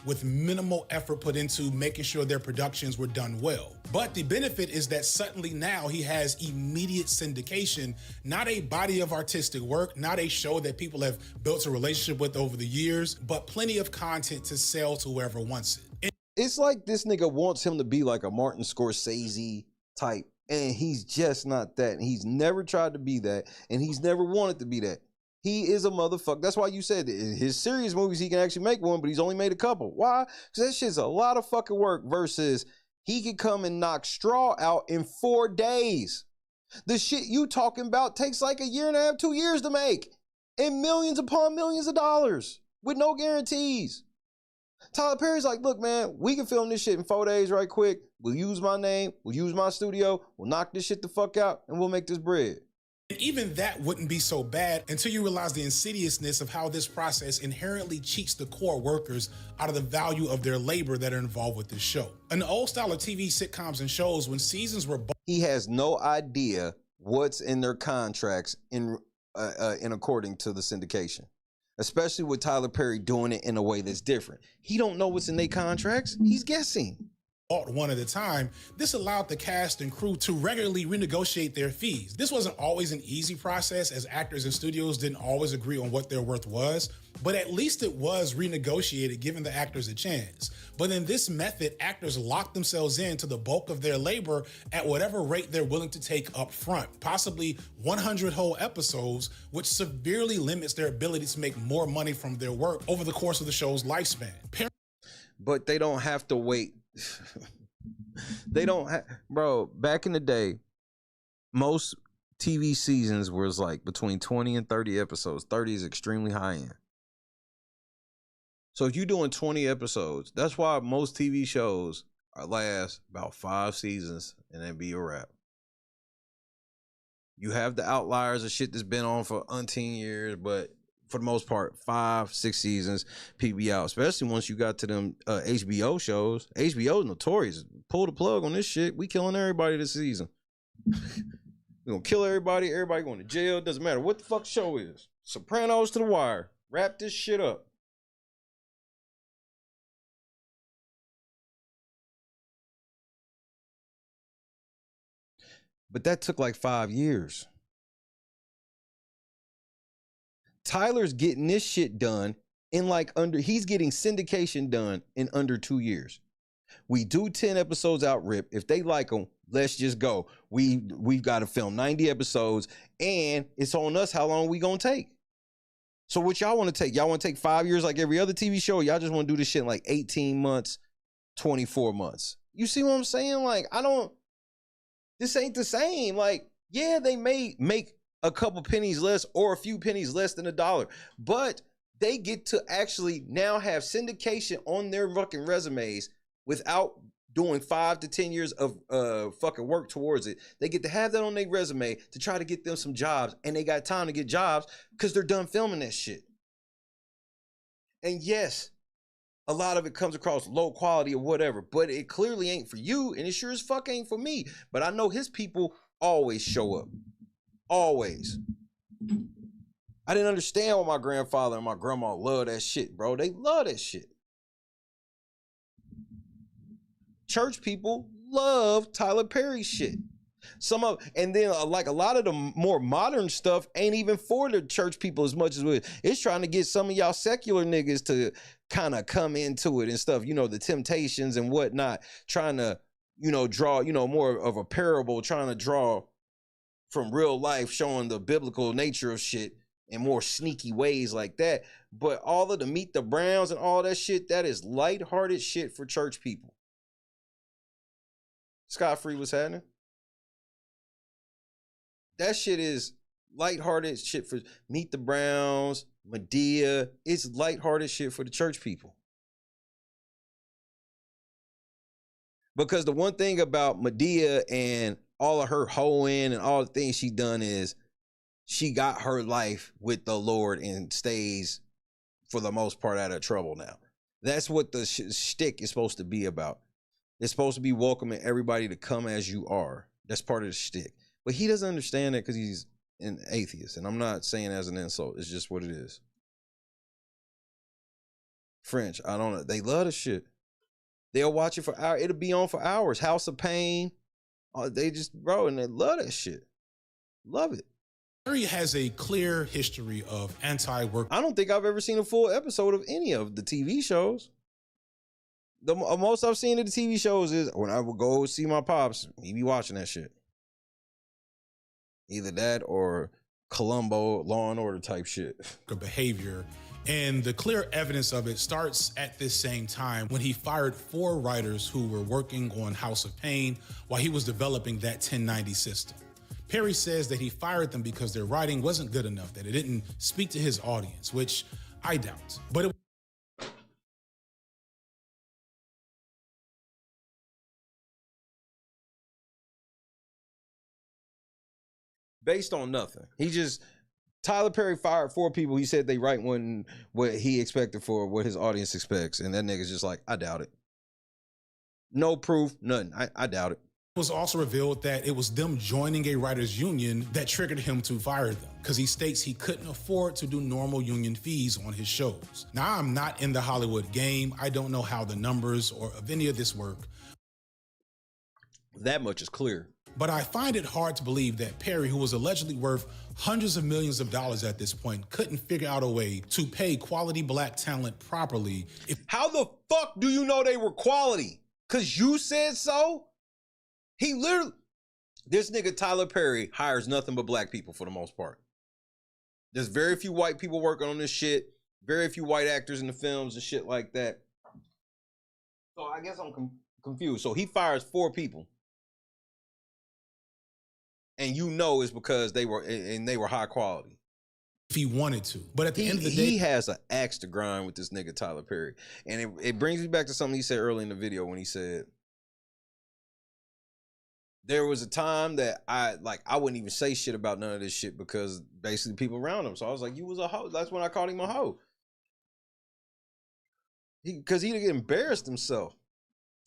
With minimal effort put into making sure their productions were done well. But the benefit is that suddenly now he has immediate syndication, not a body of artistic work, not a show that people have built a relationship with over the years, but plenty of content to sell to whoever wants it.
It's like this nigga wants him to be like a Martin Scorsese type, and he's just not that. And he's never tried to be that, and he's never wanted to be that. He is a motherfucker. That's why you said in his serious movies, he can actually make one, but he's only made a couple. Why? Because that shit's a lot of fucking work versus he could come and knock Straw out in 4 days. The shit you talking about takes like 1.5 years, 2 years to make, and millions upon millions of dollars with no guarantees. Tyler Perry's like, look, man, we can film this shit in 4 days right quick. We'll use my name. We'll use my studio. We'll knock this shit the fuck out, and we'll make this bread.
And even that wouldn't be so bad until you realize the insidiousness of how this process inherently cheats the core workers out of the value of their labor that are involved with this show. In the old style of TV sitcoms and shows, when seasons were
he has no idea what's in their contracts in according to the syndication, especially with Tyler Perry doing it in a way that's different. He don't know what's in their contracts. He's guessing.
One at a time, this allowed the cast and crew to regularly renegotiate their fees. This wasn't always an easy process, as actors and studios didn't always agree on what their worth was, but at least it was renegotiated, giving the actors a chance. But in this method, actors lock themselves into the bulk of their labor at whatever rate they're willing to take up front, possibly 100 whole episodes, which severely limits their ability to make more money from their work over the course of the show's lifespan.
But they don't have to wait. They don't have, bro, back in the day, most TV seasons was like between 20 and 30 episodes. 30 is extremely high end. So if you're doing 20 episodes, that's why most TV shows last about 5 seasons and then be a wrap. You have the outliers of shit that's been on for umpteen years, but for the most part, 5, 6 seasons, people be out. Especially once you got to them HBO shows. HBO notorious. Pull the plug on this shit. We killing everybody this season. We gonna kill everybody. Everybody going to jail. Doesn't matter what the fuck show is. Sopranos to The Wire. Wrap this shit up. But that took like 5 years. Tyler's getting this shit done in he's getting syndication done in under 2 years. We do 10 episodes out rip. If they like them, let's just go. We've got to film 90 episodes and it's on us how long we gonna take. So what y'all want to take? Y'all want to take 5 years like every other TV show? Y'all just want to do this shit in like 18 months, 24 months. You see what I'm saying? Like, this ain't the same. Like, yeah, they may make a couple pennies less or a few pennies less than $1, but they get to actually now have syndication on their fucking resumes without doing 5 to 10 years of fucking work towards it. They get to have that on their resume to try to get them some jobs, and they got time to get jobs because they're done filming that shit. And yes, a lot of it comes across low quality or whatever, but it clearly ain't for you, and it sure as fuck ain't for me. But I know his people always show up. Always. I didn't understand why my grandfather and my grandma love that shit, bro. They love that shit. Church people love Tyler Perry shit. And then like a lot of the more modern stuff ain't even for the church people as much as it's trying to get some of y'all secular niggas to kind of come into it and stuff, you know, the Temptations and whatnot, trying to, you know, draw, you know, more of a parable, trying to draw from real life, showing the biblical nature of shit in more sneaky ways like that. But all of the Meet the Browns and all that shit, that is lighthearted shit for church people. Scott Free was happening. That shit is lighthearted shit for Meet the Browns, Medea. It's lighthearted shit for the church people. Because the one thing about Medea and all of her hoeing and all the things she done is she got her life with the Lord and stays, for the most part, out of trouble now. That's what the shtick is supposed to be about. It's supposed to be welcoming everybody to come as you are. That's part of the shtick. But he doesn't understand that because he's an atheist. And I'm not saying as an insult. It's just what it is. French, I don't know. They love the shit. They'll watch it for hours. It'll be on for hours. House of Pain. They just, bro, and they love that shit. Love it.
Perry has a clear history of anti-work.
I don't think I've ever seen a full episode of any of the TV shows. The most I've seen of the TV shows is when I would go see my pops, he be watching that shit. Either that or Columbo, Law and Order type shit.
Behavior. And the clear evidence of it starts at this same time when he fired 4 writers who were working on House of Pain while he was developing that 1090 system. Perry says that he fired them because their writing wasn't good enough, that it didn't speak to his audience, which I doubt. But it
based on nothing. Tyler Perry fired 4 people. He said they write what he expected for what his audience expects. And that nigga's just like, I doubt it. No proof, nothing. I doubt it.
It was also revealed that it was them joining a writers union that triggered him to fire them, because he states he couldn't afford to do normal union fees on his shows. Now, I'm not in the Hollywood game. I don't know how the numbers or of any of this work.
That much is clear.
But I find it hard to believe that Perry, who was allegedly worth hundreds of millions of dollars at this point, couldn't figure out a way to pay quality black talent properly.
How the fuck do you know they were quality? Because you said so? This nigga Tyler Perry hires nothing but black people for the most part. There's very few white people working on this shit. Very few white actors in the films and shit like that. So I guess I'm confused. So he fires 4 people. And you know it's because they were high quality.
If he wanted to. But at the end of the day,
he has an axe to grind with this nigga Tyler Perry. And it brings me back to something he said early in the video when he said, there was a time that I wouldn't even say shit about none of this shit because basically people around him. So I was like, you was a hoe. That's when I called him a hoe. Because he'd get embarrassed himself.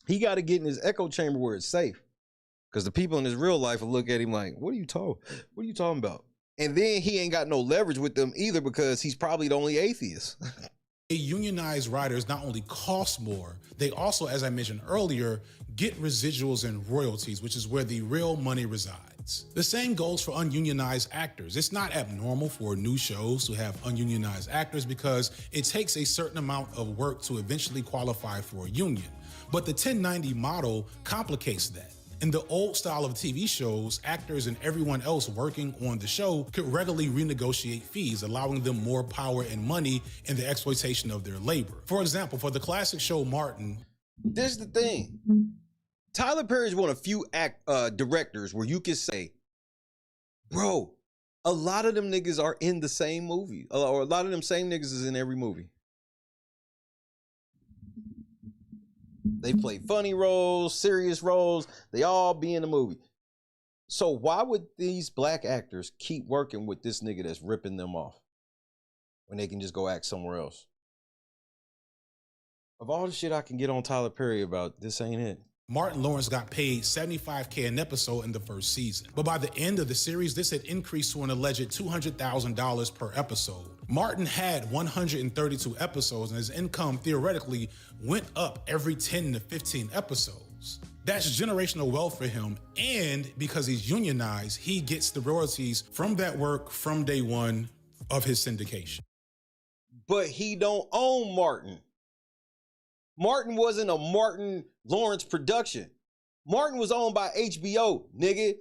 He got to get in his echo chamber where it's safe. Because the people in his real life will look at him like, what are you talking about? And then he ain't got no leverage with them either because he's probably the only atheist.
Unionized writers not only cost more, they also, as I mentioned earlier, get residuals and royalties, which is where the real money resides. The same goes for ununionized actors. It's not abnormal for new shows to have ununionized actors because it takes a certain amount of work to eventually qualify for a union. But the 1090 model complicates that. In the old style of TV shows, actors and everyone else working on the show could regularly renegotiate fees, allowing them more power and money in the exploitation of their labor. For example, for the classic show Martin.
This is the thing. Tyler Perry is one of few directors where you can say, bro, a lot of them niggas are in the same movie. Or a lot of them same niggas is in every movie. They play funny roles, serious roles. They all be in the movie. So why would these black actors keep working with this nigga that's ripping them off when they can just go act somewhere else? Of all the shit I can get on Tyler Perry about, this ain't it.
Martin Lawrence got paid $75K an episode in the first season. But by the end of the series, this had increased to an alleged $200,000 per episode. Martin had 132 episodes, and his income theoretically went up every 10 to 15 episodes. That's generational wealth for him, and because he's unionized, he gets the royalties from that work from day one of his syndication.
But he don't own Martin. Martin wasn't a Martin Lawrence production. Martin was owned by HBO, nigga.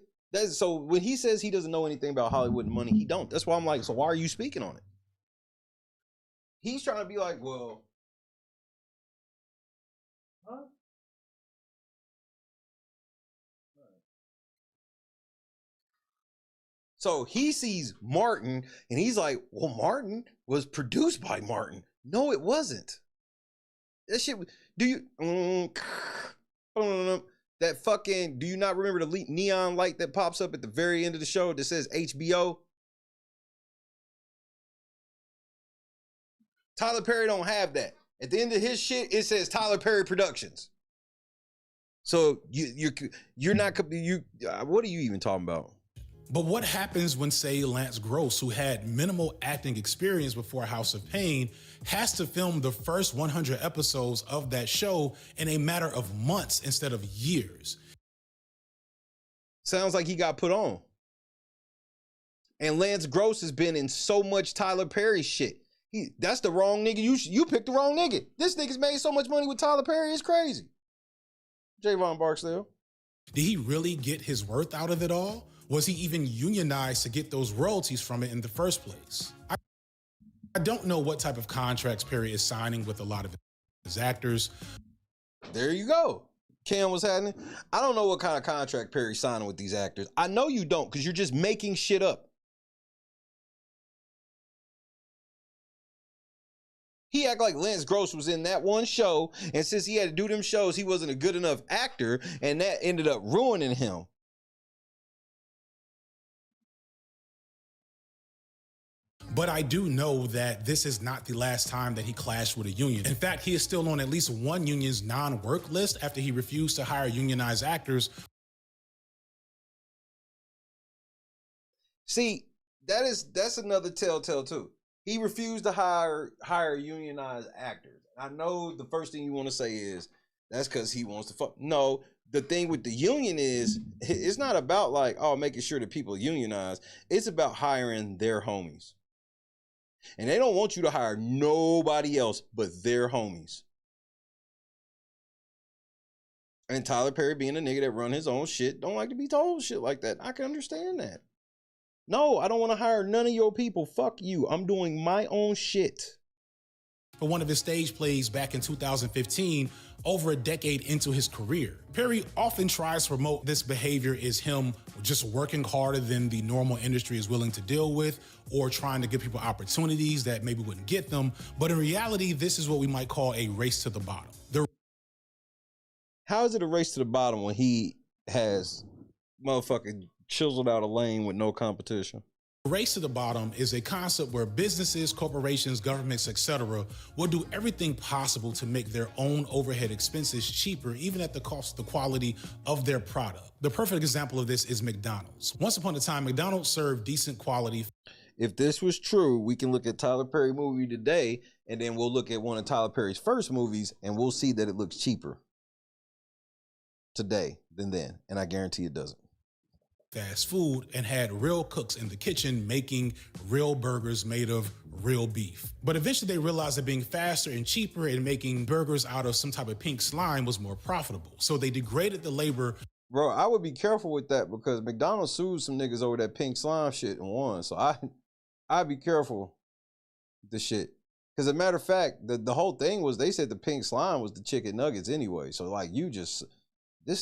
So when he says he doesn't know anything about Hollywood and money, he don't. That's why I'm like, so why are you speaking on it? He's trying to be like, well, huh? So he sees Martin and he's like, well, Martin was produced by Martin. No, it wasn't. That shit, do you, that fucking, do you not remember the neon light that pops up at the very end of the show that says HBO? Tyler Perry don't have that. At the end of his shit, it says Tyler Perry Productions. So you're not, what are you even talking about?
But what happens when, say, Lance Gross, who had minimal acting experience before House of Pain, has to film the first 100 episodes of that show in a matter of months instead of years?
Sounds like he got put on. And Lance Gross has been in so much Tyler Perry shit. That's the wrong nigga. You picked the wrong nigga. This nigga's made so much money with Tyler Perry, it's crazy. Javon Barksdale.
Did he really get his worth out of it all? Was he even unionized to get those royalties from it in the first place? I don't know what type of contracts Perry is signing with a lot of his actors.
There you go. Cam, what's happening? I don't know what kind of contract Perry's signing with these actors. I know you don't, because you're just making shit up. He act like Lance Gross was in that one show, and since he had to do them shows, he wasn't a good enough actor, and that ended up ruining him.
But I do know that this is not the last time that he clashed with a union. In fact, he is still on at least one union's non-work list after he refused to hire unionized actors.
See, that's another telltale too. He refused to hire unionized actors. I know the first thing you want to say is that's because he wants to fuck. No, the thing with the union is it's not about like, oh, making sure that people unionize. It's about hiring their homies. And they don't want you to hire nobody else but their homies. And Tyler Perry, being a nigga that run his own shit, don't like to be told shit like that. I can understand that. No, I don't want to hire none of your people. Fuck you. I'm doing my own shit.
For one of his stage plays back in 2015, over a decade into his career. Perry often tries to promote this behavior is him just working harder than the normal industry is willing to deal with, or trying to give people opportunities that maybe wouldn't get them. But in reality, this is what we might call a race to the bottom.
How is it a race to the bottom when he has Motherfucker chiseled out a lane with no competition.
Race to the bottom is a concept where businesses, corporations, governments, etc. will do everything possible to make their own overhead expenses cheaper, even at the cost of the quality of their product. The perfect example of this is McDonald's. Once upon a time, McDonald's served decent quality.
If this was true, we can look at Tyler Perry movie today, and then we'll look at one of Tyler Perry's first movies, and we'll see that it looks cheaper today than then, and I guarantee it doesn't.
Fast food and had real cooks in the kitchen making real burgers made of real beef. But eventually they realized that being faster and cheaper and making burgers out of some type of pink slime was more profitable. So they degraded the labor.
Bro, I would be careful with that because McDonald's sued some niggas over that pink slime shit and won. So I'd be careful with the shit. Because as a matter of fact, the whole thing was they said the pink slime was the chicken nuggets anyway. So like this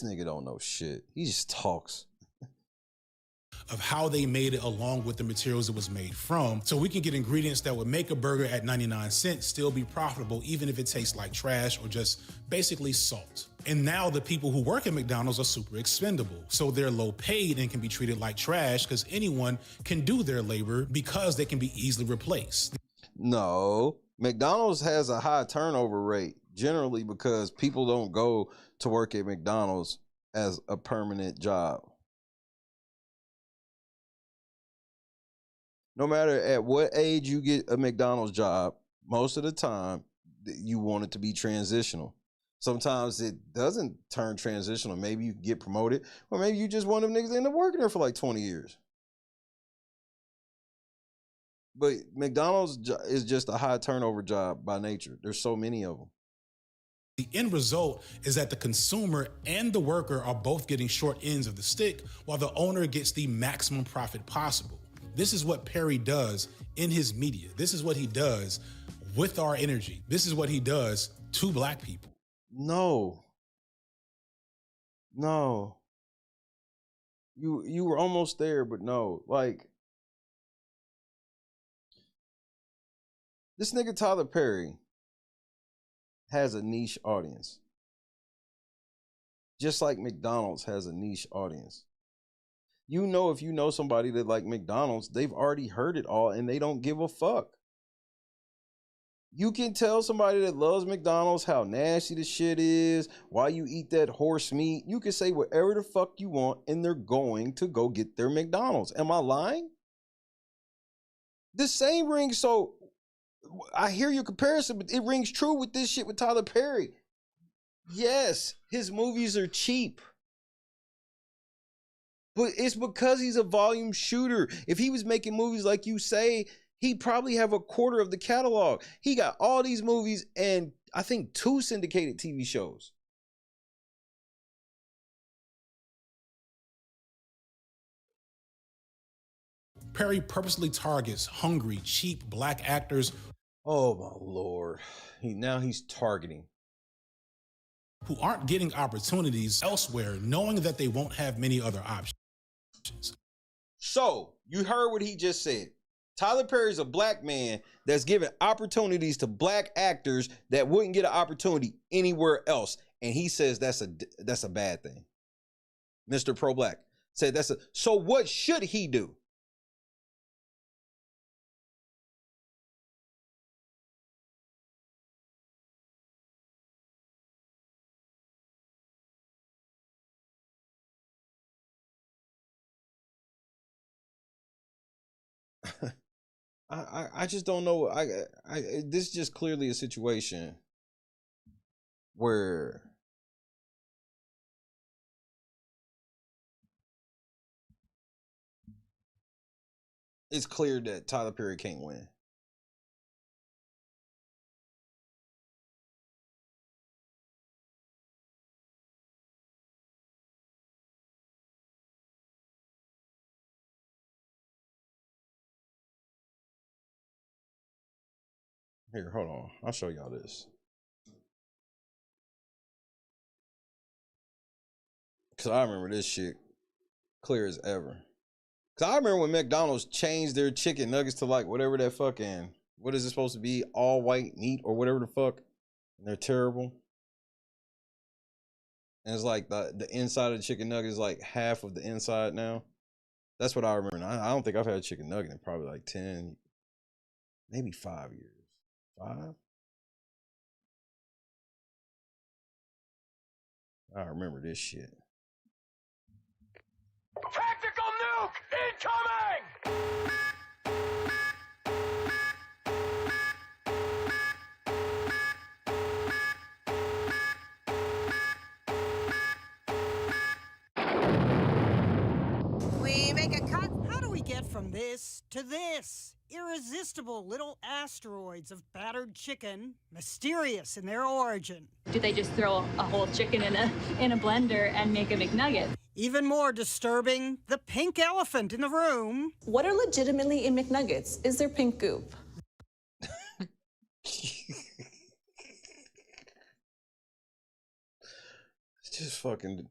nigga don't know shit. He just talks.
Of how they made it along with the materials it was made from. So we can get ingredients that would make a burger at 99 cents still be profitable, even if it tastes like trash or just basically salt. And now the people who work at McDonald's are super expendable. So they're low paid and can be treated like trash because anyone can do their labor because they can be easily replaced.
No, McDonald's has a high turnover rate generally because people don't go to work at McDonald's as a permanent job. No matter at what age you get a McDonald's job, most of the time you want it to be transitional. Sometimes it doesn't turn transitional. Maybe you get promoted, or maybe you just one of them niggas that end up working there for like 20 years. But McDonald's is just a high turnover job by nature. There's so many of them.
The end result is that the consumer and the worker are both getting short ends of the stick while the owner gets the maximum profit possible. This is what Perry does in his media. This is what he does with our energy. This is what he does to black people.
No. You were almost there, but no. Like, this nigga Tyler Perry has a niche audience. Just like McDonald's has a niche audience. You know, if you know somebody that like McDonald's, they've already heard it all and they don't give a fuck. You can tell somebody that loves McDonald's how nasty the shit is, why you eat that horse meat. You can say whatever the fuck you want and they're going to go get their McDonald's. Am I lying? The same rings, so I hear your comparison, but it rings true with this shit with Tyler Perry. Yes, his movies are cheap. But it's because he's a volume shooter. If he was making movies like you say, he'd probably have a quarter of the catalog. He got all these movies and I think 2 syndicated TV shows.
Perry purposely targets hungry, cheap black actors.
Oh my Lord. Now he's targeting.
Who aren't getting opportunities elsewhere, knowing that they won't have many other options.
So, you heard what he just said. Tyler Perry's a black man that's giving opportunities to black actors that wouldn't get an opportunity anywhere else. And he says that's a bad thing. Mr. Pro-Black said so what should he do? I just don't know. This is just clearly a situation where it's clear that Tyler Perry can't win. Here, hold on. I'll show y'all this. Because I remember this shit clear as ever. Because I remember when McDonald's changed their chicken nuggets to like whatever that fucking, what is it supposed to be? All white meat or whatever the fuck. And they're terrible. And it's like the inside of the chicken nugget is like half of the inside now. That's what I remember. And I don't think I've had a chicken nugget in probably like 10, maybe 5 years. 5? I remember this shit.
Tactical nuke incoming!
We make a cut. How do we get from this to this? Irresistible little asteroids of battered chicken, mysterious in their origin.
Do they just throw a whole chicken in a blender and make a McNugget?
Even more disturbing, the pink elephant in the room.
What are legitimately in McNuggets? Is there pink goop?
Just fucking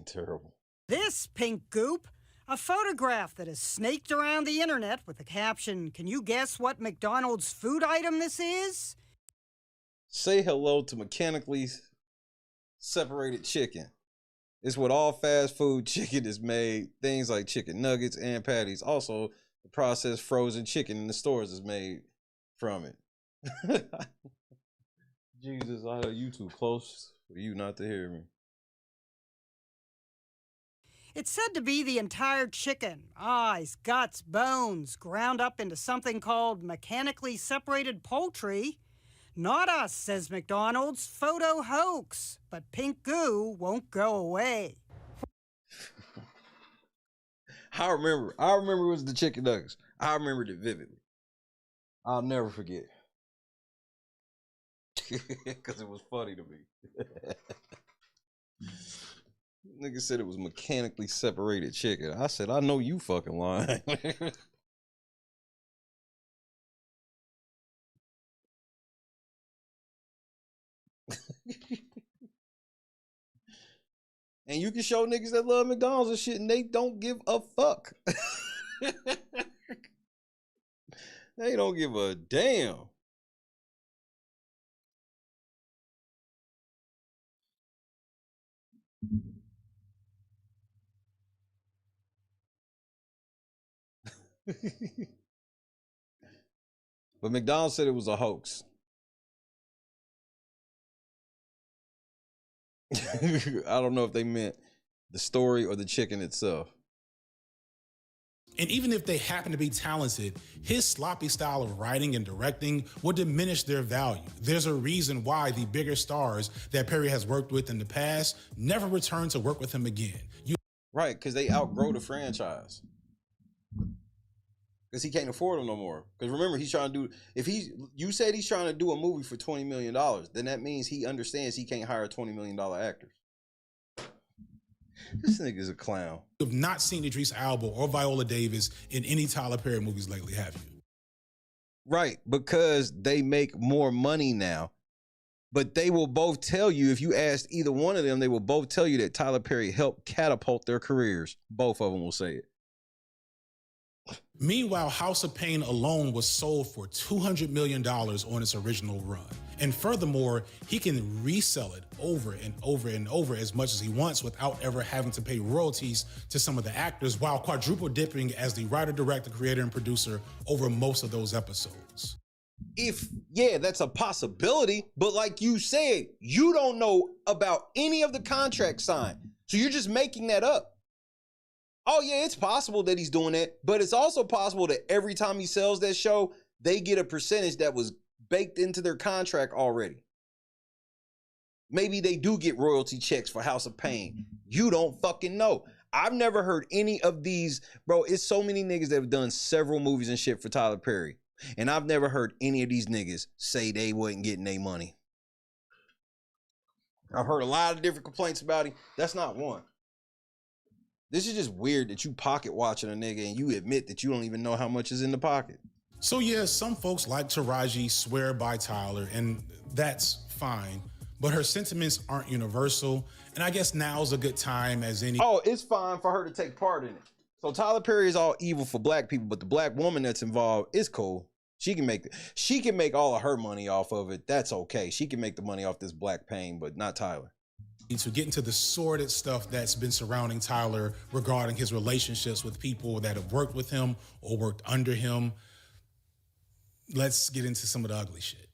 terrible.
This pink goop, a photograph that is snaked around the internet with the caption, "Can you guess what McDonald's food item this is?"
Say hello to mechanically separated chicken. It's what all fast food chicken is made. Things like chicken nuggets and patties. Also, the processed frozen chicken in the stores is made from it. Jesus, I know you too close for you not to hear me.
It's said to be the entire chicken, eyes, guts, bones, ground up into something called mechanically separated poultry. Not us, says McDonald's, photo hoax, but pink goo won't go away.
I remember it was the chicken nuggets. I remembered it vividly. I'll never forget. Because it was funny to me. Nigga said it was mechanically separated chicken. I said, I know you fucking lying. And you can show niggas that love McDonald's and shit and they don't give a fuck. They don't give a damn. But McDonald's said it was a hoax. I don't know if they meant the story or the chicken itself.
And even if they happen to be talented, his sloppy style of writing and directing will diminish their value. There's a reason why the bigger stars that Perry has worked with in the past never return to work with him again.
Right, because they outgrow the franchise. Because he can't afford them no more. Because remember, he's trying to do, you said he's trying to do a movie for $20 million, then that means he understands he can't hire $20 million actors. This nigga's a clown.
You have not seen Idris Elba or Viola Davis in any Tyler Perry movies lately, have you?
Right, because they make more money now. But they will both tell you, if you asked either one of them, they will both tell you that Tyler Perry helped catapult their careers. Both of them will say it.
Meanwhile, House of Pain alone was sold for $200 million on its original run. And furthermore, he can resell it over and over and over as much as he wants without ever having to pay royalties to some of the actors, while quadruple dipping as the writer, director, creator, and producer over most of those episodes.
Yeah, that's a possibility, but like you said, you don't know about any of the contracts signed. So you're just making that up. Oh yeah, it's possible that he's doing that, but it's also possible that every time he sells that show, they get a percentage that was baked into their contract already. Maybe they do get royalty checks for House of Pain. You don't fucking know. I've never heard any of these, bro. It's so many niggas that have done several movies and shit for Tyler Perry, and I've never heard any of these niggas say they wasn't getting their money. I've heard a lot of different complaints about him. That's not one. This is just weird that you pocket watching a nigga and you admit that you don't even know how much is in the pocket.
So yeah, some folks like Taraji swear by Tyler, and that's fine, but her sentiments aren't universal, and I guess now's a good time as any—
Oh, it's fine for her to take part in it. So Tyler Perry is all evil for black people, but the black woman that's involved is cool. She can make all of her money off of it. That's okay. She can make the money off this black pain, but not Tyler.
to get into the sordid stuff that's been surrounding Tyler regarding his relationships with people that have worked with him or worked under him. Let's get into some of the ugly shit.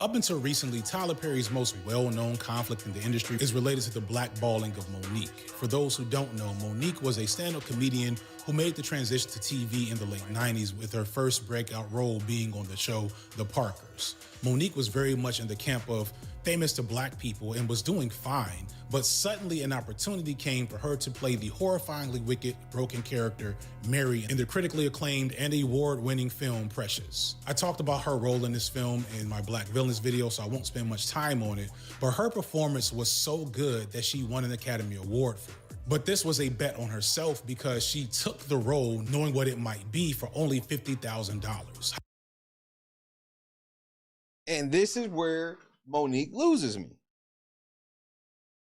Up until recently, Tyler Perry's most well-known conflict in the industry is related to the blackballing of Monique. For those who don't know, Monique was a stand-up comedian who made the transition to TV in the late 90s, with her first breakout role being on the show The Parkers. Monique was very much in the camp of famous to black people and was doing fine, but suddenly an opportunity came for her to play the horrifyingly wicked, broken character Mary in the critically acclaimed and award-winning film Precious. I talked about her role in this film in my Black Villains video, so I won't spend much time on it, but her performance was so good that she won an Academy Award for it. But this was a bet on herself because she took the role knowing what it might be for only $50,000.
And this is where Monique loses me.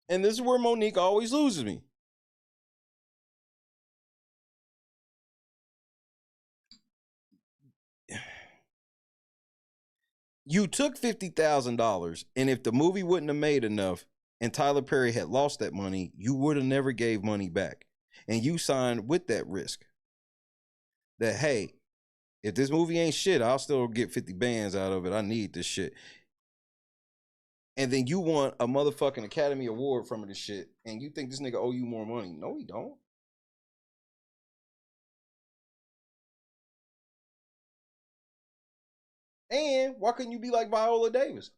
And this is where Monique always loses me. You took $50,000, and if the movie wouldn't have made enough and Tyler Perry had lost that money, you would have never gave money back. And you signed with that risk. That, hey, if this movie ain't shit, I'll still get 50 bands out of it. I need this shit. And then you want a motherfucking Academy Award from this shit, and you think this nigga owe you more money. No, he don't. And why couldn't you be like Viola Davis?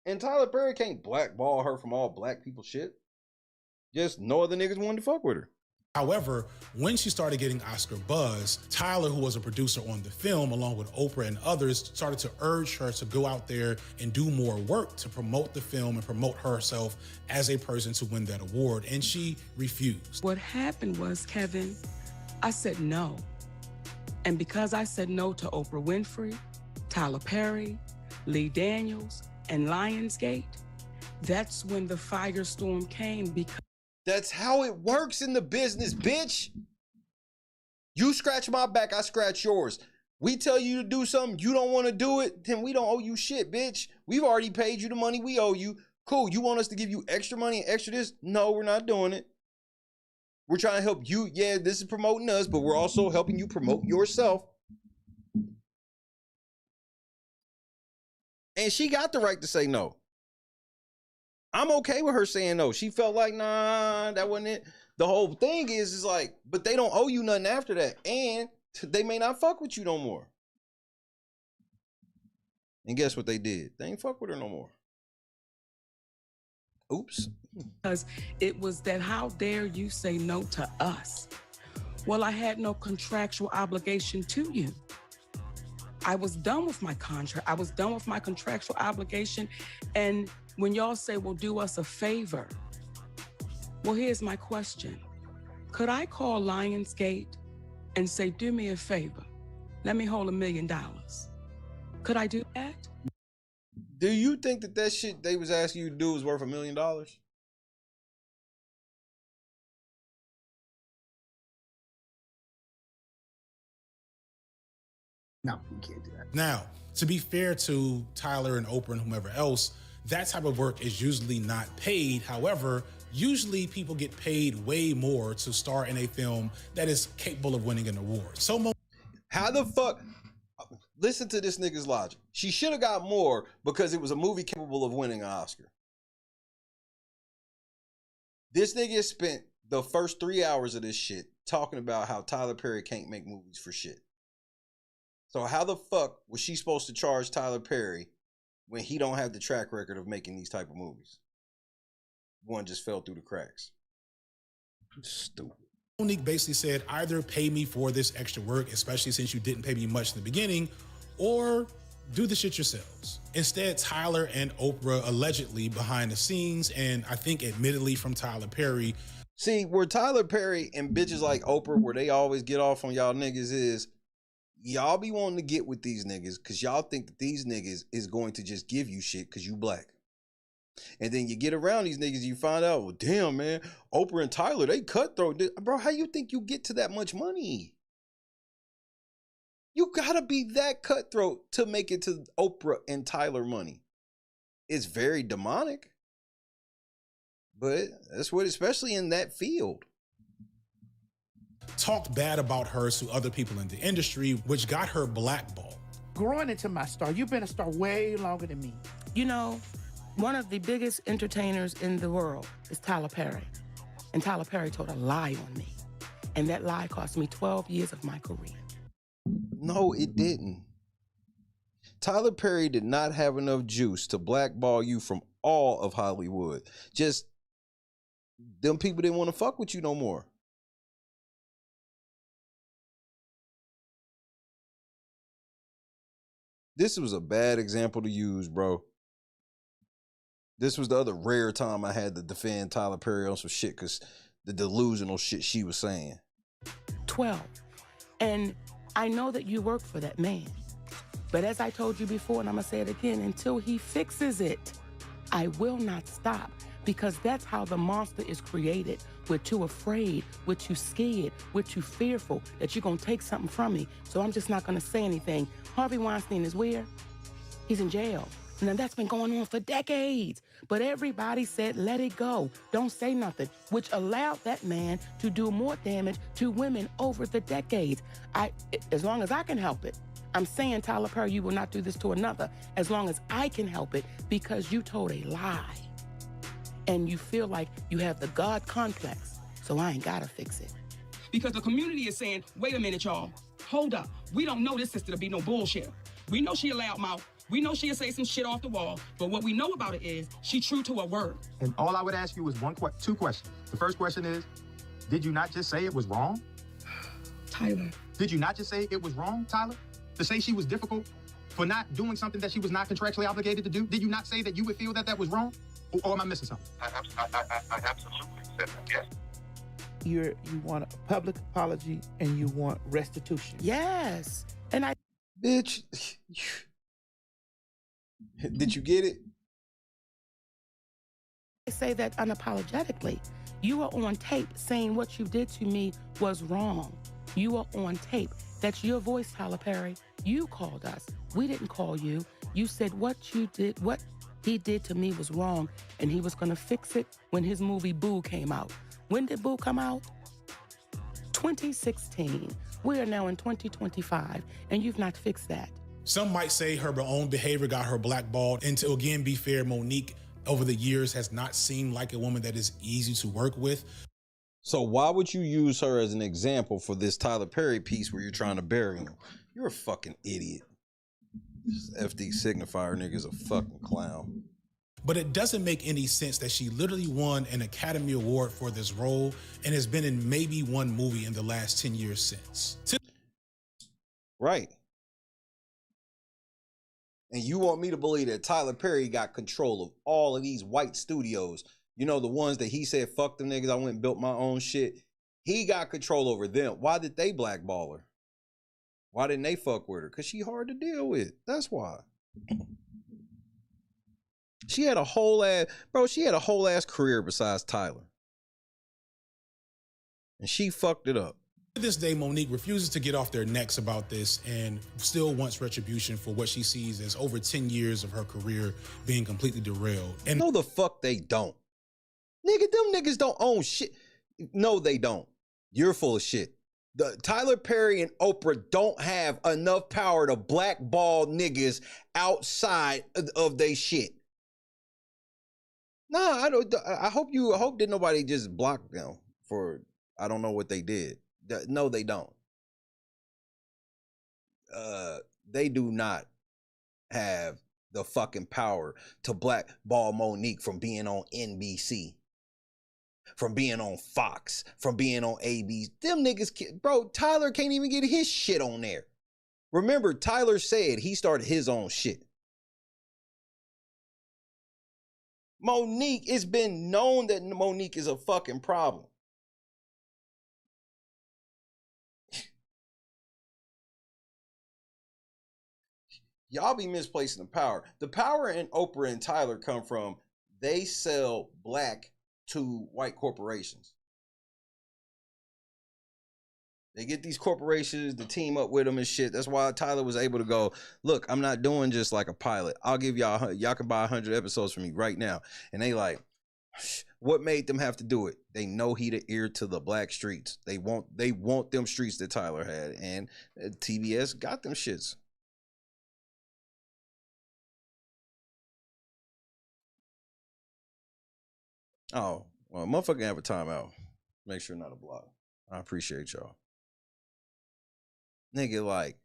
And Tyler Perry can't blackball her from all black people shit. Just no other niggas wanted to fuck with her.
However, when she started getting Oscar buzz, Tyler, who was a producer on the film, along with Oprah and others, started to urge her to go out there and do more work to promote the film and promote herself as a person to win that award, and she refused.
What happened was, Kevin, I said no. And because I said no to Oprah Winfrey, Tyler Perry, Lee Daniels, and Lionsgate, that's when the firestorm came. Because
that's how it works in the business, bitch. You scratch my back, I scratch yours. We tell you to do something, you don't want to do it, then we don't owe you shit, bitch. We've already paid you the money we owe you. Cool, you want us to give you extra money and extra this? No, we're not doing it. We're trying to help you. Yeah, this is promoting us, but we're also helping you promote yourself. And she got the right to say no. I'm okay with her saying no. She felt like, nah, that wasn't it. The whole thing is like, but they don't owe you nothing after that. And they may not fuck with you no more. And guess what they did? They ain't fuck with her no more. Oops.
Because it was that, how dare you say no to us? Well, I had no contractual obligation to you. I was done with my contract. I was done with my contractual obligation. And when y'all say, well, do us a favor. Well, here's my question. Could I call Lionsgate and say, do me a favor? Let me hold $1 million. Could I do that?
Do you think that that shit they was asking you to do was worth $1 million?
No, we can't do that. Now, to be fair to Tyler and Oprah and whomever else, that type of work is usually not paid. However, usually people get paid way more to star in a film that is capable of winning an award. So
how the fuck? Listen to this nigga's logic. She should have got more because it was a movie capable of winning an Oscar. This nigga spent the first 3 hours of this shit talking about how Tyler Perry can't make movies for shit. So how the fuck was she supposed to charge Tyler Perry when he don't have the track record of making these type of movies? One just fell through the cracks. Stupid.
Monique basically said, either pay me for this extra work, especially since you didn't pay me much in the beginning, or do the shit yourselves. Instead, Tyler and Oprah allegedly behind the scenes, and I think admittedly from Tyler Perry.
See, where Tyler Perry and bitches like Oprah, where they always get off on y'all niggas is, y'all be wanting to get with these niggas because y'all think that these niggas is going to just give you shit because you black. And then you get around these niggas, you find out, well, damn, man, Oprah and Tyler, they cutthroat. Bro, how you think you get to that much money? You gotta be that cutthroat to make it to Oprah and Tyler money. It's very demonic, but that's what, especially in that field.
Talked bad about her to other people in the industry, which got her blackballed.
Growing into my star, you've been a star way longer than me.
You know, one of the biggest entertainers in the world is Tyler Perry. And Tyler Perry told a lie on me. And that lie cost me 12 years of my career.
No, it didn't. Tyler Perry did not have enough juice to blackball you from all of Hollywood. Just them people didn't want to fuck with you no more. This was a bad example to use, bro. This was the other rare time I had to defend Tyler Perry on some shit because the delusional shit she was saying.
12. And I know that you work for that man. But as I told you before, and I'm going to say it again, until he fixes it, I will not stop. Because that's how the monster is created. We're too afraid, we're too scared, we're too fearful that you're going to take something from me. So I'm just not going to say anything. Harvey Weinstein is where? He's in jail. Now that's been going on for decades. But everybody said, let it go. Don't say nothing, which allowed that man to do more damage to women over the decades. As long as I can help it, I'm saying, Tyler Perry, you will not do this to another as long as I can help it because you told a lie. And you feel like you have the God complex, so I ain't gotta fix it.
Because the community is saying, wait a minute, y'all. Hold up. We don't know this sister to be no bullshit. We know she a loudmouth. We know she'll say some shit off the wall. But what we know about it is she true to her word.
And all I would ask you is two questions. The first question is, did you not just say it was wrong?
Tyler.
Did you not just say it was wrong, Tyler? To say she was difficult for not doing something that she was not contractually obligated to do? Did you not say that you would feel that that was wrong? Or am I missing something?
I absolutely said that, yes.
You want a public apology and you want restitution.
Yes. And I...
Bitch. Did you get it?
I say that unapologetically. You are on tape saying what you did to me was wrong. You are on tape. That's your voice, Tyler Perry. You called us. We didn't call you. You said what you did, what he did to me was wrong, and he was going to fix it when his movie Boo came out. When did Boo come out? 2016. We are now in 2025, and you've not fixed that.
Some might say her own behavior got her blackballed. And to again be fair, Monique over the years has not seemed like a woman that is easy to work with.
So why would you use her as an example for this Tyler Perry piece where you're trying to bury him? You're a fucking idiot. This FD Signifier nigga's a fucking clown.
But it doesn't make any sense that she literally won an Academy Award for this role and has been in maybe one movie in the last 10 years since.
Right. And you want me to believe that Tyler Perry got control of all of these white studios? You know, the ones that he said, fuck them niggas, I went and built my own shit. He got control over them. Why did they blackball her? Why didn't they fuck with her? Because she hard to deal with. That's why. She had a whole ass career besides Tyler. And she fucked it up.
To this day, Monique refuses to get off their necks about this and still wants retribution for what she sees as over 10 years of her career being completely derailed. And
no, the fuck they don't. Nigga, them niggas don't own shit. No, they don't. You're full of shit. The Tyler Perry and Oprah don't have enough power to blackball niggas outside of they shit. Nah, I don't. I hope that nobody just blocked them for. I don't know what they did. No, they don't. They do not have the fucking power to blackball Monique from being on NBC, from being on Fox, from being on ABC. Them niggas, bro, Tyler can't even get his shit on there. Remember, Tyler said he started his own shit. Monique, it's been known that Monique is a fucking problem. Y'all be misplacing the power. The power in Oprah and Tyler come from they sell black to white corporations. They get these corporations to team up with them and shit. That's why Tyler was able to go, look, I'm not doing just like a pilot. I'll give y'all can buy 100 episodes from me right now. And they like, what made them have to do it? They know he the ear to the black streets. They want them streets that Tyler had. And TBS got them shits. Oh, well, motherfucker have a timeout. Make sure not a block. I appreciate y'all. Nigga, like,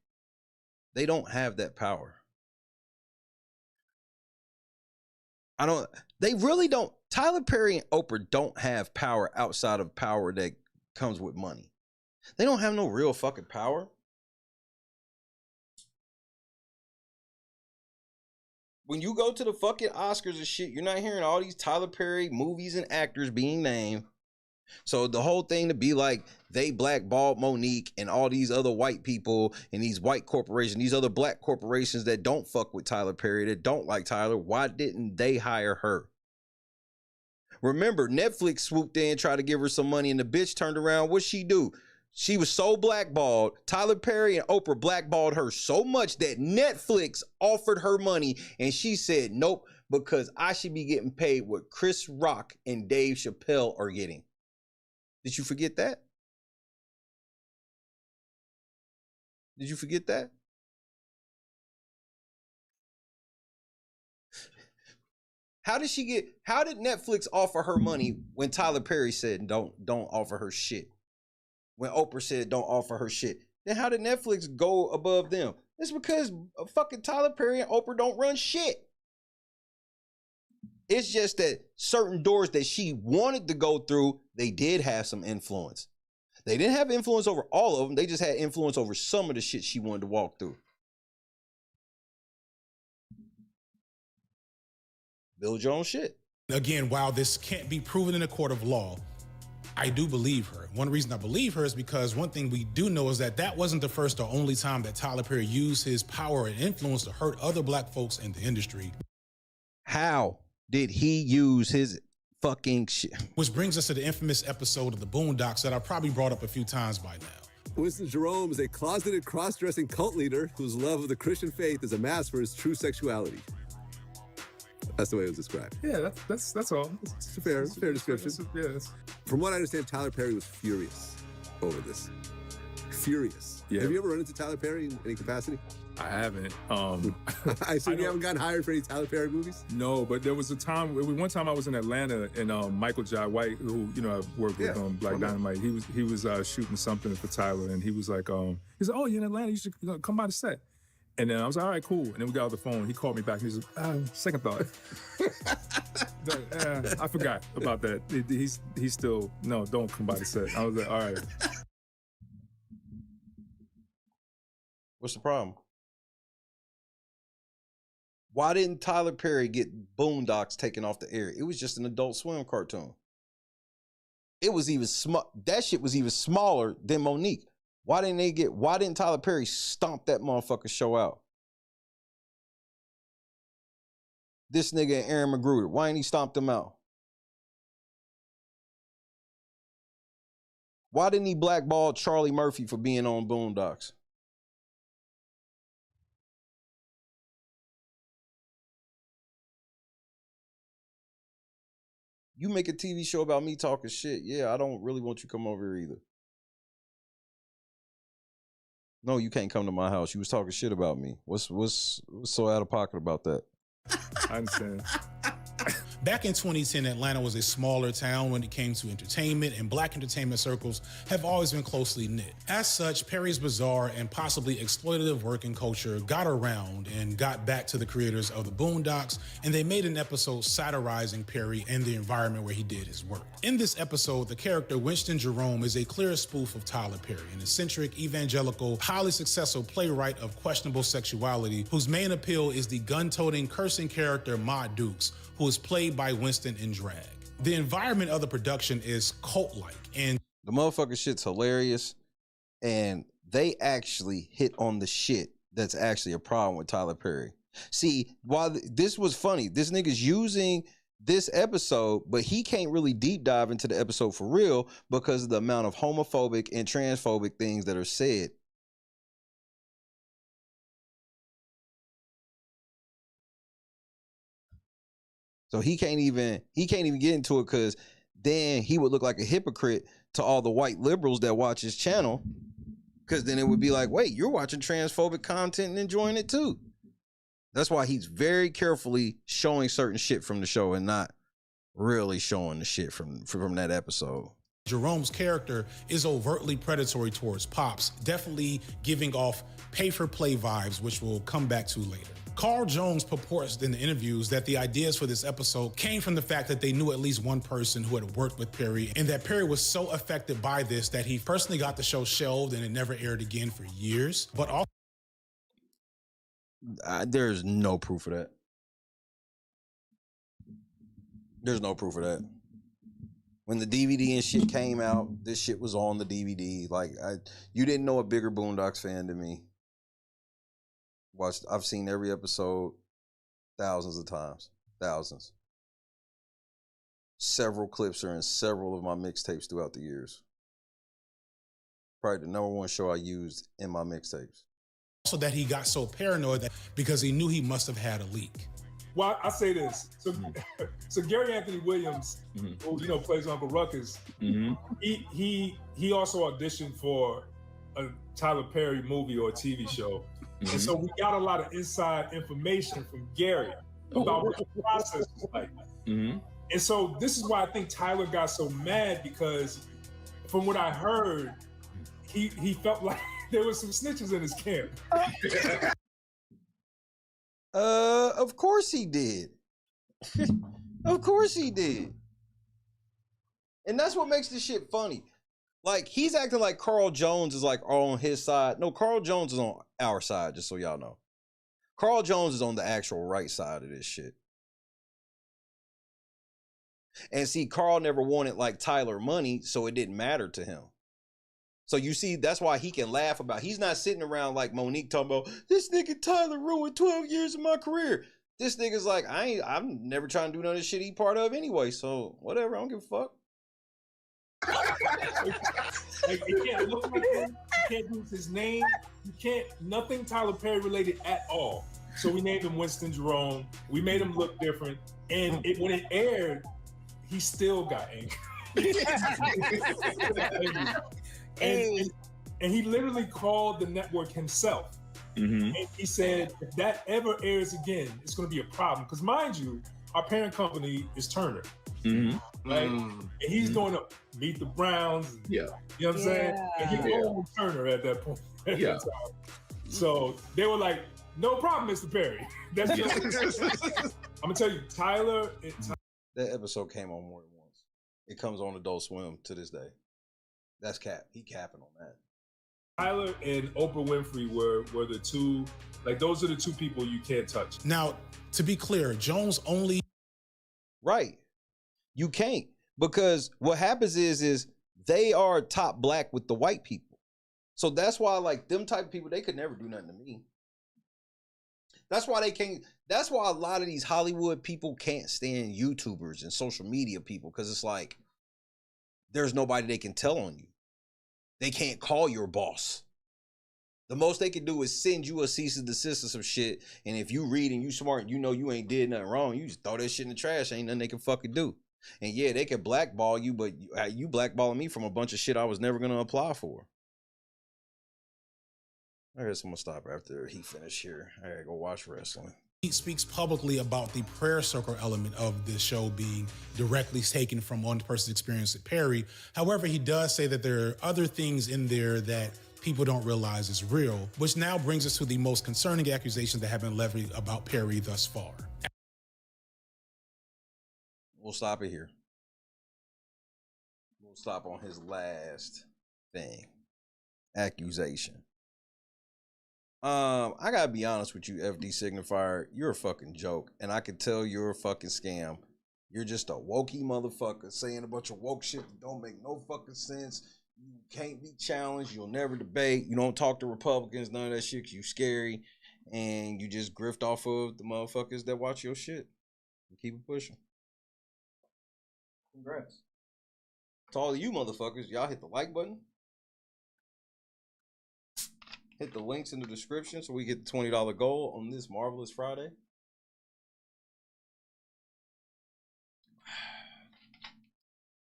they don't have that power. They really don't. Tyler Perry and Oprah don't have power outside of power that comes with money. They don't have no real fucking power. When you go to the fucking Oscars and shit, you're not hearing all these Tyler Perry movies and actors being named. So the whole thing to be like they blackballed Monique and all these other white people and these white corporations, these other black corporations that don't fuck with Tyler Perry, that don't like Tyler, why didn't they hire her? Remember, Netflix swooped in, tried to give her some money, and the bitch turned around. What'd she do? She was so blackballed. Tyler Perry and Oprah blackballed her so much that Netflix offered her money, and she said, nope, because I should be getting paid what Chris Rock and Dave Chappelle are getting. Did you forget that? Did you forget that? How did Netflix offer her money when Tyler Perry said don't offer her shit? When Oprah said don't offer her shit. Then how did Netflix go above them? It's because fucking Tyler Perry and Oprah don't run shit. It's just that certain doors that she wanted to go through, they did have some influence. They didn't have influence over all of them. They just had influence over some of the shit she wanted to walk through. Build your own shit.
Again, while this can't be proven in a court of law, I do believe her. One reason I believe her is because one thing we do know is that wasn't the first or only time that Tyler Perry used his power and influence to hurt other black folks in the industry.
How did he use his fucking shit?
Which brings us to the infamous episode of the Boondocks that I probably brought up a few times by now.
Winston Jerome is a closeted cross-dressing cult leader whose love of the Christian faith is a mask for his true sexuality. That's the way it was described.
Yeah, that's all.
It's a fair description. From what I understand, Tyler Perry was furious over this. Furious.
Yeah.
Have you ever run into Tyler Perry in any capacity?
I haven't.
I assume you haven't gotten hired for any Tyler Perry movies?
No, but there was a time. One time I was in Atlanta, and Michael Jai White, who I've worked with Black Dynamite, he was shooting something for Tyler, and he was like, oh, you're in Atlanta, you should come by the set. And then I was like, all right, cool. And then we got off the phone. He called me back. And he was like, second thought. I forgot about that. He's still, no, don't come by the set. I was like, all right.
What's the problem? Why didn't Tyler Perry get Boondocks taken off the air? It was just an Adult Swim cartoon. It was even that shit was even smaller than Monique. Why didn't Tyler Perry stomp that motherfucker show out? This nigga and Aaron McGruder, why ain't he stomped them out? Why didn't he blackball Charlie Murphy for being on Boondocks? You make a TV show about me talking shit. Yeah, I don't really want you to come over here either. No, you can't come to my house. You was talking shit about me. What's so out of pocket about that?
I understand.
Back in 2010, Atlanta was a smaller town when it came to entertainment, and black entertainment circles have always been closely knit. As such, Perry's bizarre and possibly exploitative work and culture got around and got back to the creators of the Boondocks, and they made an episode satirizing Perry and the environment where he did his work. In this episode, the character Winston Jerome is a clear spoof of Tyler Perry, an eccentric, evangelical, highly successful playwright of questionable sexuality, whose main appeal is the gun-toting, cursing character Ma Dukes, who is played by Winston in drag. The environment of the production is cult-like, and
the motherfucker shit's hilarious, and they actually hit on the shit that's actually a problem with Tyler Perry. See, while this was funny, this nigga's using this episode, but he can't really deep dive into the episode for real because of the amount of homophobic and transphobic things that are said. So he can't even get into it because then he would look like a hypocrite to all the white liberals that watch his channel. Because then it would be like, wait, you're watching transphobic content and enjoying it too. That's why he's very carefully showing certain shit from the show and not really showing the shit from that episode.
Jerome's character is overtly predatory towards Pops, definitely giving off pay-for-play vibes, which we'll come back to later. Carl Jones purports in the interviews that the ideas for this episode came from the fact that they knew at least one person who had worked with Perry, and that Perry was so affected by this that he personally got the show shelved and it never aired again for years. But also,
there's no proof of that. There's no proof of that. When the DVD and shit came out, this shit was on the DVD. Like, you didn't know a bigger Boondocks fan than me. I've seen every episode thousands of times. Thousands. Several clips are in several of my mixtapes throughout the years. Probably the number one show I used in my mixtapes.
Also that he got so paranoid that because he knew he must have had a leak.
Well, I say this. So Gary Anthony Williams, who plays Uncle Ruckus, he also auditioned for a Tyler Perry movie or a TV show. And so we got a lot of inside information from Gary about what the process was like. And so this is why I think Tyler got so mad, because from what I heard, he felt like there was some snitches in his camp.
Of course he did. Of course he did. And that's what makes this shit funny. Like, he's acting like Carl Jones is like on his side. No, Carl Jones is on our side, just so y'all know. Carl Jones is on the actual right side of this shit. And see, Carl never wanted like Tyler money, so it didn't matter to him. So you see, that's why he can laugh about. He's not sitting around like Monique talking about, this nigga Tyler ruined 12 years of my career. This nigga's like, I'm never trying to do none of this shit he part of anyway, so whatever, I don't give a fuck.
Like, it can't look like him. You can't use his name. You can't, nothing Tyler Perry related at all. So we named him Winston Jerome. We made him look different. And when it aired, he still got angry. And he literally called the network himself. And he said, if that ever airs again, it's going to be a problem. Because mind you, our parent company is Turner. Right? And he's going to Meet the Browns. And, you know what I'm saying? And he owned Turner at that point. So they were like, no problem, Mr. Perry. That's just, I'm going to tell you, Tyler.
That episode came on more than once. It comes on Adult Swim to this day. That's cap. He capping on that.
Tyler and Oprah Winfrey were the two, like, those are the two people you can't touch.
Now, to be clear, Jones only...
Right. You can't. Because what happens is they are top black with the white people. So that's why, like, them type of people, they could never do nothing to me. That's why they can't. That's why a lot of these Hollywood people can't stand YouTubers and social media people, because it's like, there's nobody they can tell on you. They can't call your boss. The most they can do is send you a cease and desist or some shit. And if you read and you smart and you know you ain't did nothing wrong, you just throw that shit in the trash. Ain't nothing they can fucking do. And yeah, they can blackball you, but you blackballing me from a bunch of shit I was never going to apply for. I guess I'm going to stop after he finished here. I got to go watch wrestling.
He speaks publicly about the prayer circle element of this show being directly taken from one person's experience at Perry. However, he does say that there are other things in there that people don't realize is real, which now brings us to the most concerning accusations that have been levied about Perry thus far.
We'll stop it here. We'll stop on his last thing. Accusation. I gotta be honest with you, FD Signifier. You're a fucking joke, and I can tell you're a fucking scam. You're just a wokey motherfucker saying a bunch of woke shit that don't make no fucking sense. You can't be challenged. You'll never debate. You don't talk to Republicans, none of that shit, 'cause you scary, and you just grift off of the motherfuckers that watch your shit. And keep it pushing. Congrats. To all of you motherfuckers, y'all hit the like button. Hit the links in the description so we get the $20 goal on this marvelous Friday.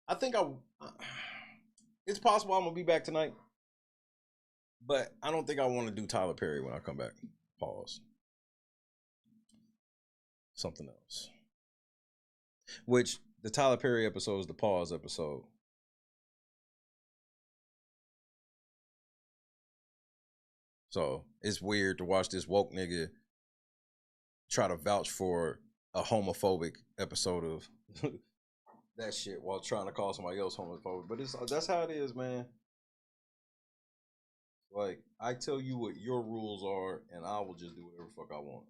I think it's possible I'm gonna be back tonight, but I don't think I want to do Tyler Perry when I come back. Pause. Something else. Which the Tyler Perry episode is the pause episode. So it's weird to watch this woke nigga try to vouch for a homophobic episode of that shit while trying to call somebody else homophobic. But that's how it is, man. Like, I tell you what your rules are, and I will just do whatever the fuck I want.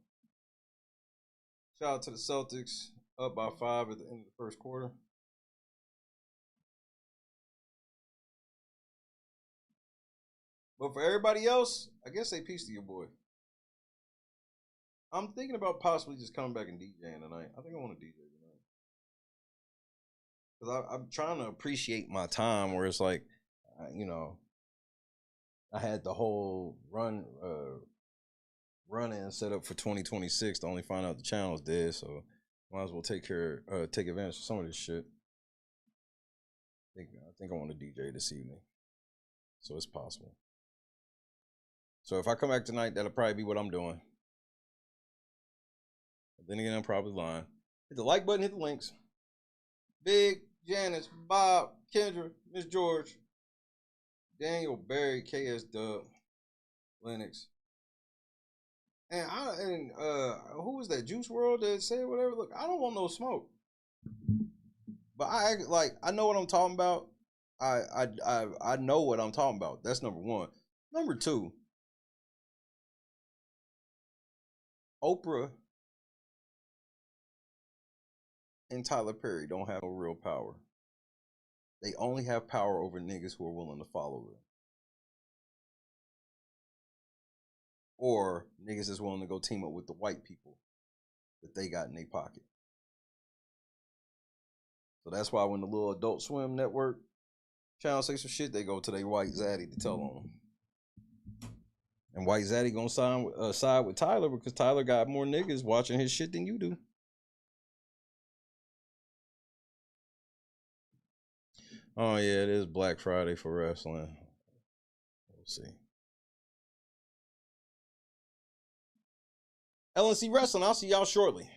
Shout out to the Celtics, up by 5 at the end of the first quarter. But for everybody else, I guess say peace to your boy. I'm thinking about possibly just coming back and DJing tonight. I think I want to DJ tonight. Because I'm trying to appreciate my time where it's like, you know, I had the whole run-in set up for 2026 to only find out the channel's dead, so might as well take advantage of some of this shit. I think I want to DJ this evening. So it's possible. So if I come back tonight, that'll probably be what I'm doing. But then again, I'm probably lying. Hit the like button, hit the links. Big, Janice, Bob, Kendra, Miss George, Daniel, Barry, KS Dub, Lennox. And who was that? Juice World that said whatever? Look, I don't want no smoke. But I know what I'm talking about. I know what I'm talking about. That's number one. Number two, Oprah and Tyler Perry don't have no real power. They only have power over niggas who are willing to follow them. Or niggas that's willing to go team up with the white people that they got in their pocket. So that's why when the little Adult Swim Network channel say some shit, they go to their white zaddy to tell on them. And white zaddy gonna side with Tyler because Tyler got more niggas watching his shit than you do. Oh yeah, it is Black Friday for wrestling. We'll see. LNC Wrestling, I'll see y'all shortly.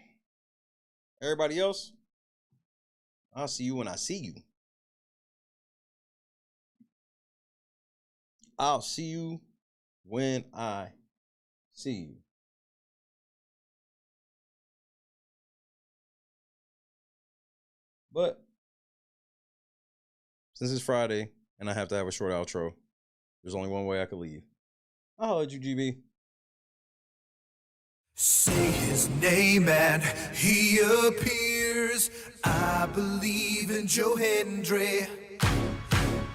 Everybody else, I'll see you when I see you. I'll see you when I see you. But since it's Friday and I have to have a short outro, there's only one way I could leave. I'll holler at you, GB.
Say his name and he appears. I believe in Joe Hendry.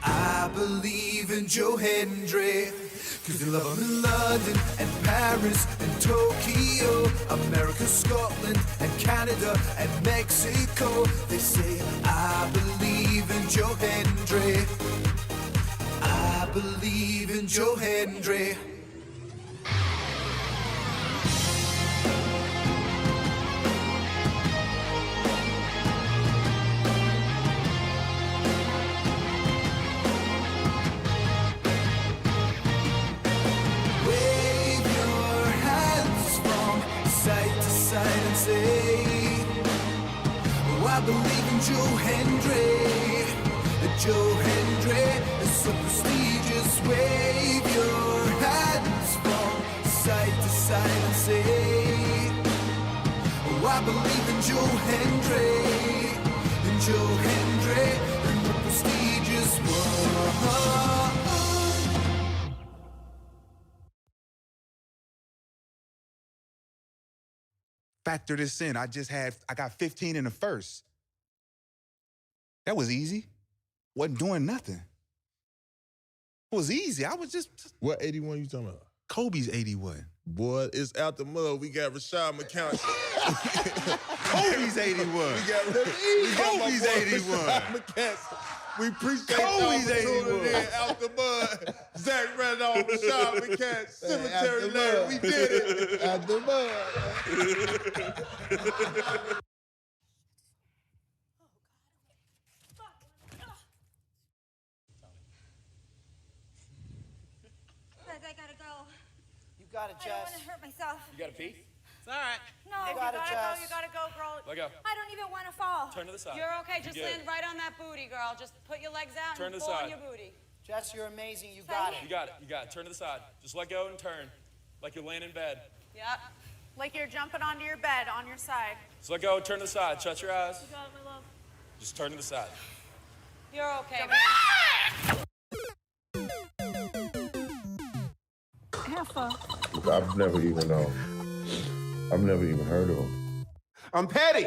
I believe in Joe Hendry. Cause they love him in London and Paris and Tokyo, America, Scotland and Canada and Mexico. They say, I believe in Joe Hendry. I believe in Joe Hendry. I believe in Joe Hendry. Joe Hendry is so prestigious. Wave your hands from side to side and say, oh, I believe in Joe Hendry. In Joe Hendry, in the prestigious world.
Factor this in. I got 15 in the first. That was easy. Wasn't doing nothing. It was easy. I was just.
What 81 you talking about?
Kobe's 81.
Boy, it's out the mud. We got Rashad McCown.
Kobe's 81. Kobe's 81.
We appreciate
Kobe's
y'all for
81.
tuning in. Out the mud. Zach Randolph, Rashad McCown, Cemetery Lane. We did it. Out the mud.
I gotta go.
You got it,
I don't
Jess.
want to hurt myself.
You gotta pee?
It's all right. No,
You
you
got
gotta
it,
go.
Jess.
You gotta go, girl.
Let go.
I don't even want to fall.
Turn to the side.
You're okay.
You
Just
good.
land right on that booty, girl. Just put your legs out
Turn
and
to the
pull
side.
on your booty.
Jess, you're amazing. You got it.
You got it. You got it. Turn to the side. Just let go and turn. Like you're laying in bed.
Yep. Like you're jumping onto your bed on your side.
Just let go and turn to the side. Shut your eyes.
You got it, my love.
Just turn to the side.
You're okay.
I've never even heard of him.
I'm petty.